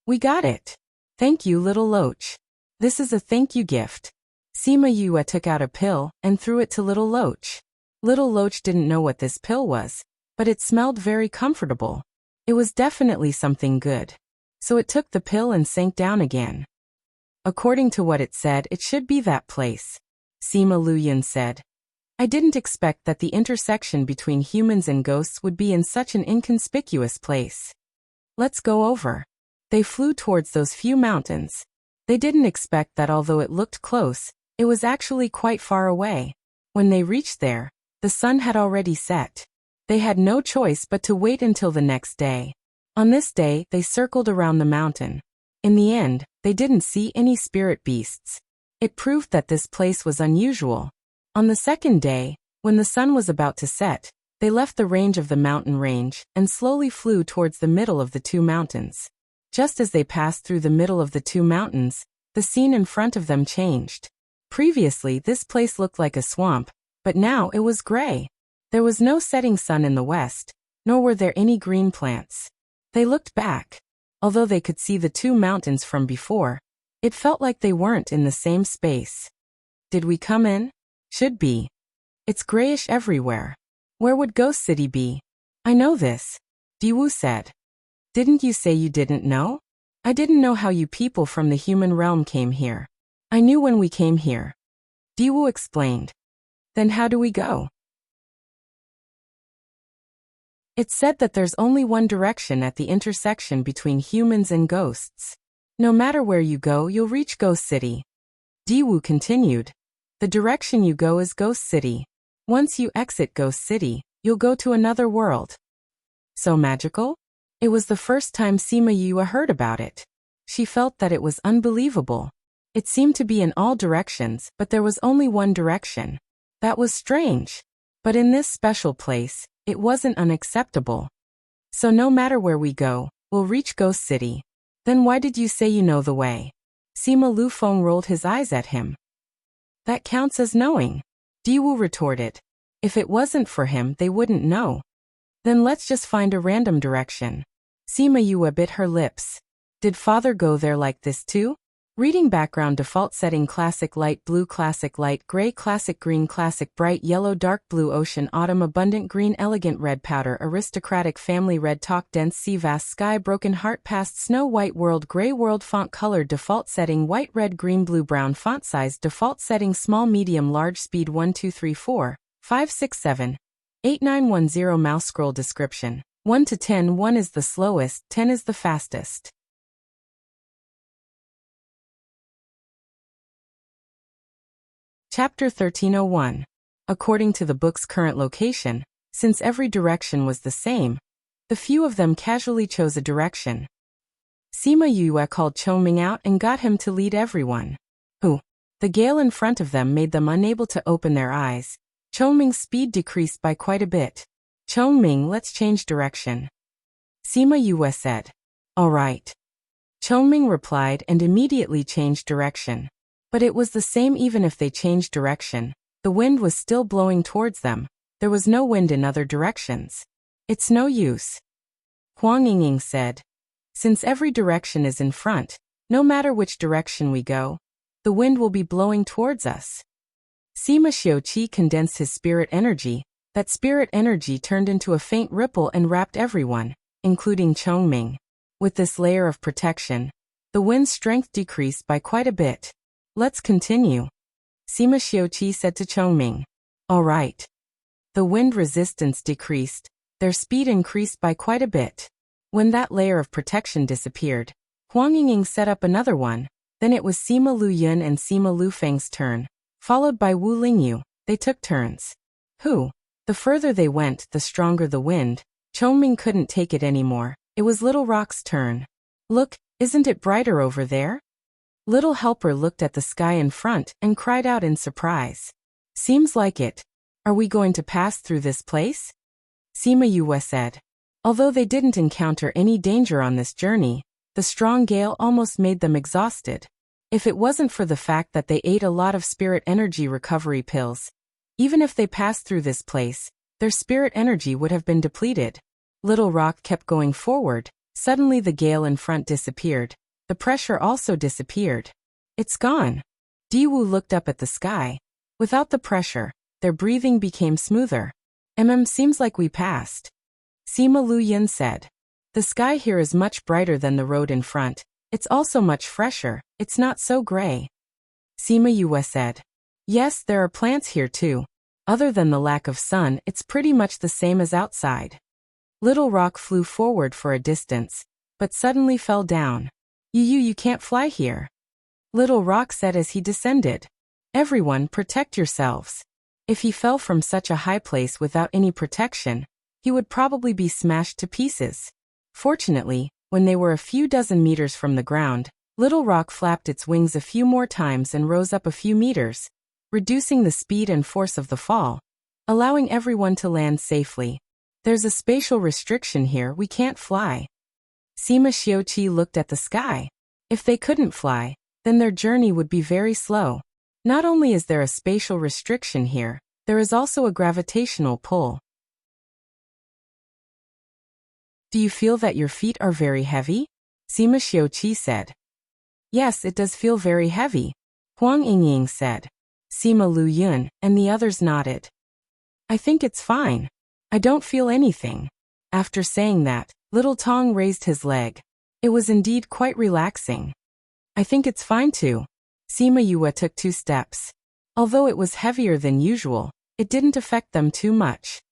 We got it. Thank you, Little Loach. This is a thank you gift. Sima Yue took out a pill and threw it to Little Loach. Little Loach didn't know what this pill was, but it smelled very comfortable. It was definitely something good. So it took the pill and sank down again. According to what it said, it should be that place. Sima Luyan said. I didn't expect that the intersection between humans and ghosts would be in such an inconspicuous place. Let's go over. They flew towards those few mountains. They didn't expect that although it looked close, it was actually quite far away. When they reached there, the sun had already set. They had no choice but to wait until the next day. On this day, they circled around the mountain. In the end, they didn't see any spirit beasts. It proved that this place was unusual. On the second day, when the sun was about to set, they left the range of the mountain range and slowly flew towards the middle of the two mountains. Just as they passed through the middle of the two mountains, the scene in front of them changed. Previously, this place looked like a swamp, but now it was gray. There was no setting sun in the west, nor were there any green plants. They looked back. Although they could see the two mountains from before, it felt like they weren't in the same space. Did we come in? Should be. It's grayish everywhere. Where would Ghost City be? I know this. Diwu said. Didn't you say you didn't know? I didn't know how you people from the human realm came here. I knew when we came here. Diwu explained. Then how do we go? It's said that there's only one direction at the intersection between humans and ghosts. No matter where you go, you'll reach Ghost City. Diwu continued. The direction you go is Ghost City. Once you exit Ghost City, you'll go to another world. So magical? It was the first time Sima Yue heard about it. She felt that it was unbelievable. It seemed to be in all directions, but there was only one direction. That was strange. But in this special place, it wasn't unacceptable. So no matter where we go, we'll reach Ghost City. Then why did you say you know the way? Sima Lufeng rolled his eyes at him. That counts as knowing. Diwu retorted. If it wasn't for him, they wouldn't know. Then let's just find a random direction. Sima Yue bit her lips. Did father go there like this too? Reading background default setting classic light blue classic light gray classic green classic bright yellow dark blue ocean autumn abundant green elegant red powder aristocratic family red talk dense sea vast sky broken heart past snow white world gray world font color default setting white red green blue brown font size default setting small medium large speed 1234 567 8910 mouse scroll description 1 to 10 1 is the slowest 10 is the fastest. Chapter 1301. According to the book's current location, since every direction was the same, the few of them casually chose a direction. Sima Yue called Chongming out and got him to lead everyone. The gale in front of them made them unable to open their eyes. Chongming's speed decreased by quite a bit. Chongming, let's change direction. Sima Yue said. All right. Chongming replied and immediately changed direction. But it was the same even if they changed direction. The wind was still blowing towards them. There was no wind in other directions. It's no use. Huang Yingying said. Since every direction is in front, no matter which direction we go, the wind will be blowing towards us. Sima Xiuqi condensed his spirit energy. That spirit energy turned into a faint ripple and wrapped everyone, including Chongming. With this layer of protection, the wind's strength decreased by quite a bit. Let's continue. Sima Xiuqi said to Chongming. All right. The wind resistance decreased. Their speed increased by quite a bit. When that layer of protection disappeared, Huang Yingying set up another one. Then it was Sima Luyun and Sima Lufeng's turn, followed by Wu Lingyu. They took turns. The further they went, the stronger the wind. Chongming couldn't take it anymore. It was Little Rock's turn. Look, isn't it brighter over there? Little Helper looked at the sky in front and cried out in surprise. Seems like it. Are we going to pass through this place? Sima Yue said. Although they didn't encounter any danger on this journey, the strong gale almost made them exhausted. If it wasn't for the fact that they ate a lot of spirit energy recovery pills, even if they passed through this place, their spirit energy would have been depleted. Little Rock kept going forward. Suddenly the gale in front disappeared. The pressure also disappeared. It's gone. Diwu looked up at the sky. Without the pressure, their breathing became smoother. Seems like we passed. Sima Luyun said. The sky here is much brighter than the road in front. It's also much fresher. It's not so gray. Sima Yue said. Yes, there are plants here too. Other than the lack of sun, it's pretty much the same as outside. Little Rock flew forward for a distance, but suddenly fell down. You can't fly here. Little Rock said as he descended. Everyone, protect yourselves. If he fell from such a high place without any protection, he would probably be smashed to pieces. Fortunately, when they were a few dozen meters from the ground, Little Rock flapped its wings a few more times and rose up a few meters, reducing the speed and force of the fall, allowing everyone to land safely. There's a spatial restriction here, we can't fly. Sima Xiuqi looked at the sky. If they couldn't fly, then their journey would be very slow. Not only is there a spatial restriction here, there is also a gravitational pull. Do you feel that your feet are very heavy? Sima Xiuqi said. Yes, it does feel very heavy, Huang Yingying said. Sima Luyun and the others nodded. I think it's fine. I don't feel anything. After saying that, Little Tong raised his leg. It was indeed quite relaxing. I think it's fine too. Sima Yue took 2 steps. Although it was heavier than usual, it didn't affect them too much.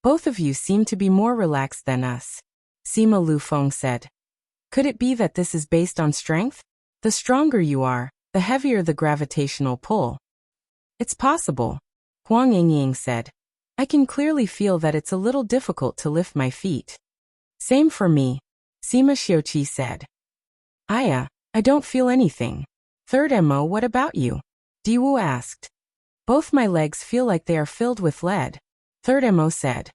Both of you seem to be more relaxed than us, Sima Lufeng said. Could it be that this is based on strength? The stronger you are, the heavier the gravitational pull. It's possible, Huang Yingying said. I can clearly feel that it's a little difficult to lift my feet. Same for me, Sima Xiuqi said. I don't feel anything. Third Mo, what about you? Diwu asked. Both my legs feel like they are filled with lead, Third Mo said.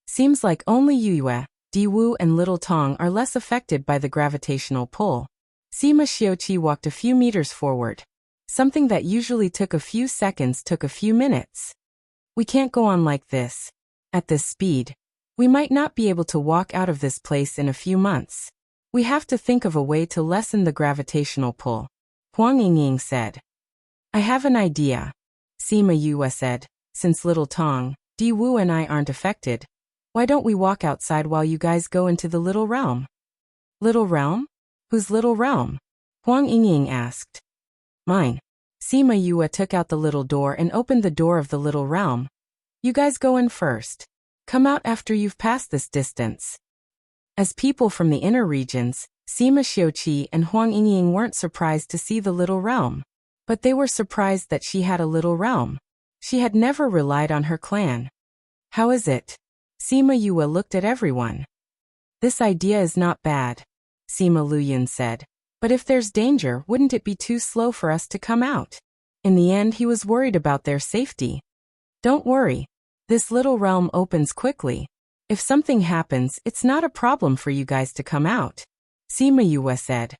Seems like only Yue, Diwu and Little Tong are less affected by the gravitational pull. Sima Xiuqi walked a few meters forward. Something that usually took a few seconds took a few minutes. We can't go on like this. At this speed, we might not be able to walk out of this place in a few months. We have to think of a way to lessen the gravitational pull, Huang Yingying said. I have an idea, Sima Yue said. Since Little Tong, Diwu and I aren't affected, why don't we walk outside while you guys go into the Little Realm? Little Realm? Whose Little Realm? Huang Yingying asked. Mine. Sima Yue took out the little door and opened the door of the Little Realm. You guys go in first. Come out after you've passed this distance. As people from the inner regions, Sima Xiuqi and Huang Yingying weren't surprised to see the Little Realm. But they were surprised that she had a Little Realm. She had never relied on her clan. How is it? Sima Yue looked at everyone. This idea is not bad, Sima Luyun said. But if there's danger, wouldn't it be too slow for us to come out? In the end, he was worried about their safety. Don't worry. This little realm opens quickly. If something happens, it's not a problem for you guys to come out, Sima Yue said.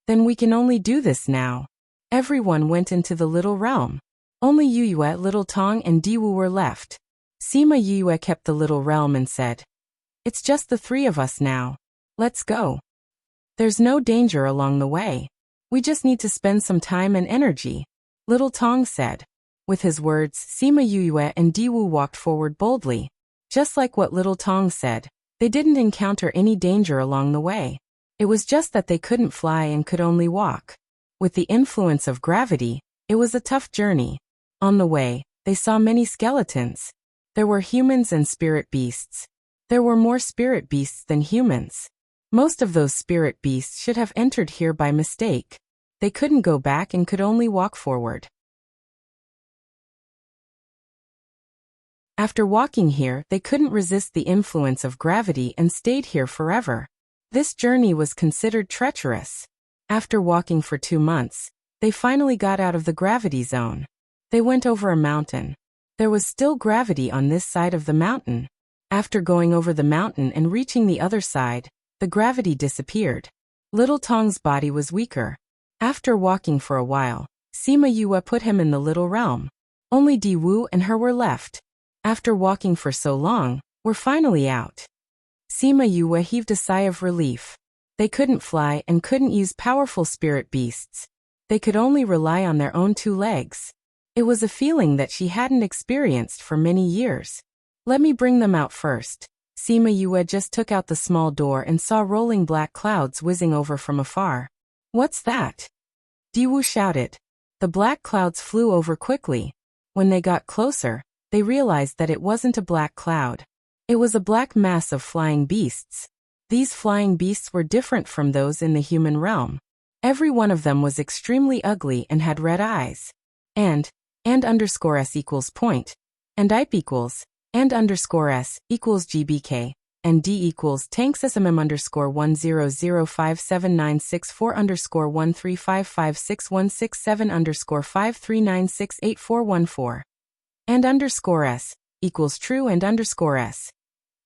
Then we can only do this now. Everyone went into the little realm. Only Yue, Little Tong, and Diwu were left. Sima Yue kept the little realm and said, "It's just the three of us now. Let's go. There's no danger along the way. We just need to spend some time and energy," Little Tong said. With his words, Sima Yue and Diwu walked forward boldly. Just like what Little Tong said, they didn't encounter any danger along the way. It was just that they couldn't fly and could only walk. With the influence of gravity, it was a tough journey. On the way, they saw many skeletons. There were humans and spirit beasts. There were more spirit beasts than humans. Most of those spirit beasts should have entered here by mistake. They couldn't go back and could only walk forward. After walking here, they couldn't resist the influence of gravity and stayed here forever. This journey was considered treacherous. After walking for 2 months, they finally got out of the gravity zone. They went over a mountain. There was still gravity on this side of the mountain. After going over the mountain and reaching the other side, the gravity disappeared. Little Tong's body was weaker. After walking for a while, Sima Yue put him in the little realm. Only Di Wu and her were left. After walking for so long, we're finally out. Sima Yue heaved a sigh of relief. They couldn't fly and couldn't use powerful spirit beasts. They could only rely on their own 2 legs. It was a feeling that she hadn't experienced for many years. Let me bring them out first. Sima Yue just took out the small door and saw rolling black clouds whizzing over from afar. What's that? Diwu shouted. The black clouds flew over quickly. When they got closer, they realized that it wasn't a black cloud. It was a black mass of flying beasts. These flying beasts were different from those in the human realm. Every one of them was extremely ugly and had red eyes. And underscore s equals point. And IP equals, and underscore s equals gbk. And d equals tanks smm underscore 1005796 underscore 1355667 underscore 53968 And underscore s equals true and underscore s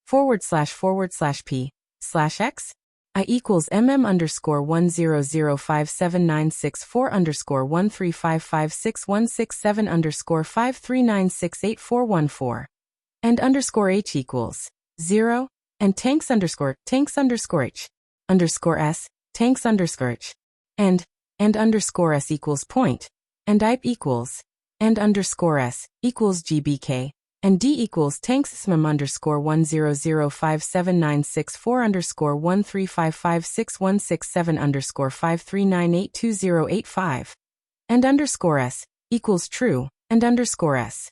/ p / x I equals underscore 1005796 underscore 1355667 underscore 53968 And underscore h equals 0 and tanks underscore h underscore s tanks underscore h and underscore s equals point and IP equals and underscore s equals gbk and d equals tanks smm underscore 1005796 underscore 1355667 underscore 53982 and underscore s equals true and underscore s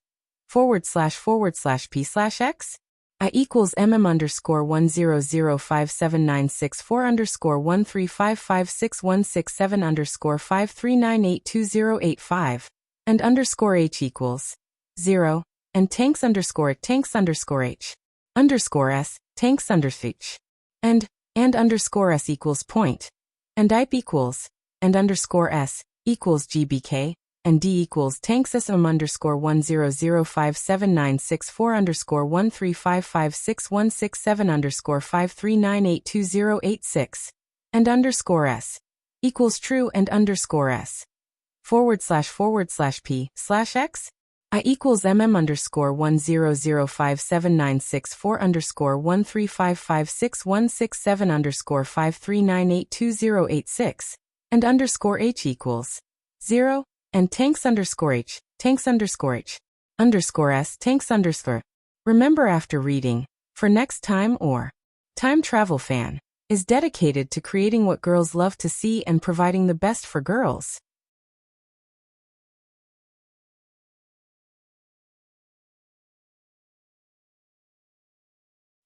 / p / x I equals underscore 1005796 underscore 1355667 underscore 53982 and underscore h equals 0 and tanks underscore h underscore s tanks underscore h and underscore s equals point and IP equals and underscore s equals gbk and d equals tanks smm underscore 1005796 underscore 1355667 underscore 53982 and underscore s equals true and underscore s / p / x I equals underscore 1005796 underscore 1355667 underscore 53982 and underscore h equals 0 and tanks underscore h underscore s tanks underscore. Remember, after reading, for next time or time travel fan is dedicated to creating what girls love to see and providing the best for girls.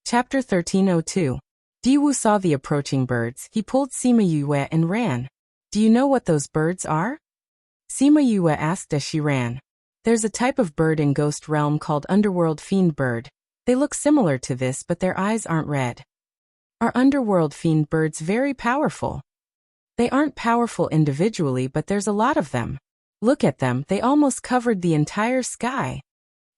Chapter 1302. Diwu saw the approaching birds. He pulled Sima Yue and ran. Do you know what those birds are? Sima Yue asked as she ran. There's a type of bird in Ghost Realm called Underworld Fiend Bird. They look similar to this, but their eyes aren't red. Are Underworld Fiend birds very powerful? They aren't powerful individually, but there's a lot of them. Look at them, they almost covered the entire sky.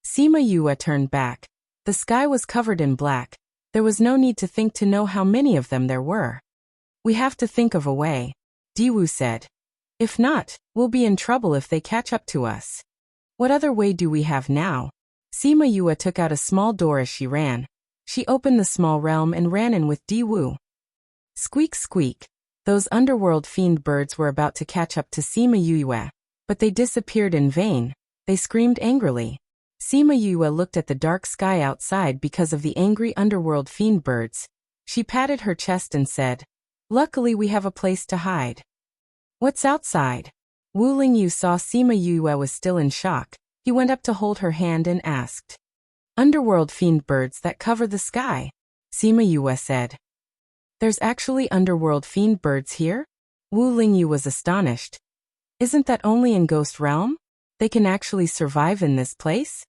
Sima Yue turned back. The sky was covered in black. There was no need to think to know how many of them there were. We have to think of a way, Diwu said. If not, we'll be in trouble if they catch up to us. What other way do we have now? Sima Yue took out a small door as she ran. She opened the small realm and ran in with Diwu. Squeak squeak. Those underworld fiend birds were about to catch up to Sima Yue, but they disappeared in vain. They screamed angrily. Sima Yue looked at the dark sky outside because of the angry underworld fiend birds. She patted her chest and said, "Luckily we have a place to hide." "What's outside?" Wu Lingyu saw Sima Yue was still in shock. He went up to hold her hand and asked. "Underworld fiend birds that cover the sky," Sima Yue said. "There's actually underworld fiend birds here?" Wu Lingyu was astonished. "Isn't that only in Ghost Realm? They can actually survive in this place?"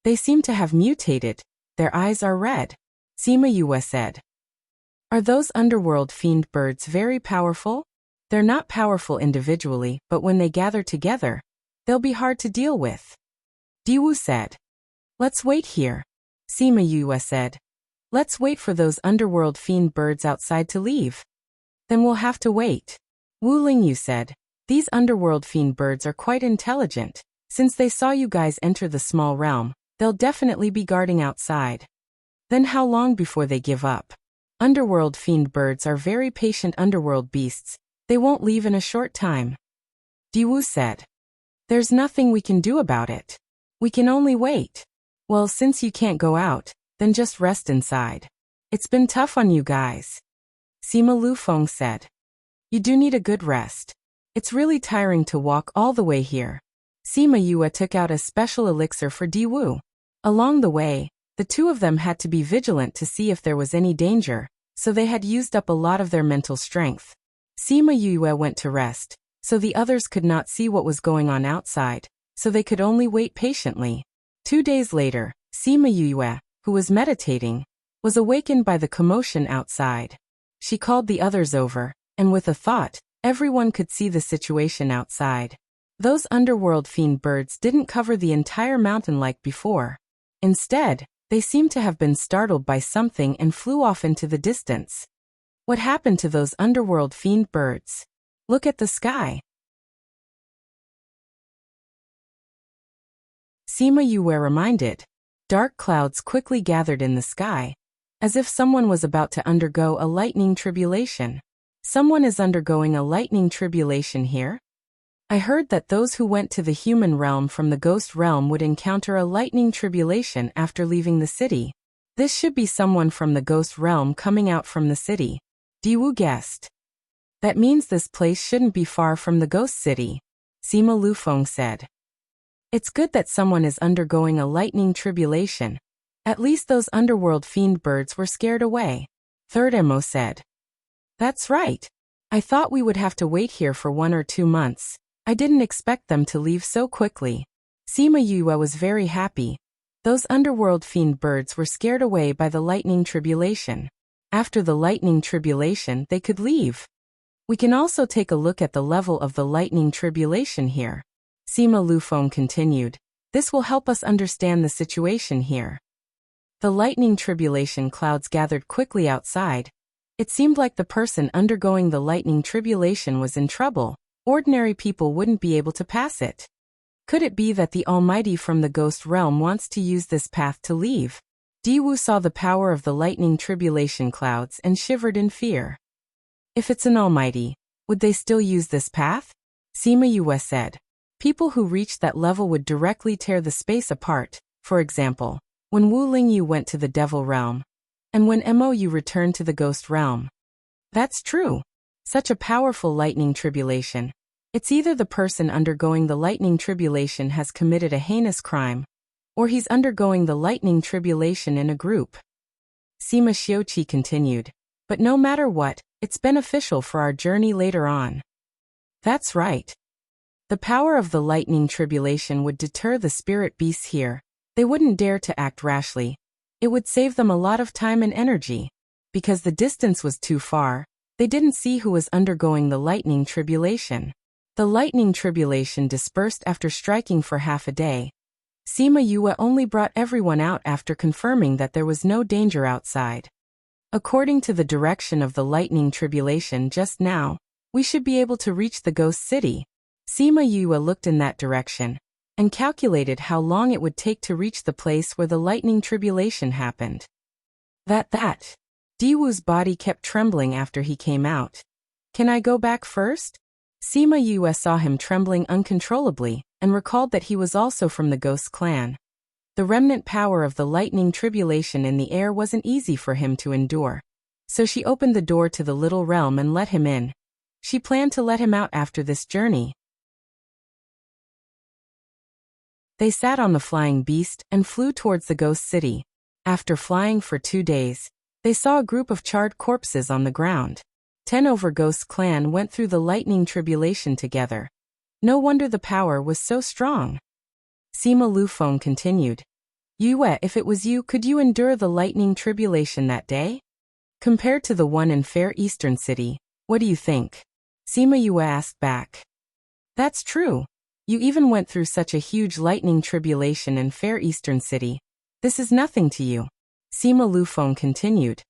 "They seem to have mutated. Their eyes are red," Sima Yue said. "Are those underworld fiend birds very powerful?" "They're not powerful individually, but when they gather together, they'll be hard to deal with," Diwu said. "Let's wait here," Sima Yue said. "Let's wait for those underworld fiend birds outside to leave." "Then we'll have to wait," Wu Lingyu said. "These underworld fiend birds are quite intelligent. Since they saw you guys enter the small realm, they'll definitely be guarding outside. Then how long before they give up? Underworld fiend birds are very patient underworld beasts. They won't leave in a short time," Diwu said. "There's nothing we can do about it. We can only wait." "Well, since you can't go out, then just rest inside. It's been tough on you guys," Sima Lufeng said. "You do need a good rest. It's really tiring to walk all the way here." Sima Yue took out a special elixir for Diwu. Along the way, the two of them had to be vigilant to see if there was any danger, so they had used up a lot of their mental strength. Sima Yue went to rest, so the others could not see what was going on outside, so they could only wait patiently. 2 days later, Sima Yue, who was meditating, was awakened by the commotion outside. She called the others over, and with a thought, everyone could see the situation outside. Those underworld fiend birds didn't cover the entire mountain like before. Instead, they seemed to have been startled by something and flew off into the distance. What happened to those underworld fiend birds? Look at the sky. Sima Yue reminded. Dark clouds quickly gathered in the sky, as if someone was about to undergo a lightning tribulation. Someone is undergoing a lightning tribulation here? I heard that those who went to the human realm from the ghost realm would encounter a lightning tribulation after leaving the city. This should be someone from the ghost realm coming out from the city, Diwu guessed. That means this place shouldn't be far from the ghost city, Sima Lufeng said. It's good that someone is undergoing a lightning tribulation. At least those underworld fiend birds were scared away, Third Emo said. That's right. I thought we would have to wait here for 1 or 2 months. I didn't expect them to leave so quickly. Sima Yue was very happy. Those underworld fiend birds were scared away by the lightning tribulation. After the lightning tribulation, they could leave. We can also take a look at the level of the lightning tribulation here, Sima Lufeng continued. This will help us understand the situation here. The lightning tribulation clouds gathered quickly outside. It seemed like the person undergoing the lightning tribulation was in trouble. Ordinary people wouldn't be able to pass it. Could it be that the Almighty from the ghost realm wants to use this path to leave? Diwu saw the power of the lightning tribulation clouds and shivered in fear. If it's an Almighty, would they still use this path? Sima Yue said. People who reached that level would directly tear the space apart. For example, when Wu Lingyu went to the devil realm, and when Mou returned to the ghost realm. That's true. Such a powerful lightning tribulation. It's either the person undergoing the lightning tribulation has committed a heinous crime, or he's undergoing the lightning tribulation in a group. Sima Xiuqi continued. But no matter what, it's beneficial for our journey later on. That's right. The power of the lightning tribulation would deter the spirit beasts here. They wouldn't dare to act rashly. It would save them a lot of time and energy. Because the distance was too far, they didn't see who was undergoing the lightning tribulation. The lightning tribulation dispersed after striking for half a day. Sima Yue only brought everyone out after confirming that there was no danger outside. According to the direction of the lightning tribulation just now, we should be able to reach the ghost city. Sima Yue looked in that direction and calculated how long it would take to reach the place where the lightning tribulation happened. Diwu's body kept trembling after he came out. Can I go back first? Sima Yue saw him trembling uncontrollably and recalled that he was also from the ghost clan. The remnant power of the lightning tribulation in the air wasn't easy for him to endure. So she opened the door to the little realm and let him in. She planned to let him out after this journey. They sat on the flying beast and flew towards the ghost city. After flying for 2 days, they saw a group of charred corpses on the ground. 10 over Ghost Clan went through the lightning tribulation together. No wonder the power was so strong. Sima Lufeng continued. Yue, if it was you, could you endure the lightning tribulation that day? Compared to the one in Fair Eastern City, what do you think? Sima Yue asked back. That's true. You even went through such a huge lightning tribulation in Fair Eastern City. This is nothing to you. Sima Lufeng continued.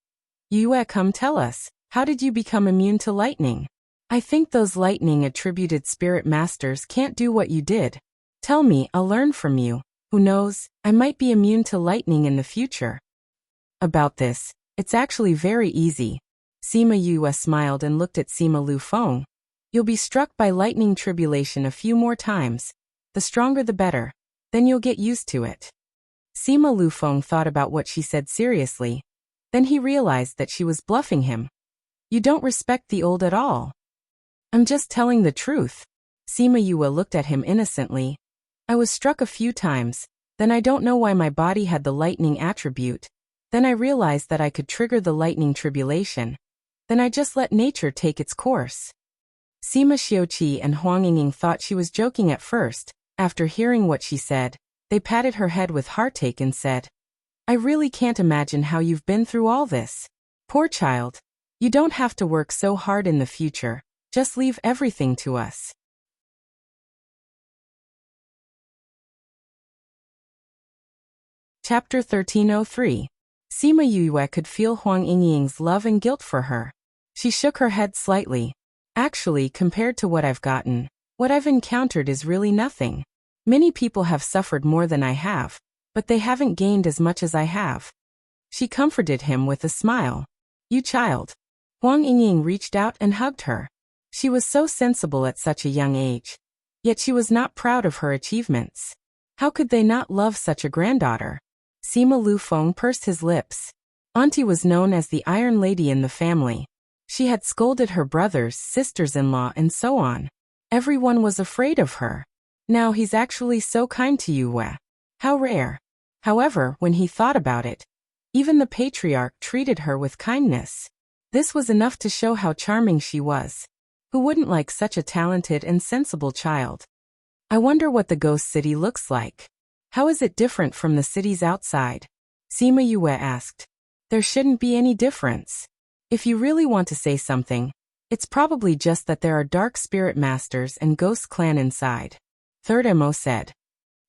Yue, come tell us, how did you become immune to lightning? I think those lightning-attributed spirit masters can't do what you did. Tell me, I'll learn from you. Who knows, I might be immune to lightning in the future. About this, it's actually very easy. Sima Yue smiled and looked at Sima Lufeng. You'll be struck by lightning tribulation a few more times. The stronger the better. Then you'll get used to it. Sima Lufeng thought about what she said seriously. Then he realized that she was bluffing him. You don't respect the old at all. I'm just telling the truth. Sima Yue looked at him innocently. I was struck a few times, then I don't know why my body had the lightning attribute. Then I realized that I could trigger the lightning tribulation. Then I just let nature take its course. Sima Xiuqi and Huang Yingying thought she was joking at first. After hearing what she said, they patted her head with heartache and said, I really can't imagine how you've been through all this. Poor child. You don't have to work so hard in the future. Just leave everything to us. Chapter 1303. Sima Yue could feel Huang Yingying's love and guilt for her. She shook her head slightly. Actually, compared to what I've gotten, what I've encountered is really nothing. Many people have suffered more than I have, but they haven't gained as much as I have. She comforted him with a smile. You child. Huang Yingying reached out and hugged her. She was so sensible at such a young age. Yet she was not proud of her achievements. How could they not love such a granddaughter? Sima Lufeng pursed his lips. Auntie was known as the Iron Lady in the family. She had scolded her brothers, sisters-in-law, and so on. Everyone was afraid of her. Now he's actually so kind to Yue. How rare. However, when he thought about it, even the patriarch treated her with kindness. This was enough to show how charming she was. Who wouldn't like such a talented and sensible child? I wonder what the ghost city looks like. How is it different from the cities outside? Sima Yue asked. There shouldn't be any difference. If you really want to say something, it's probably just that there are dark spirit masters and ghost clan inside. Third Mo said.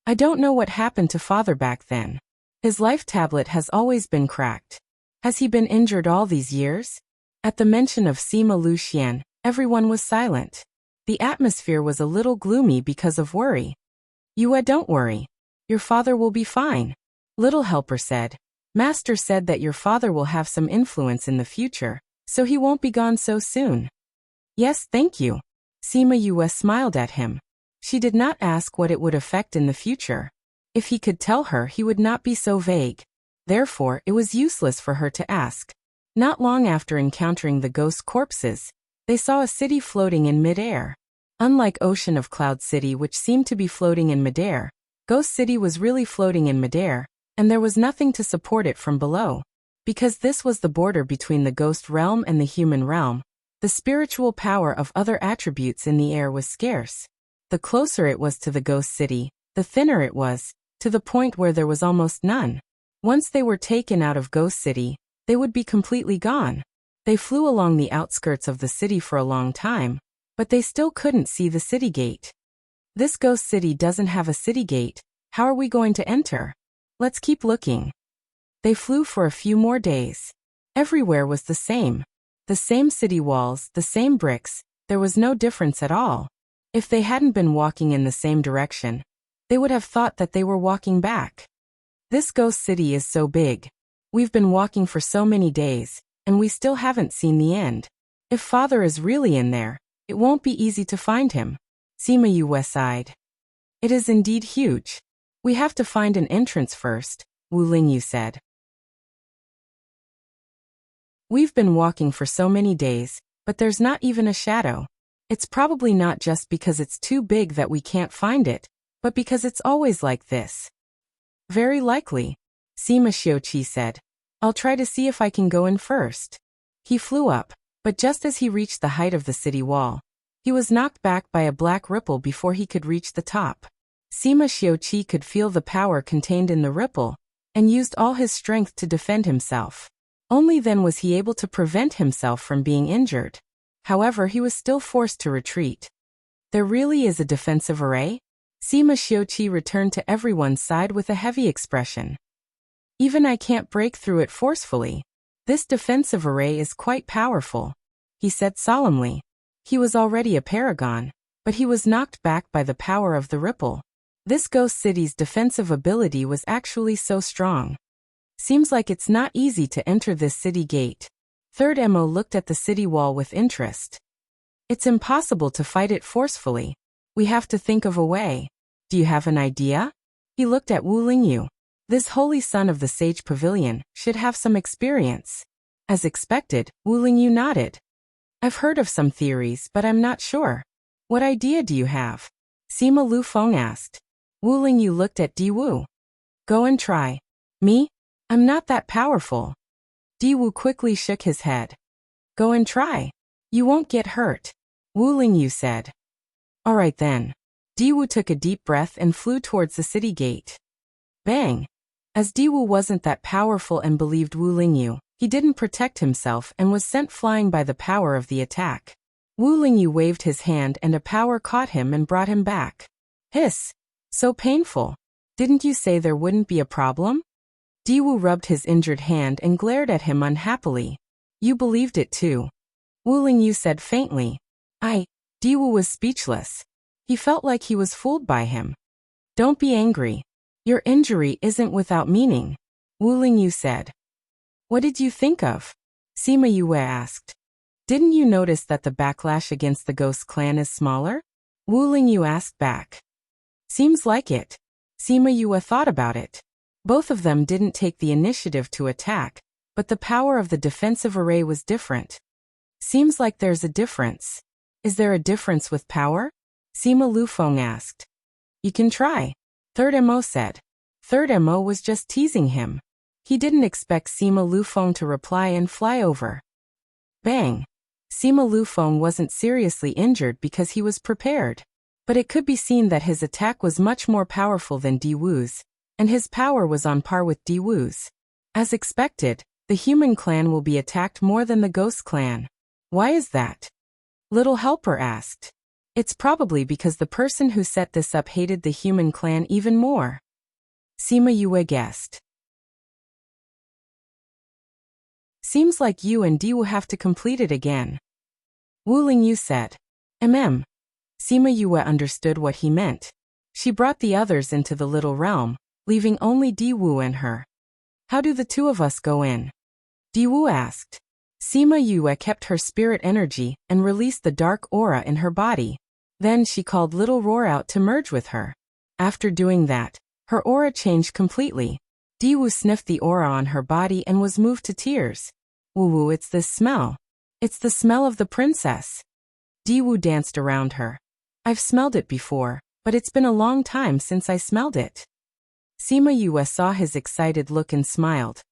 I don't know what happened to father back then. His life tablet has always been cracked. Has he been injured all these years? At the mention of Sima Luxian, everyone was silent. The atmosphere was a little gloomy because of worry. Yue, don't worry. Your father will be fine. Little Helper said. Master said that your father will have some influence in the future, so he won't be gone so soon. Yes, thank you. Sima Yue smiled at him. She did not ask what it would affect in the future. If he could tell her, he would not be so vague. Therefore, it was useless for her to ask. Not long after encountering the ghost corpses, they saw a city floating in mid-air. Unlike Ocean of Cloud City, which seemed to be floating in mid-air, Ghost City was really floating in mid-air, and there was nothing to support it from below. Because this was the border between the ghost realm and the human realm, the spiritual power of other attributes in the air was scarce. The closer it was to the ghost city, the thinner it was, to the point where there was almost none. Once they were taken out of Ghost City, they would be completely gone. They flew along the outskirts of the city for a long time, But they still couldn't see the city gate. This ghost city doesn't have a city gate. How are we going to enter? Let's keep looking. They flew for a few more days. Everywhere was the same. The same city walls, the same bricks. There was no difference at all. If they hadn't been walking in the same direction, they would have thought that they were walking back. This ghost city is so big. We've been walking for so many days, and we still haven't seen the end. If Father is really in there, it won't be easy to find him. Sima Yue sighed. It is indeed huge. We have to find an entrance first, Wu Lingyu said. We've been walking for so many days, but there's not even a shadow. It's probably not just because it's too big that we can't find it, but because it's always like this. Very likely, Sima Xiuqi said. I'll try to see if I can go in first. He flew up, but just as he reached the height of the city wall, he was knocked back by a black ripple before he could reach the top. Sima Xiuqi could feel the power contained in the ripple, and used all his strength to defend himself. Only then was he able to prevent himself from being injured. However, he was still forced to retreat. There really is a defensive array? Sima Xiuqi returned to everyone's side with a heavy expression. Even I can't break through it forcefully. This defensive array is quite powerful, he said solemnly. He was already a paragon, but he was knocked back by the power of the ripple. This ghost city's defensive ability was actually so strong. Seems like it's not easy to enter this city gate. Third Mo looked at the city wall with interest. It's impossible to fight it forcefully. We have to think of a way. Do you have an idea? He looked at Wu Lingyu. This holy son of the Sage Pavilion should have some experience. As expected, Wu Lingyu nodded. I've heard of some theories, but I'm not sure. What idea do you have? Sima Lu Feng asked. Wu Lingyu looked at Di Wu. Go and try. Me? I'm not that powerful. Di Wu quickly shook his head. Go and try. You won't get hurt, Wu Lingyu said. All right then. Di Wu took a deep breath and flew towards the city gate. Bang! As Di Wu wasn't that powerful and believed Wu Lingyu, he didn't protect himself and was sent flying by the power of the attack. Wu Lingyu waved his hand and a power caught him and brought him back. Hiss! So painful. Didn't you say there wouldn't be a problem? Di Wu rubbed his injured hand and glared at him unhappily. You believed it too. Wu Lingyu said faintly. Di Wu was speechless. He felt like he was fooled by him. Don't be angry. Your injury isn't without meaning, Wu Lingyu said. What did you think of? Sima Yue asked. Didn't you notice that the backlash against the Ghost Clan is smaller? Wu Lingyu asked back. Seems like it. Sima Yue thought about it. Both of them didn't take the initiative to attack, but the power of the defensive array was different. Seems like there's a difference. Is there a difference with power? Sima Lu Feng asked. You can try, Third Mo said. Third Mo was just teasing him. He didn't expect Sima Lu Feng to reply and fly over. Bang! Sima Lu Feng wasn't seriously injured because he was prepared. But it could be seen that his attack was much more powerful than Di Wu's, and his power was on par with Di Wu's. As expected, the human clan will be attacked more than the ghost clan. Why is that? Little Helper asked. It's probably because the person who set this up hated the human clan even more. Sima Yue guessed. Seems like you and Di Wu have to complete it again. Wu Lingyu said. Sima Yue understood what he meant. She brought the others into the little realm, leaving only Di Wu and her. How do the two of us go in? Di Wu asked. Sima Yue kept her spirit energy and released the dark aura in her body. Then she called Little Roar out to merge with her. After doing that, her aura changed completely. Di Wu sniffed the aura on her body and was moved to tears. Wu, it's this smell. It's the smell of the princess. Di Wu danced around her. I've smelled it before, but it's been a long time since I smelled it. Sima Yue saw his excited look and smiled.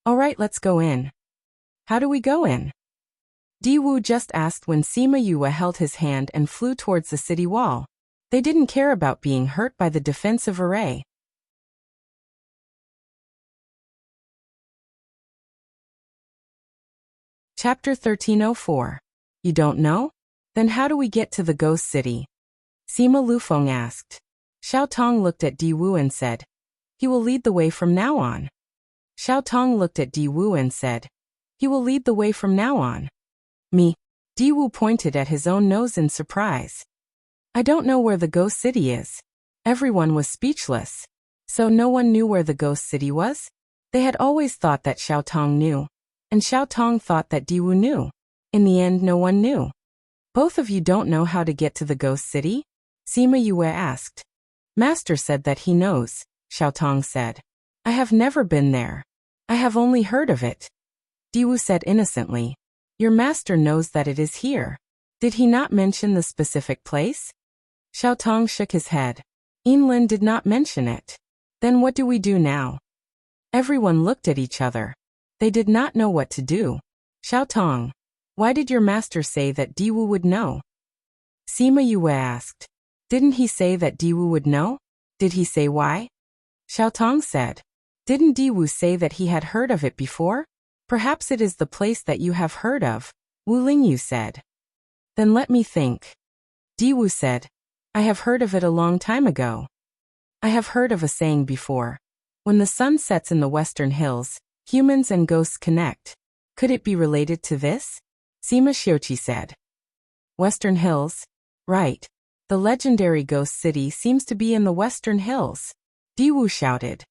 All right, let's go in. How do we go in? Di Wu just asked when Sima Yue held his hand and flew towards the city wall. They didn't care about being hurt by the defensive array. Chapter 1304. You don't know? Then how do we get to the ghost city? Sima Lufeng asked. Xiao Tong looked at Di Wu and said, he will lead the way from now on. Xiao Tong looked at Di Wu and said, he will lead the way from now on. Me? Di Wu pointed at his own nose in surprise. I don't know where the ghost city is. Everyone was speechless. So no one knew where the ghost city was? They had always thought that Xiao Tong knew. And Xiao Tong thought that Di Wu knew. In the end, no one knew. Both of you don't know how to get to the ghost city? Sima Yue asked. Master said that he knows, Xiao Tong said. I have never been there. I have only heard of it. Di Wu said innocently. Your master knows that it is here. Did he not mention the specific place? Xiao Tong shook his head. Yinlin did not mention it. Then what do we do now? Everyone looked at each other. They did not know what to do. Xiao Tong, why did your master say that Di Wu would know? Sima Yue asked. Didn't he say that Di Wu would know? Did he say why? Xiao Tong said. Didn't Di Wu say that he had heard of it before? Perhaps it is the place that you have heard of, Wu Lingyu said. Then let me think. Di Wu said. I have heard of it a long time ago. I have heard of a saying before. When the sun sets in the western hills, humans and ghosts connect. Could it be related to this? Sima Xioqi said. Western hills? Right. The legendary ghost city seems to be in the western hills. Di Wu shouted.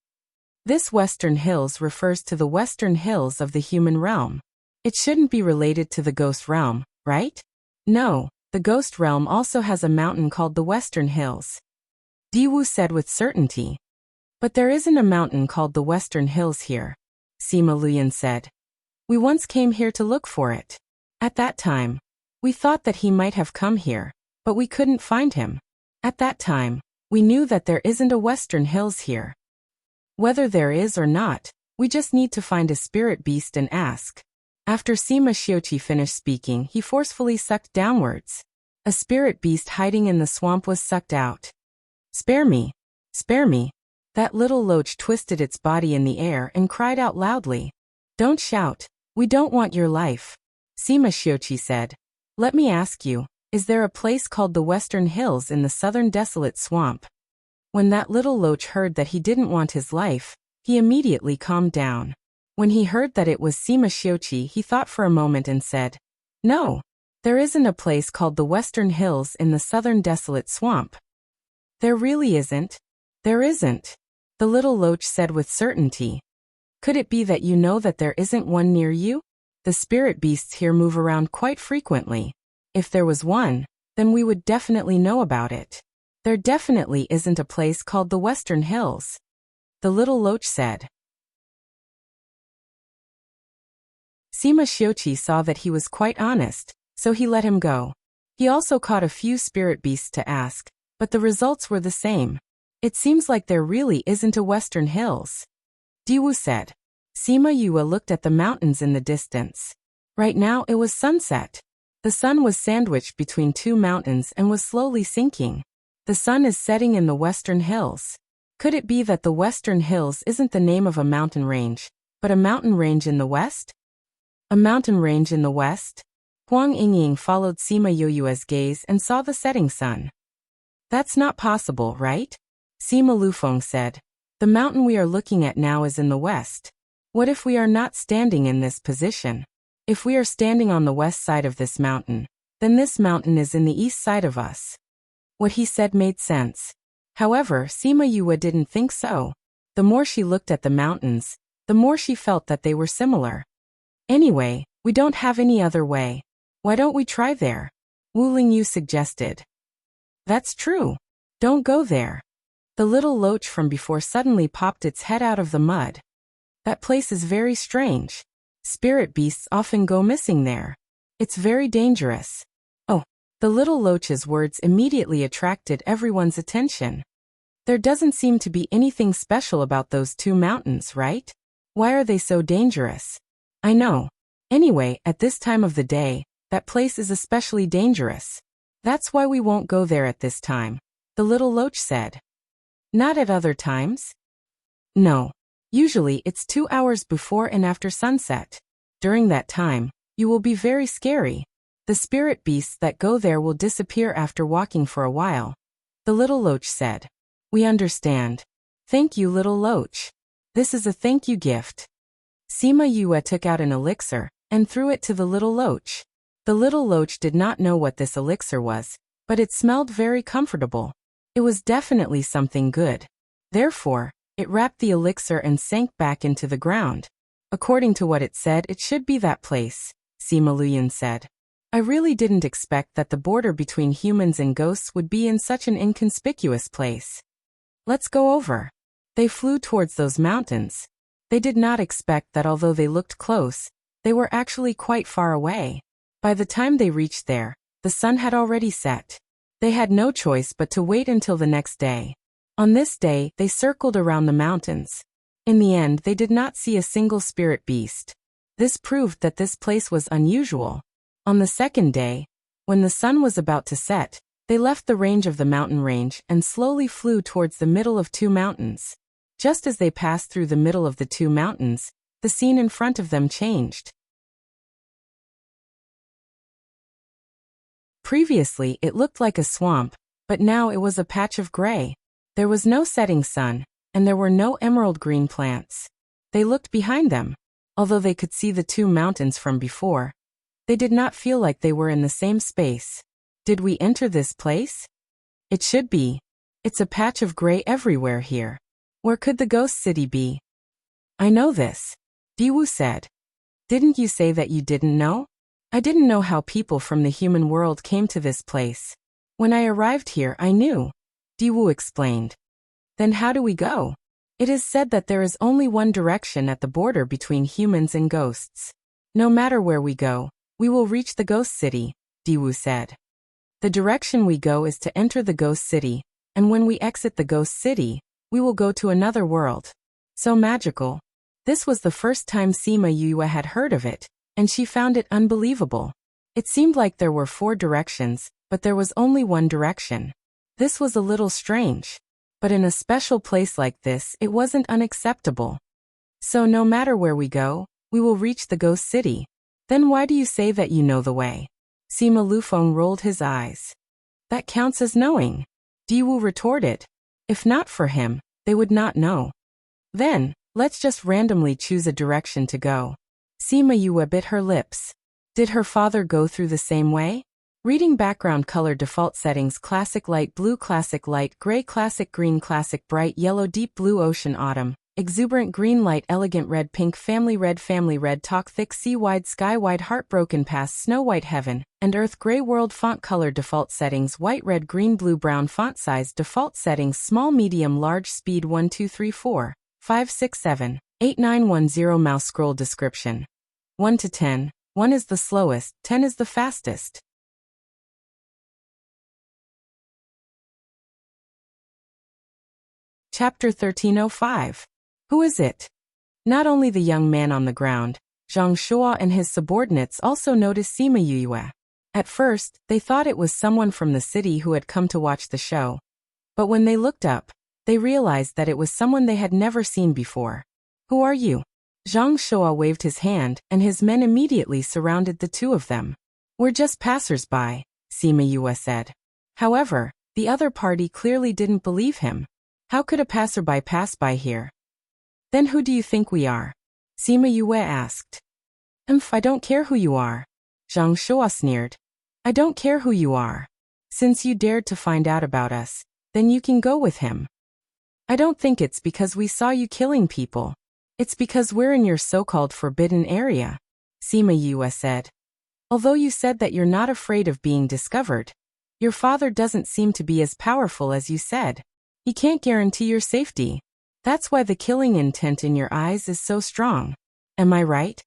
This western hills refers to the western hills of the human realm. It shouldn't be related to the ghost realm, right? No, the ghost realm also has a mountain called the Western Hills. Di Wu said with certainty. But there isn't a mountain called the Western Hills here, Sima Luyan said. We once came here to look for it. At that time, we thought that he might have come here, but we couldn't find him. At that time, we knew that there isn't a Western Hills here. Whether there is or not, we just need to find a spirit beast and ask. After Sima Xioqi finished speaking, he forcefully sucked downwards. A spirit beast hiding in the swamp was sucked out. Spare me! Spare me! That little loach twisted its body in the air and cried out loudly. Don't shout, we don't want your life. Sima Xioqi said. Let me ask you, is there a place called the Western Hills in the southern desolate swamp? When that little loach heard that he didn't want his life, he immediately calmed down. When he heard that it was Sima Xioqi, he thought for a moment and said, No, there isn't a place called the Western Hills in the southern desolate swamp. There really isn't. There isn't. The little loach said with certainty. Could it be that you know that there isn't one near you? The spirit beasts here move around quite frequently. If there was one, then we would definitely know about it. There definitely isn't a place called the Western Hills. The little loach said. Sima Xioqi saw that he was quite honest, so he let him go. He also caught a few spirit beasts to ask, but the results were the same. It seems like there really isn't a Western Hills. Di Wu said. Sima Yue looked at the mountains in the distance. Right now it was sunset. The sun was sandwiched between two mountains and was slowly sinking. The sun is setting in the Western Hills. Could it be that the Western Hills isn't the name of a mountain range, but a mountain range in the west? A mountain range in the west? Huang Yingying followed Sima Yue's gaze and saw the setting sun. That's not possible, right? Sima Lufeng said. The mountain we are looking at now is in the west. What if we are not standing in this position? If we are standing on the west side of this mountain, then this mountain is in the east side of us. What he said made sense. However, Sima Yue didn't think so. The more she looked at the mountains, the more she felt that they were similar. Anyway, we don't have any other way. Why don't we try there? Wu Lingyu suggested. That's true. Don't go there. The little loach from before suddenly popped its head out of the mud. That place is very strange. Spirit beasts often go missing there. It's very dangerous. Oh, the little loach's words immediately attracted everyone's attention. There doesn't seem to be anything special about those two mountains, right? Why are they so dangerous? I know. Anyway, at this time of the day, that place is especially dangerous. That's why we won't go there at this time, the little loach said. Not at other times? No. Usually it's 2 hours before and after sunset. During that time, you will be very scary. The spirit beasts that go there will disappear after walking for a while. The little loach said. We understand. Thank you, little loach. This is a thank you gift. Sima Yue took out an elixir and threw it to the little loach. The little loach did not know what this elixir was, but it smelled very comfortable. It was definitely something good. Therefore, it wrapped the elixir and sank back into the ground. According to what it said, it should be that place, Sima Luyan said. I really didn't expect that the border between humans and ghosts would be in such an inconspicuous place. Let's go over. They flew towards those mountains. They did not expect that although they looked close, they were actually quite far away. By the time they reached there, the sun had already set. They had no choice but to wait until the next day. On this day, they circled around the mountains. In the end, they did not see a single spirit beast. This proved that this place was unusual. On the second day, when the sun was about to set, they left the range of the mountain range and slowly flew towards the middle of two mountains. Just as they passed through the middle of the two mountains, the scene in front of them changed. Previously, it looked like a swamp, but now it was a patch of gray. There was no setting sun, and there were no emerald green plants. They looked behind them. Although they could see the two mountains from before, they did not feel like they were in the same space. Did we enter this place? It should be. It's a patch of gray everywhere here. Where could the ghost city be? I know this, Diwu said. Didn't you say that you didn't know? I didn't know how people from the human world came to this place. When I arrived here, I knew, Diwu explained. Then how do we go? It is said that there is only one direction at the border between humans and ghosts. No matter where we go, we will reach the ghost city, Diwu said. The direction we go is to enter the ghost city, and when we exit the ghost city, we will go to another world. So magical. This was the first time Sima Yue had heard of it, and she found it unbelievable. It seemed like there were 4 directions, but there was only one direction. This was a little strange. But in a special place like this, it wasn't unacceptable. So no matter where we go, we will reach the ghost city. Then why do you say that you know the way? Sima Lufeng rolled his eyes. That counts as knowing, Diwu retorted. If not for him, they would not know. Then, let's just randomly choose a direction to go. Sima Yue bit her lips. Did her father go through the same way? Reading background color default settings: classic light blue, classic light gray, classic green, classic bright yellow, deep blue, ocean autumn, exuberant green, light elegant red, pink, family red, talk thick, sea wide, sky wide, heartbroken past, snow white, heaven, and earth gray, world font color default settings: white, red, green, blue, brown, font size default settings: small, medium, large, speed 1 2 3 4 5 6 7 8 9 1 0. Mouse scroll description: 1 to 10, 1 is the slowest, 10 is the fastest. Chapter 1305. Who is it? Not only the young man on the ground, Zhang Shua and his subordinates also noticed Sima Yue. At first, they thought it was someone from the city who had come to watch the show. But when they looked up, they realized that it was someone they had never seen before. Who are you? Zhang Shua waved his hand, and his men immediately surrounded the two of them. We're just passers-by, Sima Yue said. However, the other party clearly didn't believe him. How could a passerby pass by here? Then who do you think we are? Sima Yue asked. I don't care who you are. Zhang Shua sneered. I don't care who you are. Since you dared to find out about us, then you can go with him. I don't think it's because we saw you killing people. It's because we're in your so-called forbidden area, Sima Yue said. Although you said that you're not afraid of being discovered, your father doesn't seem to be as powerful as you said. He can't guarantee your safety. That's why the killing intent in your eyes is so strong. Am I right?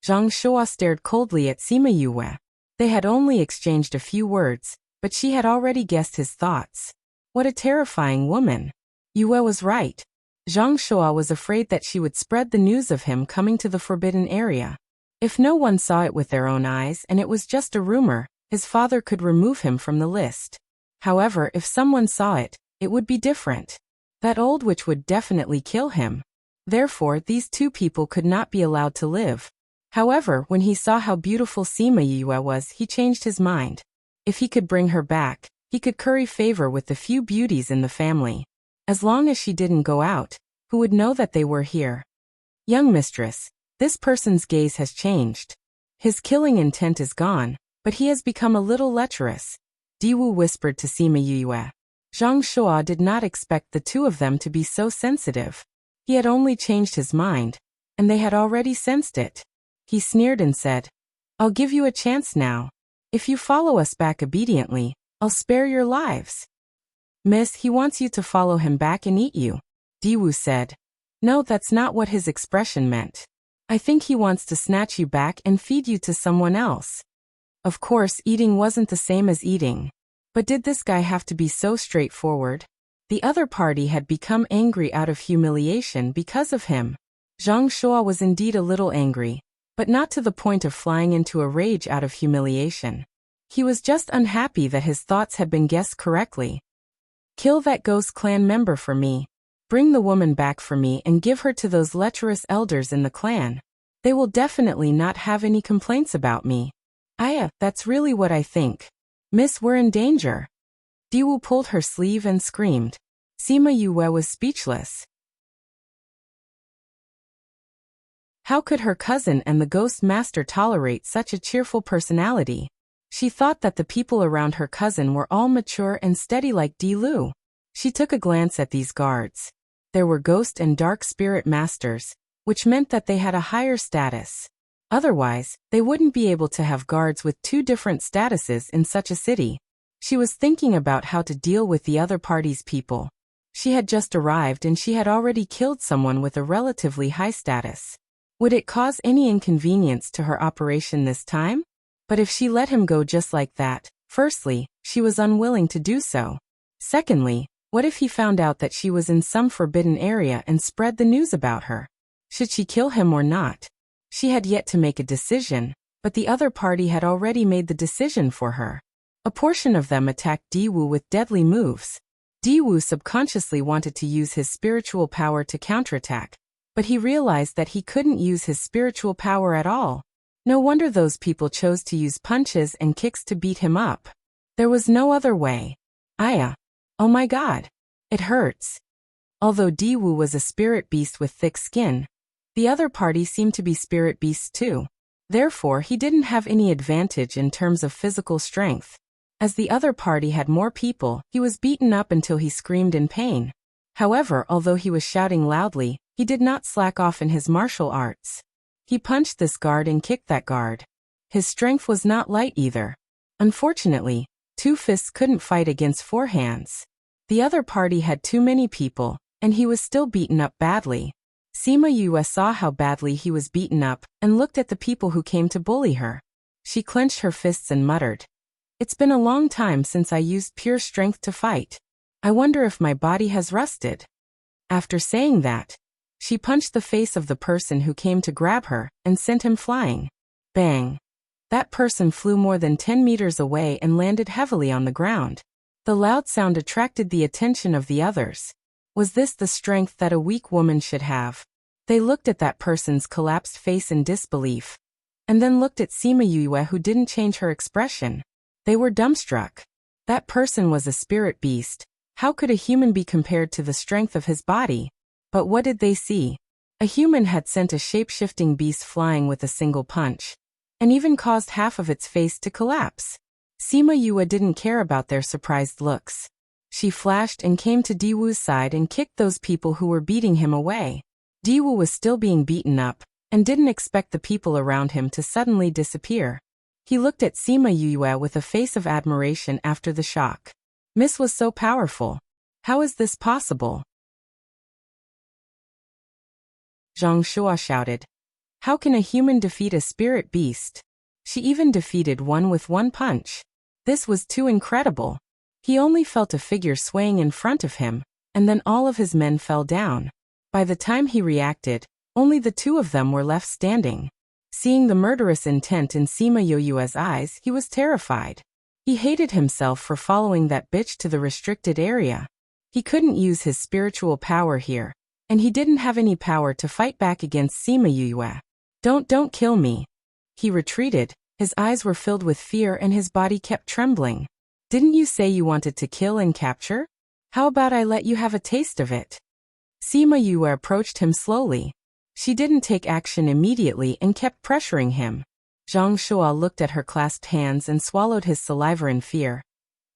Zhang Shua stared coldly at Sima Yue. They had only exchanged a few words, but she had already guessed his thoughts. What a terrifying woman. Yue was right. Zhang Shua was afraid that she would spread the news of him coming to the forbidden area. If no one saw it with their own eyes and it was just a rumor, his father could remove him from the list. However, if someone saw it, it would be different. That old witch would definitely kill him. Therefore, these two people could not be allowed to live. However, when he saw how beautiful Sima Yue was, he changed his mind. If he could bring her back, he could curry favor with the few beauties in the family. As long as she didn't go out, who would know that they were here? Young mistress, this person's gaze has changed. His killing intent is gone, but he has become a little lecherous, Diwu whispered to Sima Yue. Zhang Shua did not expect the two of them to be so sensitive. He had only changed his mind, and they had already sensed it. He sneered and said, "I'll give you a chance now. If you follow us back obediently, I'll spare your lives." "Miss, he wants you to follow him back and eat you," Diwu said. "No, that's not what his expression meant. I think he wants to snatch you back and feed you to someone else." Of course, eating wasn't the same as eating. But did this guy have to be so straightforward? The other party had become angry out of humiliation because of him. Zhang Shua was indeed a little angry, but not to the point of flying into a rage out of humiliation. He was just unhappy that his thoughts had been guessed correctly. "Kill that ghost clan member for me. Bring the woman back for me and give her to those lecherous elders in the clan. They will definitely not have any complaints about me." That's really what I think. "Miss, we're in danger." Diwu pulled her sleeve and screamed. Sima Yue was speechless. How could her cousin and the ghost master tolerate such a cheerful personality? She thought that the people around her cousin were all mature and steady like Di Lu. She took a glance at these guards. There were ghost and dark spirit masters, which meant that they had a higher status. Otherwise, they wouldn't be able to have guards with two different statuses in such a city. She was thinking about how to deal with the other party's people. She had just arrived and she had already killed someone with a relatively high status. Would it cause any inconvenience to her operation this time? But if she let him go just like that, firstly, she was unwilling to do so. Secondly, what if he found out that she was in some forbidden area and spread the news about her? Should she kill him or not? She had yet to make a decision, but the other party had already made the decision for her. A portion of them attacked Diwu with deadly moves. Diwu subconsciously wanted to use his spiritual power to counterattack, but he realized that he couldn't use his spiritual power at all. No wonder those people chose to use punches and kicks to beat him up. There was no other way. Oh my god. It hurts. Although Diwu was a spirit beast with thick skin, the other party seemed to be spirit beasts too. Therefore, he didn't have any advantage in terms of physical strength. As the other party had more people, he was beaten up until he screamed in pain. However, although he was shouting loudly, he did not slack off in his martial arts. He punched this guard and kicked that guard. His strength was not light either. Unfortunately, two fists couldn't fight against four hands. The other party had too many people, and he was still beaten up badly. Sima Yue saw how badly he was beaten up, and looked at the people who came to bully her. She clenched her fists and muttered, "It's been a long time since I used pure strength to fight. I wonder if my body has rusted." After saying that, she punched the face of the person who came to grab her, and sent him flying. Bang! That person flew more than 10 meters away and landed heavily on the ground. The loud sound attracted the attention of the others. Was this the strength that a weak woman should have? They looked at that person's collapsed face in disbelief, and then looked at Sima Yue, who didn't change her expression. They were dumbstruck. That person was a spirit beast. How could a human be compared to the strength of his body? But what did they see? A human had sent a shape-shifting beast flying with a single punch, and even caused half of its face to collapse. Sima Yue didn't care about their surprised looks. She flashed and came to Diwu's side and kicked those people who were beating him away. Diwu was still being beaten up, and didn't expect the people around him to suddenly disappear. He looked at Sima Yue with a face of admiration after the shock. Miss was so powerful. How is this possible? Zhang Shua shouted. How can a human defeat a spirit beast? She even defeated one with one punch. This was too incredible. He only felt a figure swaying in front of him, and then all of his men fell down. By the time he reacted, only the two of them were left standing. Seeing the murderous intent in Sima Yue's eyes, he was terrified. He hated himself for following that bitch to the restricted area. He couldn't use his spiritual power here, and he didn't have any power to fight back against Sima Yue. Don't kill me." He retreated, his eyes were filled with fear and his body kept trembling. "Didn't you say you wanted to kill and capture? How about I let you have a taste of it?" Sima Yue approached him slowly. She didn't take action immediately and kept pressuring him. Zhang Shuo looked at her clasped hands and swallowed his saliva in fear.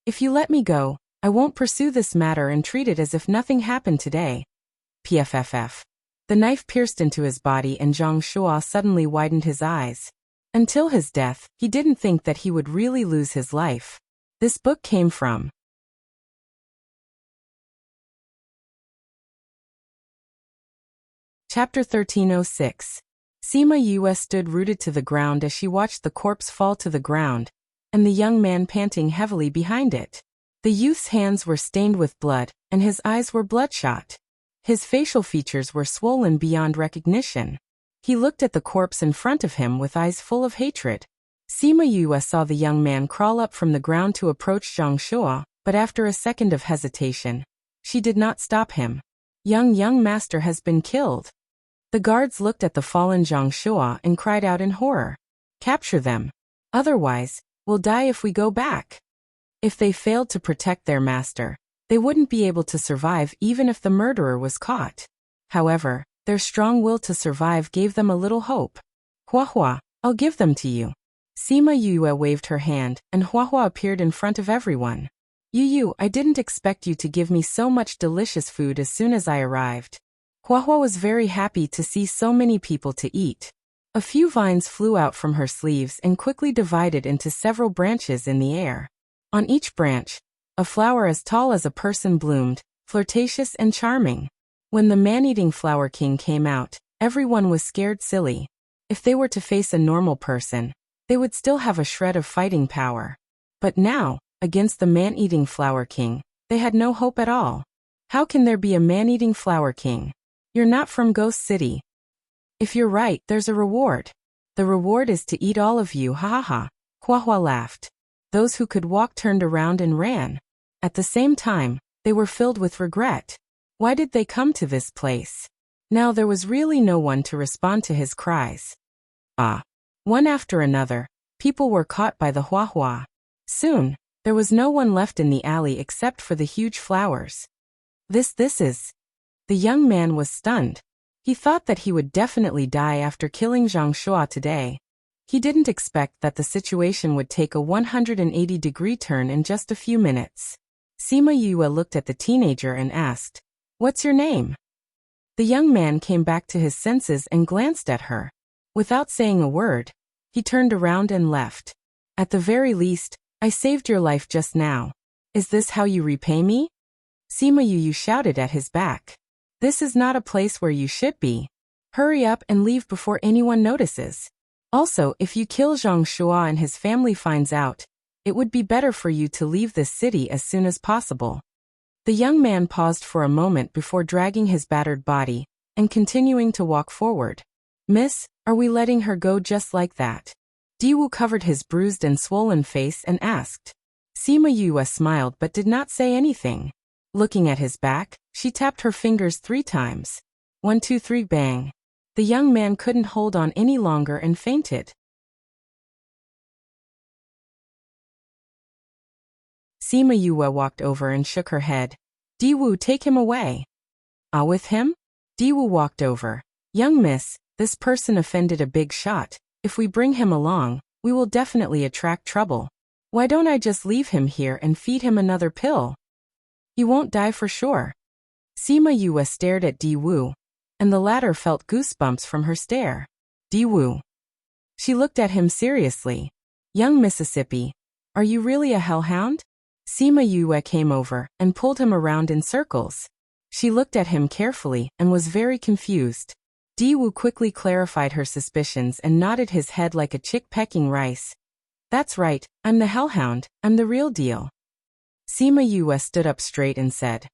"If you let me go, I won't pursue this matter and treat it as if nothing happened today." Pfff. The knife pierced into his body and Zhang Shuo suddenly widened his eyes. Until his death, he didn't think that he would really lose his life. This book came from Chapter 1306. Sima Yue stood rooted to the ground as she watched the corpse fall to the ground, and the young man panting heavily behind it. The youth's hands were stained with blood, and his eyes were bloodshot. His facial features were swollen beyond recognition. He looked at the corpse in front of him with eyes full of hatred. Sima Yue saw the young man crawl up from the ground to approach Zhang Shuo, but after a second of hesitation, she did not stop him. Young master has been killed." The guards looked at the fallen Zhang Shuo and cried out in horror. "Capture them. Otherwise, we'll die if we go back." If they failed to protect their master, they wouldn't be able to survive even if the murderer was caught. However, their strong will to survive gave them a little hope. "Hua, I'll give them to you." Sima Yue waved her hand, and Hua appeared in front of everyone. "Yu, I didn't expect you to give me so much delicious food as soon as I arrived." Hua was very happy to see so many people to eat. A few vines flew out from her sleeves and quickly divided into several branches in the air. On each branch, a flower as tall as a person bloomed, flirtatious and charming. When the man-eating flower king came out, everyone was scared silly. If they were to face a normal person, they would still have a shred of fighting power. But now, against the man-eating flower king, they had no hope at all. How can there be a man-eating flower king? You're not from Ghost City. If you're right, there's a reward. The reward is to eat all of you, ha ha ha. Hua laughed. Those who could walk turned around and ran. At the same time, they were filled with regret. Why did they come to this place? Now there was really no one to respond to his cries. One after another, people were caught by the Hua. Soon, there was no one left in the alley except for the huge flowers. This is... The young man was stunned. He thought that he would definitely die after killing Zhang Shuo today. He didn't expect that the situation would take a 180-degree turn in just a few minutes. Sima Yue looked at the teenager and asked, "What's your name?" The young man came back to his senses and glanced at her. Without saying a word, he turned around and left. "At the very least, I saved your life just now. Is this how you repay me?" Sima Yue shouted at his back. "This is not a place where you should be. Hurry up and leave before anyone notices. Also, if you kill Zhang Shuo and his family finds out, it would be better for you to leave this city as soon as possible." The young man paused for a moment before dragging his battered body and continuing to walk forward. "Miss, are we letting her go just like that?" Diwu covered his bruised and swollen face and asked. Sima Yue smiled but did not say anything. Looking at his back, she tapped her fingers 3 times. 1, 2, 3, bang. The young man couldn't hold on any longer and fainted. Sima Yue walked over and shook her head. "Diwu, take him away." With him?" Diwu walked over. "Young miss, this person offended a big shot. If we bring him along, we will definitely attract trouble. Why don't I just leave him here and feed him another pill? He won't die for sure." Sima Yue stared at Diwu, and the latter felt goosebumps from her stare. "Diwu." She looked at him seriously. "Young Mississippi, are you really a hellhound?" Sima Yue came over and pulled him around in circles. She looked at him carefully and was very confused. Diwu quickly clarified her suspicions and nodded his head like a chick pecking rice. "That's right, I'm the hellhound, I'm the real deal." Sima Yue stood up straight and said,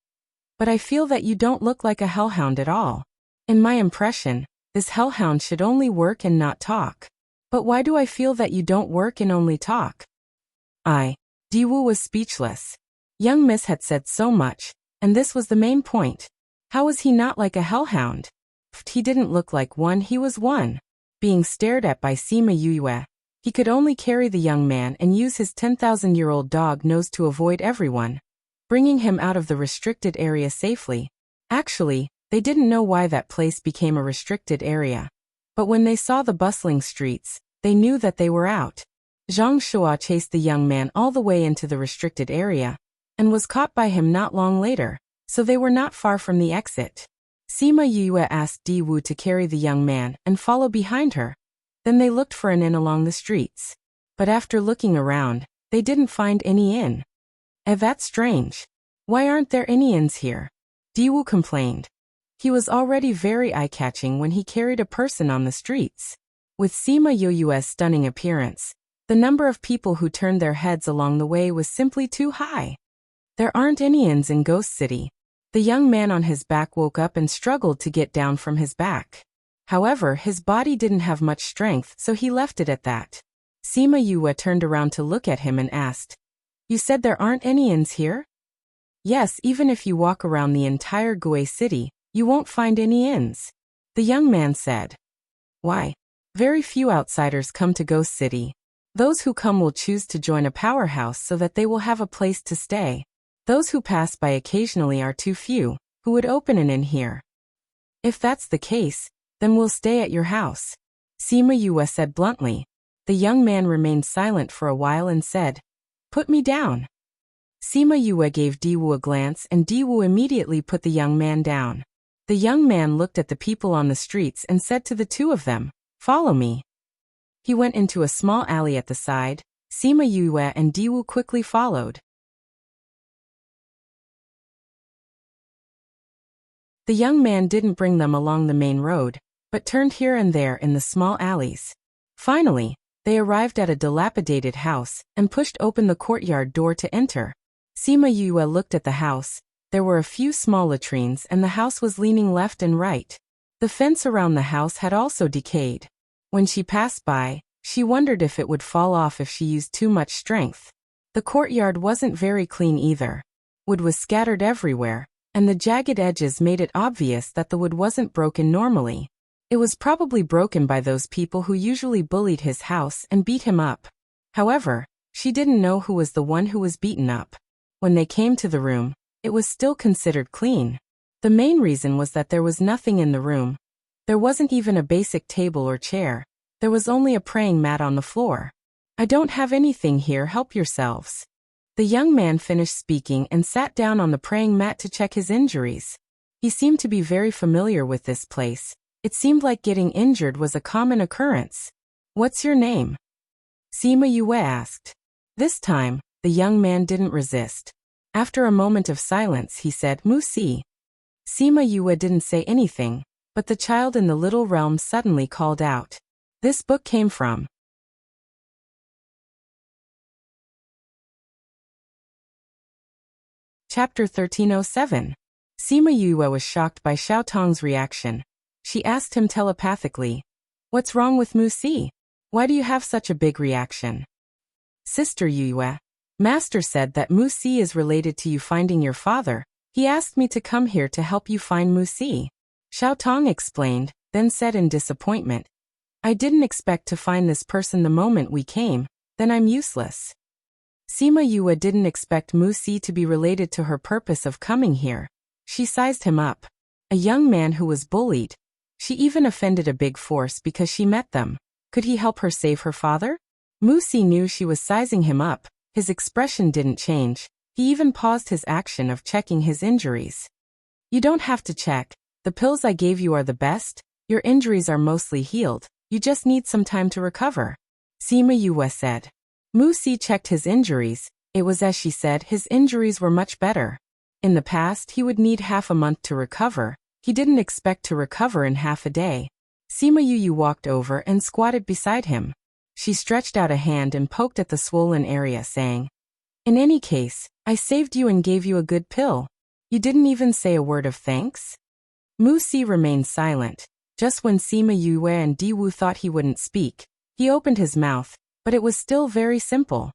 "But I feel that you don't look like a hellhound at all. In my impression, this hellhound should only work and not talk. But why do I feel that you don't work and only talk?" Diwu was speechless. Young Miss had said so much, and this was the main point. How was he not like a hellhound? He didn't look like one, he was one. being stared at by Sima Yue. He could only carry the young man and use his 10,000-year-old dog nose to avoid everyone, bringing him out of the restricted area safely. Actually, they didn't know why that place became a restricted area. But when they saw the bustling streets, they knew that they were out. Zhang Shua chased the young man all the way into the restricted area, and was caught by him not long later, so they were not far from the exit. Sima Yue asked Di Wu to carry the young man and follow behind her. Then they looked for an inn along the streets. But after looking around, they didn't find any inn. That's strange. Why aren't there any inns here? Di Wu complained. He was already very eye-catching when he carried a person on the streets. With Sima Yue's stunning appearance, the number of people who turned their heads along the way was simply too high. There aren't any inns in Ghost City. The young man on his back woke up and struggled to get down from his back. However, his body didn't have much strength, so he left it at that. Sima Yue turned around to look at him and asked, "You said there aren't any inns here?" "Yes, even if you walk around the entire Gue City, you won't find any inns," the young man said. "Why? Very few outsiders come to Ghost City. Those who come will choose to join a powerhouse so that they will have a place to stay. Those who pass by occasionally are too few, who would open an inn here. If that's the case, then we'll stay at your house," Sima Yue said bluntly. The young man remained silent for a while and said, "Put me down." Sima Yue gave Di Wu a glance and Di Wu immediately put the young man down. The young man looked at the people on the streets and said to the two of them, "Follow me." He went into a small alley at the side. Sima Yue and Di Wu quickly followed. The young man didn't bring them along the main road, but turned here and there in the small alleys. Finally, they arrived at a dilapidated house and pushed open the courtyard door to enter. Sima Yue looked at the house. There were a few small latrines and the house was leaning left and right. The fence around the house had also decayed. When she passed by, she wondered if it would fall off if she used too much strength. The courtyard wasn't very clean either. Wood was scattered everywhere, and the jagged edges made it obvious that the wood wasn't broken normally. It was probably broken by those people who usually bullied his house and beat him up. However, she didn't know who was the one who was beaten up. When they came to the room, it was still considered clean. The main reason was that there was nothing in the room. There wasn't even a basic table or chair. There was only a praying mat on the floor. "I don't have anything here, help yourselves." The young man finished speaking and sat down on the praying mat to check his injuries. He seemed to be very familiar with this place. It seemed like getting injured was a common occurrence. "What's your name?" Sima Yue asked. This time, the young man didn't resist. After a moment of silence, he said, "Musi." Sima Yue didn't say anything, but the child in the little realm suddenly called out. This book came from Chapter 1307. Sima Yue was shocked by Xiao Tong's reaction. She asked him telepathically, "What's wrong with Musi? Why do you have such a big reaction?" "Sister Yue, Master said that Musi is related to you finding your father. He asked me to come here to help you find Musi." Xiao Tong explained, then said in disappointment, "I didn't expect to find this person the moment we came, then I'm useless." Sima Yue didn't expect Musi to be related to her purpose of coming here. She sized him up. A young man who was bullied. She even offended a big force because she met them. Could he help her save her father? Musi knew she was sizing him up. His expression didn't change. He even paused his action of checking his injuries. "You don't have to check. The pills I gave you are the best. Your injuries are mostly healed. You just need some time to recover," Sima Yue said. Musi checked his injuries. It was as she said, his injuries were much better. In the past, he would need half a month to recover. He didn't expect to recover in half a day. Sima Yue walked over and squatted beside him. She stretched out a hand and poked at the swollen area, saying, "In any case, I saved you and gave you a good pill. You didn't even say a word of thanks?" Musi remained silent. Just when Sima Yue and Di Wu thought he wouldn't speak, he opened his mouth, but it was still very simple.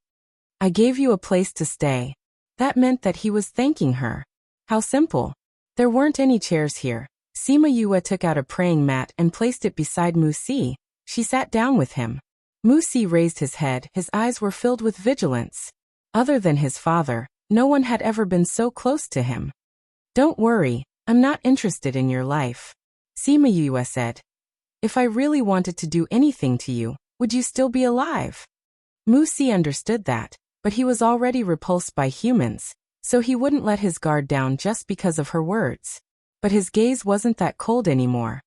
"I gave you a place to stay." That meant that he was thanking her. How simple. There weren't any chairs here. Sima Yue took out a praying mat and placed it beside Musi. She sat down with him. Wuxia raised his head, his eyes were filled with vigilance. Other than his father, no one had ever been so close to him. Don't worry, I'm not interested in your life. Sima Yue said. If I really wanted to do anything to you, would you still be alive? Wuxia understood that, but he was already repulsed by humans, so he wouldn't let his guard down just because of her words. But his gaze wasn't that cold anymore.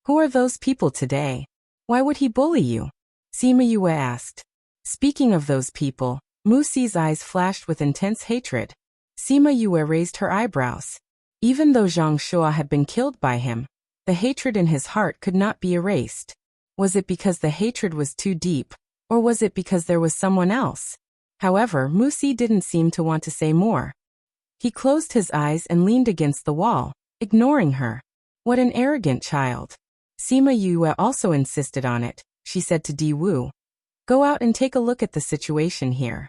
Who are those people today? Why would he bully you? Sima Yue asked. Speaking of those people, Wuxia's eyes flashed with intense hatred. Sima Yue raised her eyebrows. Even though Zhang Shuo had been killed by him, the hatred in his heart could not be erased. Was it because the hatred was too deep, or was it because there was someone else? However, Wuxia didn't seem to want to say more. He closed his eyes and leaned against the wall, ignoring her. What an arrogant child. Sima Yue also insisted on it. She said to Di Wu. Go out and take a look at the situation here.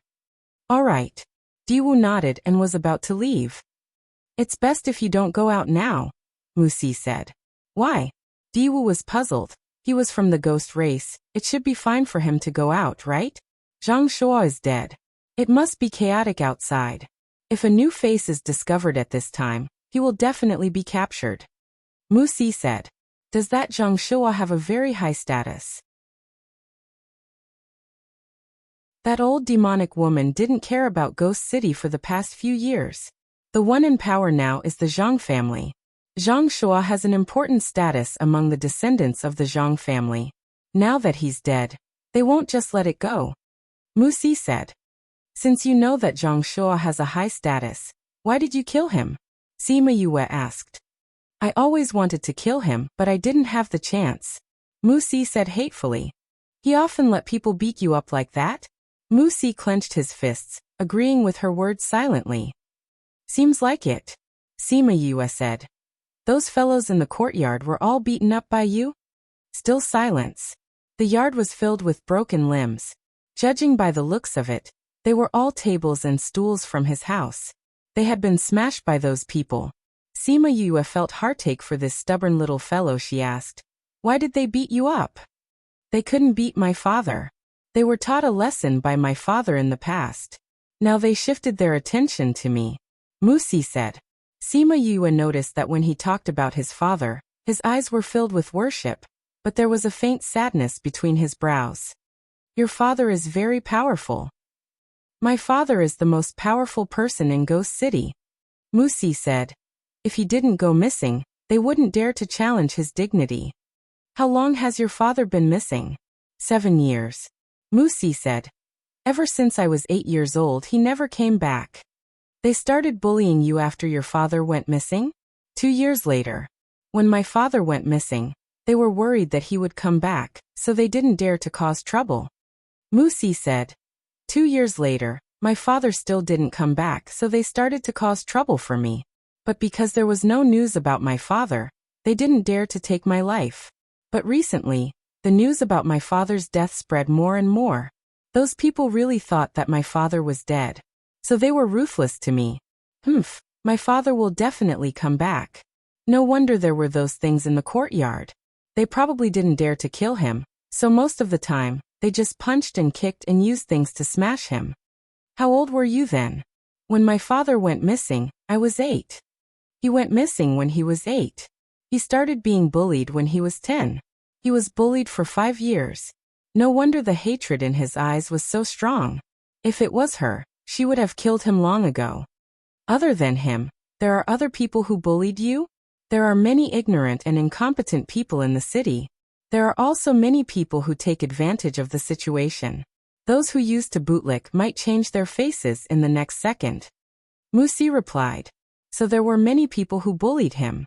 All right. Di Wu nodded and was about to leave. It's best if you don't go out now, Wuxia said. Why? Di Wu was puzzled. He was from the ghost race. It should be fine for him to go out, right? Zhang Shuo is dead. It must be chaotic outside. If a new face is discovered at this time, he will definitely be captured. Wuxia said. Does that Zhang Shuo have a very high status? That old demonic woman didn't care about Ghost City for the past few years. The one in power now is the Zhang family. Zhang Shuo has an important status among the descendants of the Zhang family. Now that he's dead, they won't just let it go. Wuxia said. Since you know that Zhang Shuo has a high status, why did you kill him? Sima Yue asked. I always wanted to kill him, but I didn't have the chance. Wuxia said hatefully. He often let people beat you up like that? Wuxia clenched his fists, agreeing with her words silently. Seems like it. Sima Yue said. Those fellows in the courtyard were all beaten up by you? Still silence. The yard was filled with broken limbs. Judging by the looks of it, they were all tables and stools from his house. They had been smashed by those people. Sima Yue felt heartache for this stubborn little fellow. She asked. Why did they beat you up? They couldn't beat my father. They were taught a lesson by my father in the past. Now they shifted their attention to me. Wuxia said. Sima Yue noticed that when he talked about his father, his eyes were filled with worship, but there was a faint sadness between his brows. Your father is very powerful. My father is the most powerful person in Ghost City. Wuxia said. If he didn't go missing, they wouldn't dare to challenge his dignity. How long has your father been missing? 7 years. Wuxia said. Ever since I was 8 years old he never came back. They started bullying you after your father went missing? 2 years later. When my father went missing, they were worried that he would come back, so they didn't dare to cause trouble. Wuxia said. 2 years later, my father still didn't come back, so they started to cause trouble for me. But because there was no news about my father, they didn't dare to take my life. But recently, the news about my father's death spread more and more. Those people really thought that my father was dead. So they were ruthless to me. My father will definitely come back. No wonder there were those things in the courtyard. They probably didn't dare to kill him, so most of the time, they just punched and kicked and used things to smash him. How old were you then? When my father went missing, I was 8. He went missing when he was 8. He started being bullied when he was 10. He was bullied for 5 years. No wonder the hatred in his eyes was so strong. If it was her, she would have killed him long ago. Other than him, there are other people who bullied you? There are many ignorant and incompetent people in the city. There are also many people who take advantage of the situation. Those who used to bootlick might change their faces in the next second. Wuxia replied. So there were many people who bullied him.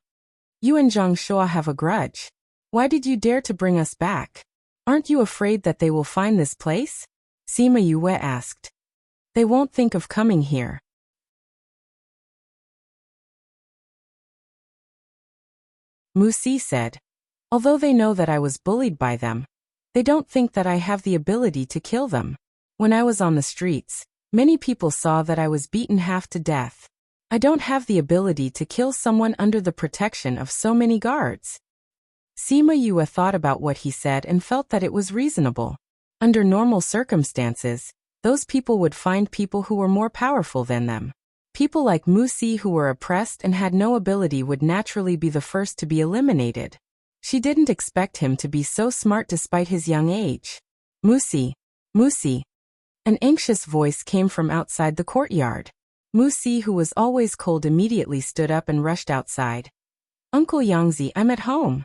You and Zhang Shuo have a grudge. Why did you dare to bring us back? Aren't you afraid that they will find this place? Sima Yue asked. They won't think of coming here. Wuxia said. Although they know that I was bullied by them, they don't think that I have the ability to kill them. When I was on the streets, many people saw that I was beaten half to death. I don't have the ability to kill someone under the protection of so many guards. Sima Yue thought about what he said and felt that it was reasonable. Under normal circumstances, those people would find people who were more powerful than them. People like Wuxia who were oppressed and had no ability would naturally be the first to be eliminated. She didn't expect him to be so smart despite his young age. Wuxia, Wuxia. An anxious voice came from outside the courtyard. Wuxia, who was always cold, immediately stood up and rushed outside. Uncle Yangzi, I'm at home.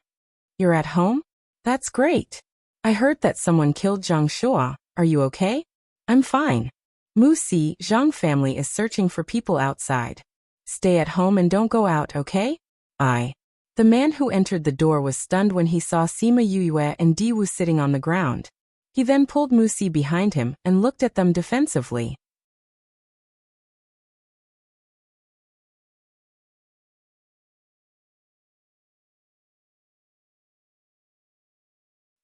You're at home? That's great. I heard that someone killed Zhang Shua. Are you okay? I'm fine. Wuxia, Zhang family is searching for people outside. Stay at home and don't go out, okay? The man who entered the door was stunned when he saw Sima Yue and Di Wu sitting on the ground. He then pulled Wuxia behind him and looked at them defensively.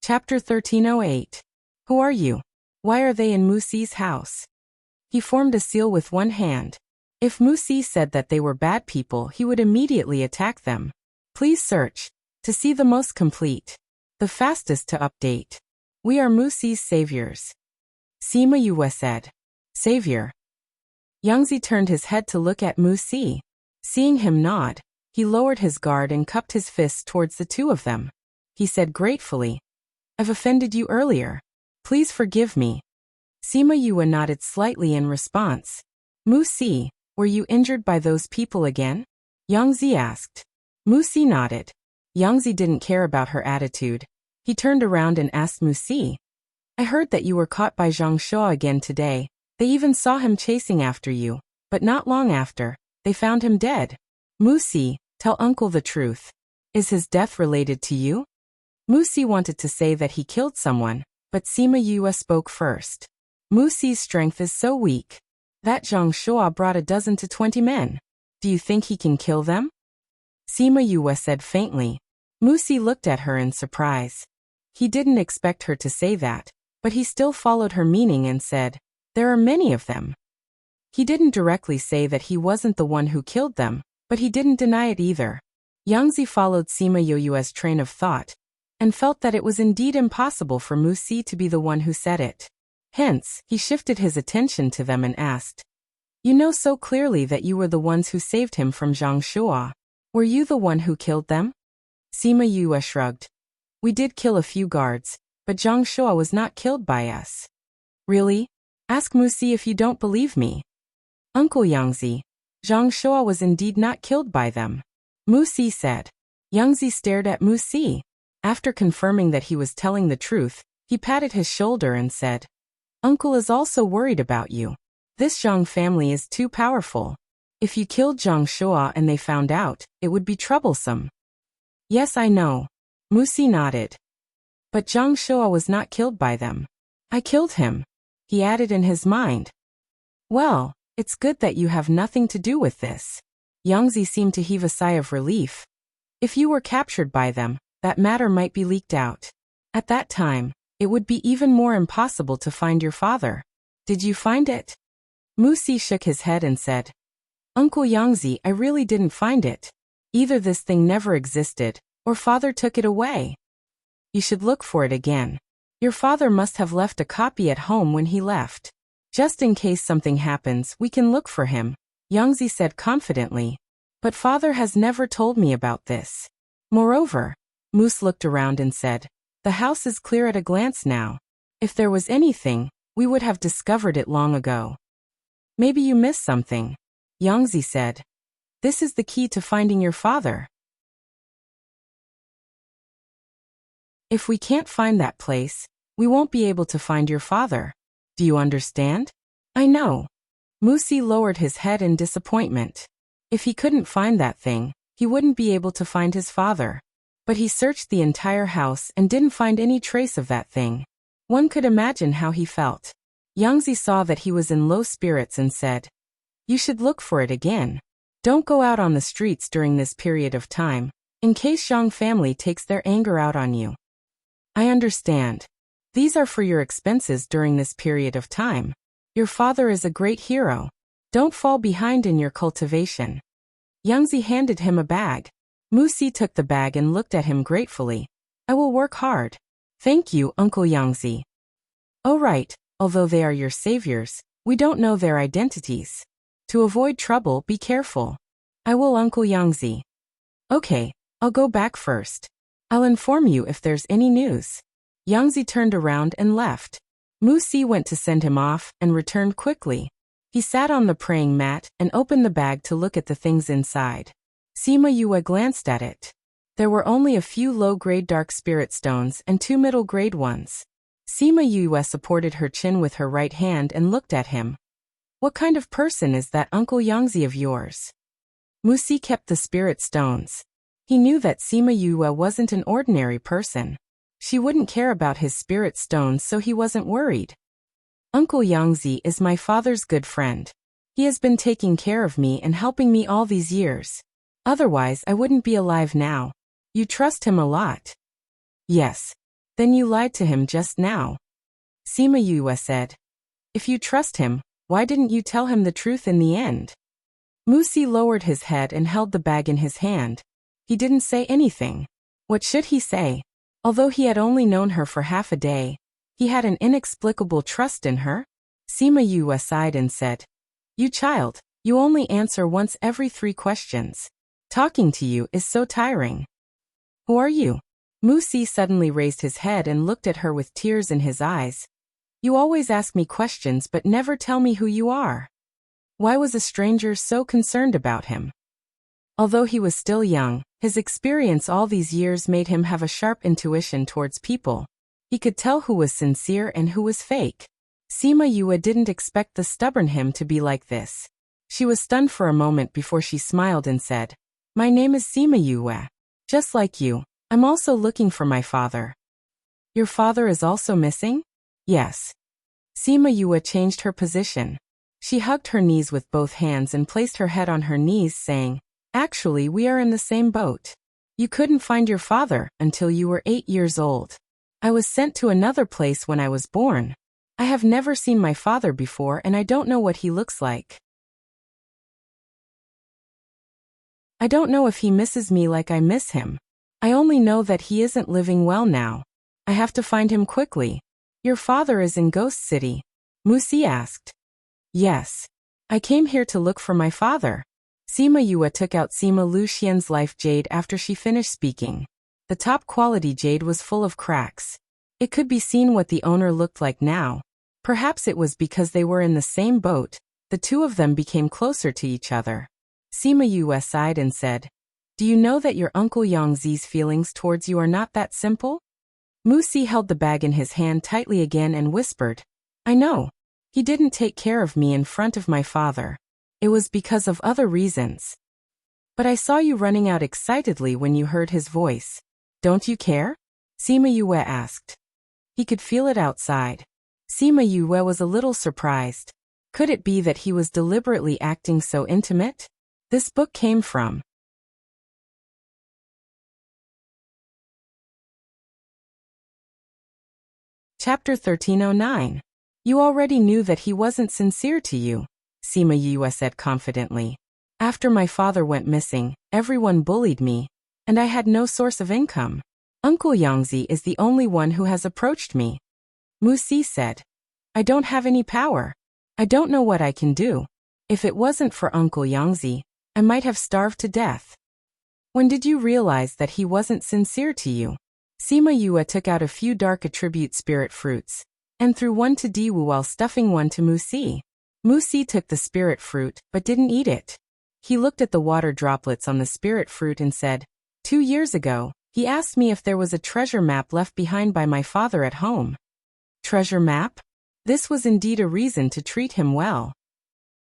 Chapter 1308. Who are you? Why are they in Wuxia's house? He formed a seal with one hand. If Wuxia said that they were bad people, he would immediately attack them. Please search to see the most complete, the fastest to update. We are Wuxia's saviors. Sima Yue said. Savior. Yangzi turned his head to look at Wuxia. Seeing him nod, he lowered his guard and cupped his fists towards the two of them. He said gratefully, I've offended you earlier. Please forgive me. Sima Yue nodded slightly in response. Wuxia, were you injured by those people again? Yangzi asked. Wuxia nodded. Yangzi didn't care about her attitude. He turned around and asked Wuxia. I heard that you were caught by Zhang Shua again today. They even saw him chasing after you, but not long after, they found him dead. Wuxia, tell uncle the truth. Is his death related to you? Wuxia wanted to say that he killed someone, but Sima Yue spoke first. Wuxia's strength is so weak. That Zhang Shua brought 12 to 20 men. Do you think he can kill them? Sima Yue said faintly. Wuxia looked at her in surprise. He didn't expect her to say that, but he still followed her meaning and said, there are many of them. He didn't directly say that he wasn't the one who killed them, but he didn't deny it either. Yangzi followed Sima Yue's train of thought, and felt that it was indeed impossible for Wuxia to be the one who said it. Hence, he shifted his attention to them and asked, you know so clearly that you were the ones who saved him from Zhang Shua. Were you the one who killed them? Sima Yue shrugged. We did kill a few guards, but Zhang Shua was not killed by us. Really? Ask Wuxia if you don't believe me. Uncle Yangzi, Zhang Shua was indeed not killed by them. Wuxia said. Yangzi stared at Wuxia. After confirming that he was telling the truth, he patted his shoulder and said, Uncle is also worried about you. This Zhang family is too powerful. If you killed Zhang Shua and they found out, it would be troublesome. Yes, I know. Wuxia nodded. But Zhang Shua was not killed by them. I killed him. He added in his mind. Well, it's good that you have nothing to do with this. Yangzi seemed to heave a sigh of relief. If you were captured by them, that matter might be leaked out. At that time, it would be even more impossible to find your father. Did you find it? Wuxia shook his head and said, Uncle Yangzi, I really didn't find it. Either this thing never existed, or father took it away. You should look for it again. Your father must have left a copy at home when he left. Just in case something happens, we can look for him, Yangzi said confidently. But father has never told me about this. Moreover, Moose looked around and said, the house is clear at a glance now. If there was anything, we would have discovered it long ago. Maybe you missed something, Yangzi said. This is the key to finding your father. If we can't find that place, we won't be able to find your father. Do you understand? I know. Wuxia lowered his head in disappointment. If he couldn't find that thing, he wouldn't be able to find his father. But he searched the entire house and didn't find any trace of that thing. One could imagine how he felt. Yangzi saw that he was in low spirits and said, you should look for it again. Don't go out on the streets during this period of time, in case Zhang family takes their anger out on you. I understand. These are for your expenses during this period of time. Your father is a great hero. Don't fall behind in your cultivation. Yangzi handed him a bag. Wuxia took the bag and looked at him gratefully. I will work hard. Thank you, Uncle Yangzi. Oh right, although they are your saviors, we don't know their identities. To avoid trouble, be careful. I will, Uncle Yangzi. Okay, I'll go back first. I'll inform you if there's any news. Yangzi turned around and left. Wuxia went to send him off and returned quickly. He sat on the praying mat and opened the bag to look at the things inside. Sima Yue glanced at it. There were only a few low-grade dark spirit stones and 2 middle-grade ones. Sima Yue supported her chin with her right hand and looked at him. What kind of person is that Uncle Yangzi of yours? Wuxia kept the spirit stones. He knew that Sima Yue wasn't an ordinary person. She wouldn't care about his spirit stones, so he wasn't worried. Uncle Yangzi is my father's good friend. He has been taking care of me and helping me all these years. Otherwise, I wouldn't be alive now. You trust him a lot. Yes. Then you lied to him just now. Sima Yue said. If you trust him, why didn't you tell him the truth in the end? Wuxia lowered his head and held the bag in his hand. He didn't say anything. What should he say? Although he had only known her for half a day, he had an inexplicable trust in her. Sima Yue sighed and said, You child, you only answer once every 3 questions. Talking to you is so tiring. Who are you? Wuxia suddenly raised his head and looked at her with tears in his eyes. You always ask me questions but never tell me who you are. Why was a stranger so concerned about him? Although he was still young, his experience all these years made him have a sharp intuition towards people. He could tell who was sincere and who was fake. Sima Yue didn't expect the stubborn him to be like this. She was stunned for a moment before she smiled and said, My name is Sima Yue. Just like you, I'm also looking for my father. Your father is also missing? Yes. Sima Yue changed her position. She hugged her knees with both hands and placed her head on her knees, saying, Actually, we are in the same boat. You couldn't find your father until you were 8 years old. I was sent to another place when I was born. I have never seen my father before and I don't know what he looks like. I don't know if he misses me like I miss him. I only know that he isn't living well now. I have to find him quickly. Your father is in Ghost City? Wuxia asked. Yes. I came here to look for my father. Sima Yue took out Sima Luxian's life jade after she finished speaking. The top-quality jade was full of cracks. It could be seen what the owner looked like now. Perhaps it was because they were in the same boat, the two of them became closer to each other. Sima Yue sighed and said, Do you know that your Uncle Yangzi's feelings towards you are not that simple? Wuxia held the bag in his hand tightly again and whispered, I know. He didn't take care of me in front of my father. It was because of other reasons. But I saw you running out excitedly when you heard his voice. Don't you care? Sima Yue asked. He could feel it outside. Sima Yue was a little surprised. Could it be that he was deliberately acting so intimate? This book came from Chapter 1309. You already knew that he wasn't sincere to you, Sima Yue said confidently. After my father went missing, everyone bullied me, and I had no source of income. Uncle Yangzi is the only one who has approached me. Wuxia said, I don't have any power. I don't know what I can do. If it wasn't for Uncle Yangzi, I might have starved to death. When did you realize that he wasn't sincere to you? Sima Yue took out a few dark attribute spirit fruits, and threw one to Diwu while stuffing one to Wuxia. Wuxia took the spirit fruit, but didn't eat it. He looked at the water droplets on the spirit fruit and said, 2 years ago, he asked me if there was a treasure map left behind by my father at home. Treasure map? This was indeed a reason to treat him well.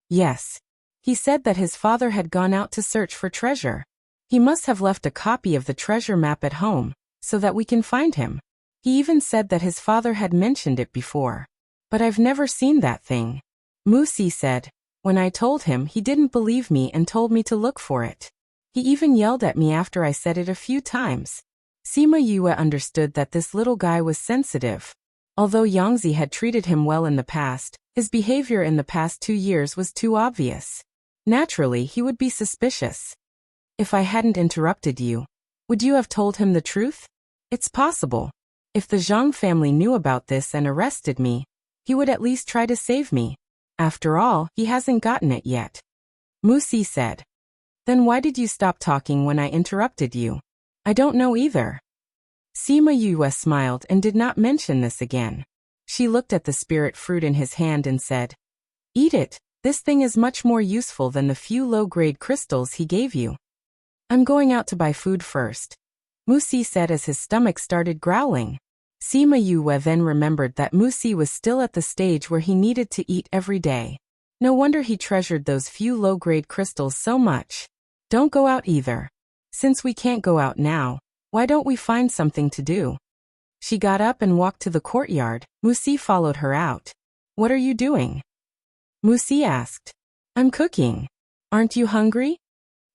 Yes. He said that his father had gone out to search for treasure. He must have left a copy of the treasure map at home, so that we can find him. He even said that his father had mentioned it before. But I've never seen that thing. Wuxia said. When I told him, he didn't believe me and told me to look for it. He even yelled at me after I said it a few times. Sima Yue understood that this little guy was sensitive. Although Yangzi had treated him well in the past, his behavior in the past 2 years was too obvious. Naturally, he would be suspicious. If I hadn't interrupted you, would you have told him the truth? It's possible. If the Zhang family knew about this and arrested me, he would at least try to save me. After all, he hasn't gotten it yet. Musi said. Then why did you stop talking when I interrupted you? I don't know either. Sima Yue smiled and did not mention this again. She looked at the spirit fruit in his hand and said, Eat it, this thing is much more useful than the few low-grade crystals he gave you. I'm going out to buy food first, Musi said as his stomach started growling. Sima Yue then remembered that Musi was still at the stage where he needed to eat every day. No wonder he treasured those few low-grade crystals so much. Don't go out either. Since we can't go out now, why don't we find something to do? She got up and walked to the courtyard. Musi followed her out. What are you doing? Musi asked. I'm cooking. Aren't you hungry?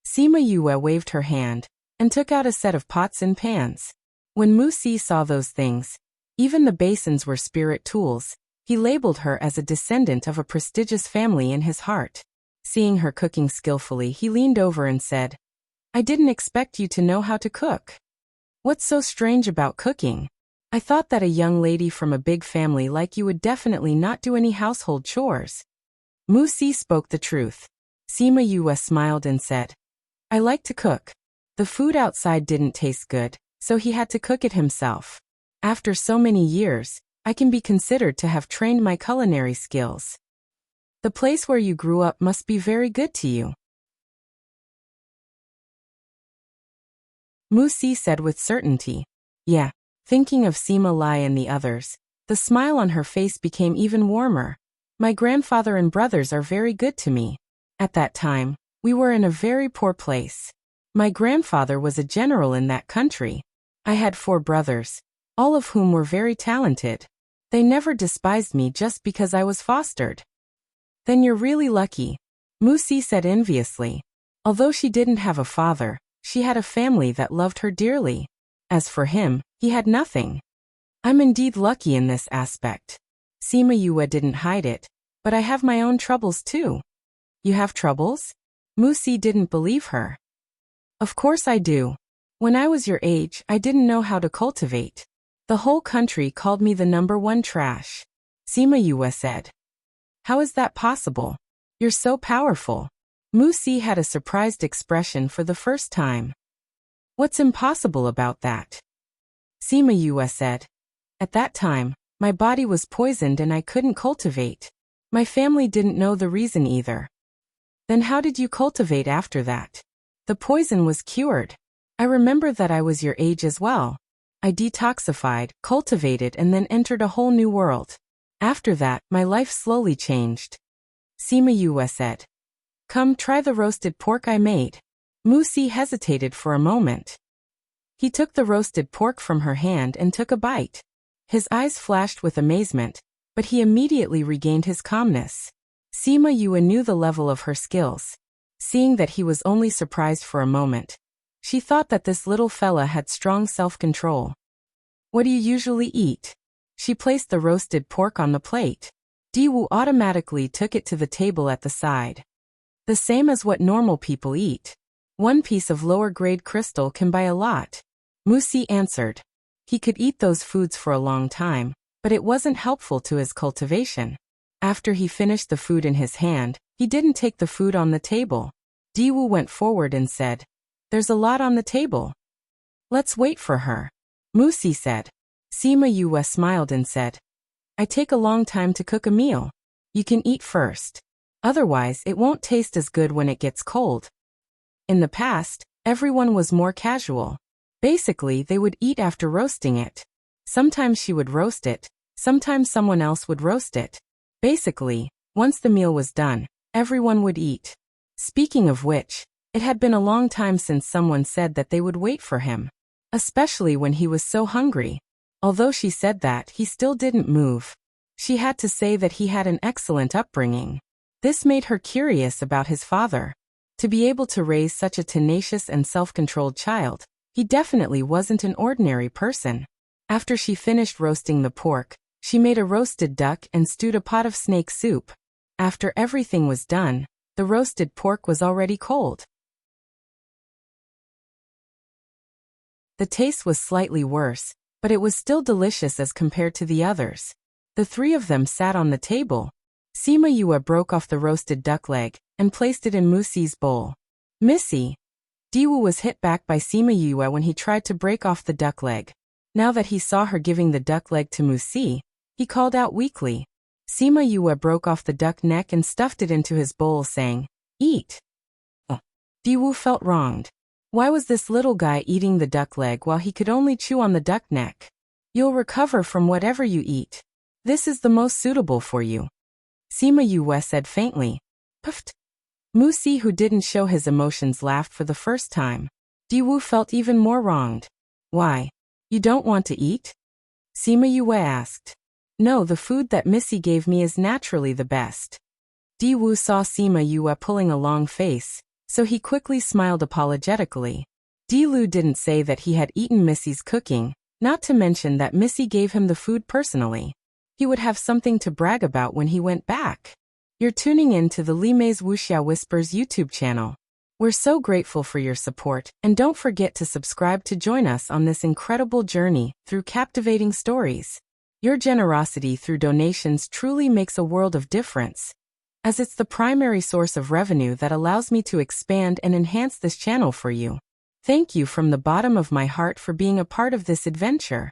Sima Yue waved her hand and took out a set of pots and pans. When Musi saw those things, even the basins were spirit tools, he labeled her as a descendant of a prestigious family in his heart. Seeing her cooking skillfully, he leaned over and said, I didn't expect you to know how to cook. What's so strange about cooking? I thought that a young lady from a big family like you would definitely not do any household chores. Musi spoke the truth. Sima Yue smiled and said, I like to cook. The food outside didn't taste good, so he had to cook it himself. After so many years, I can be considered to have trained my culinary skills. The place where you grew up must be very good to you. Musi said with certainty. Yeah. Thinking of Sima Lai and the others, the smile on her face became even warmer. My grandfather and brothers are very good to me. At that time, we were in a very poor place. My grandfather was a general in that country. I had 4 brothers, all of whom were very talented. They never despised me just because I was fostered. Then you're really lucky, Musi said enviously. Although she didn't have a father, she had a family that loved her dearly. As for him, he had nothing. I'm indeed lucky in this aspect. Sima Yue didn't hide it, but I have my own troubles too. You have troubles? Musi didn't believe her. Of course I do. When I was your age, I didn't know how to cultivate. The whole country called me the #1 trash. Sima Yue said. How is that possible? You're so powerful. Musi had a surprised expression for the first time. What's impossible about that? Sima Yue said. At that time, my body was poisoned and I couldn't cultivate. My family didn't know the reason either. Then how did you cultivate after that? The poison was cured. I remember that I was your age as well. I detoxified, cultivated, and then entered a whole new world. After that, my life slowly changed. Sima Yue said. Come try the roasted pork I made. Musi hesitated for a moment. He took the roasted pork from her hand and took a bite. His eyes flashed with amazement, but he immediately regained his calmness. Sima Yue knew the level of her skills. Seeing that he was only surprised for a moment, she thought that this little fella had strong self-control. What do you usually eat? She placed the roasted pork on the plate. Diwu automatically took it to the table at the side. The same as what normal people eat. 1 piece of lower-grade crystal can buy a lot. Musi answered. He could eat those foods for a long time, but it wasn't helpful to his cultivation. After he finished the food in his hand, he didn't take the food on the table. Diwu went forward and said, There's a lot on the table. Let's wait for her. Musi said. Sima Yue smiled and said, I take a long time to cook a meal. You can eat first. Otherwise, it won't taste as good when it gets cold. In the past, everyone was more casual. Basically, they would eat after roasting it. Sometimes she would roast it, sometimes someone else would roast it. Basically, once the meal was done, everyone would eat. Speaking of which, it had been a long time since someone said that they would wait for him. Especially when he was so hungry. Although she said that, he still didn't move. She had to say that he had an excellent upbringing. This made her curious about his father. To be able to raise such a tenacious and self-controlled child, he definitely wasn't an ordinary person. After she finished roasting the pork, she made a roasted duck and stewed a pot of snake soup. After everything was done, the roasted pork was already cold. The taste was slightly worse, but it was still delicious as compared to the others. The three of them sat on the table. Sima Yue broke off the roasted duck leg and placed it in Musi's bowl. Missy. Diwu was hit back by Sima Yue when he tried to break off the duck leg. Now that he saw her giving the duck leg to Musi, he called out weakly. Sima Yue broke off the duck neck and stuffed it into his bowl, saying, "Eat." Diwu felt wronged. Why was this little guy eating the duck leg while he could only chew on the duck neck? You'll recover from whatever you eat. This is the most suitable for you. Sima Yue said faintly. Puffed. Musi, who didn't show his emotions, laughed for the first time. Diwu felt even more wronged. Why? You don't want to eat? Sima Yue asked. No, the food that Missy gave me is naturally the best. Diwu saw Sima Yue pulling a long face, so he quickly smiled apologetically. Dilu didn't say that he had eaten Missy's cooking, not to mention that Missy gave him the food personally. He would have something to brag about when he went back. You're tuning in to the Li Mei's Wuxia Whispers YouTube channel. We're so grateful for your support, and don't forget to subscribe to join us on this incredible journey through captivating stories. Your generosity through donations truly makes a world of difference, as it's the primary source of revenue that allows me to expand and enhance this channel for you. Thank you from the bottom of my heart for being a part of this adventure.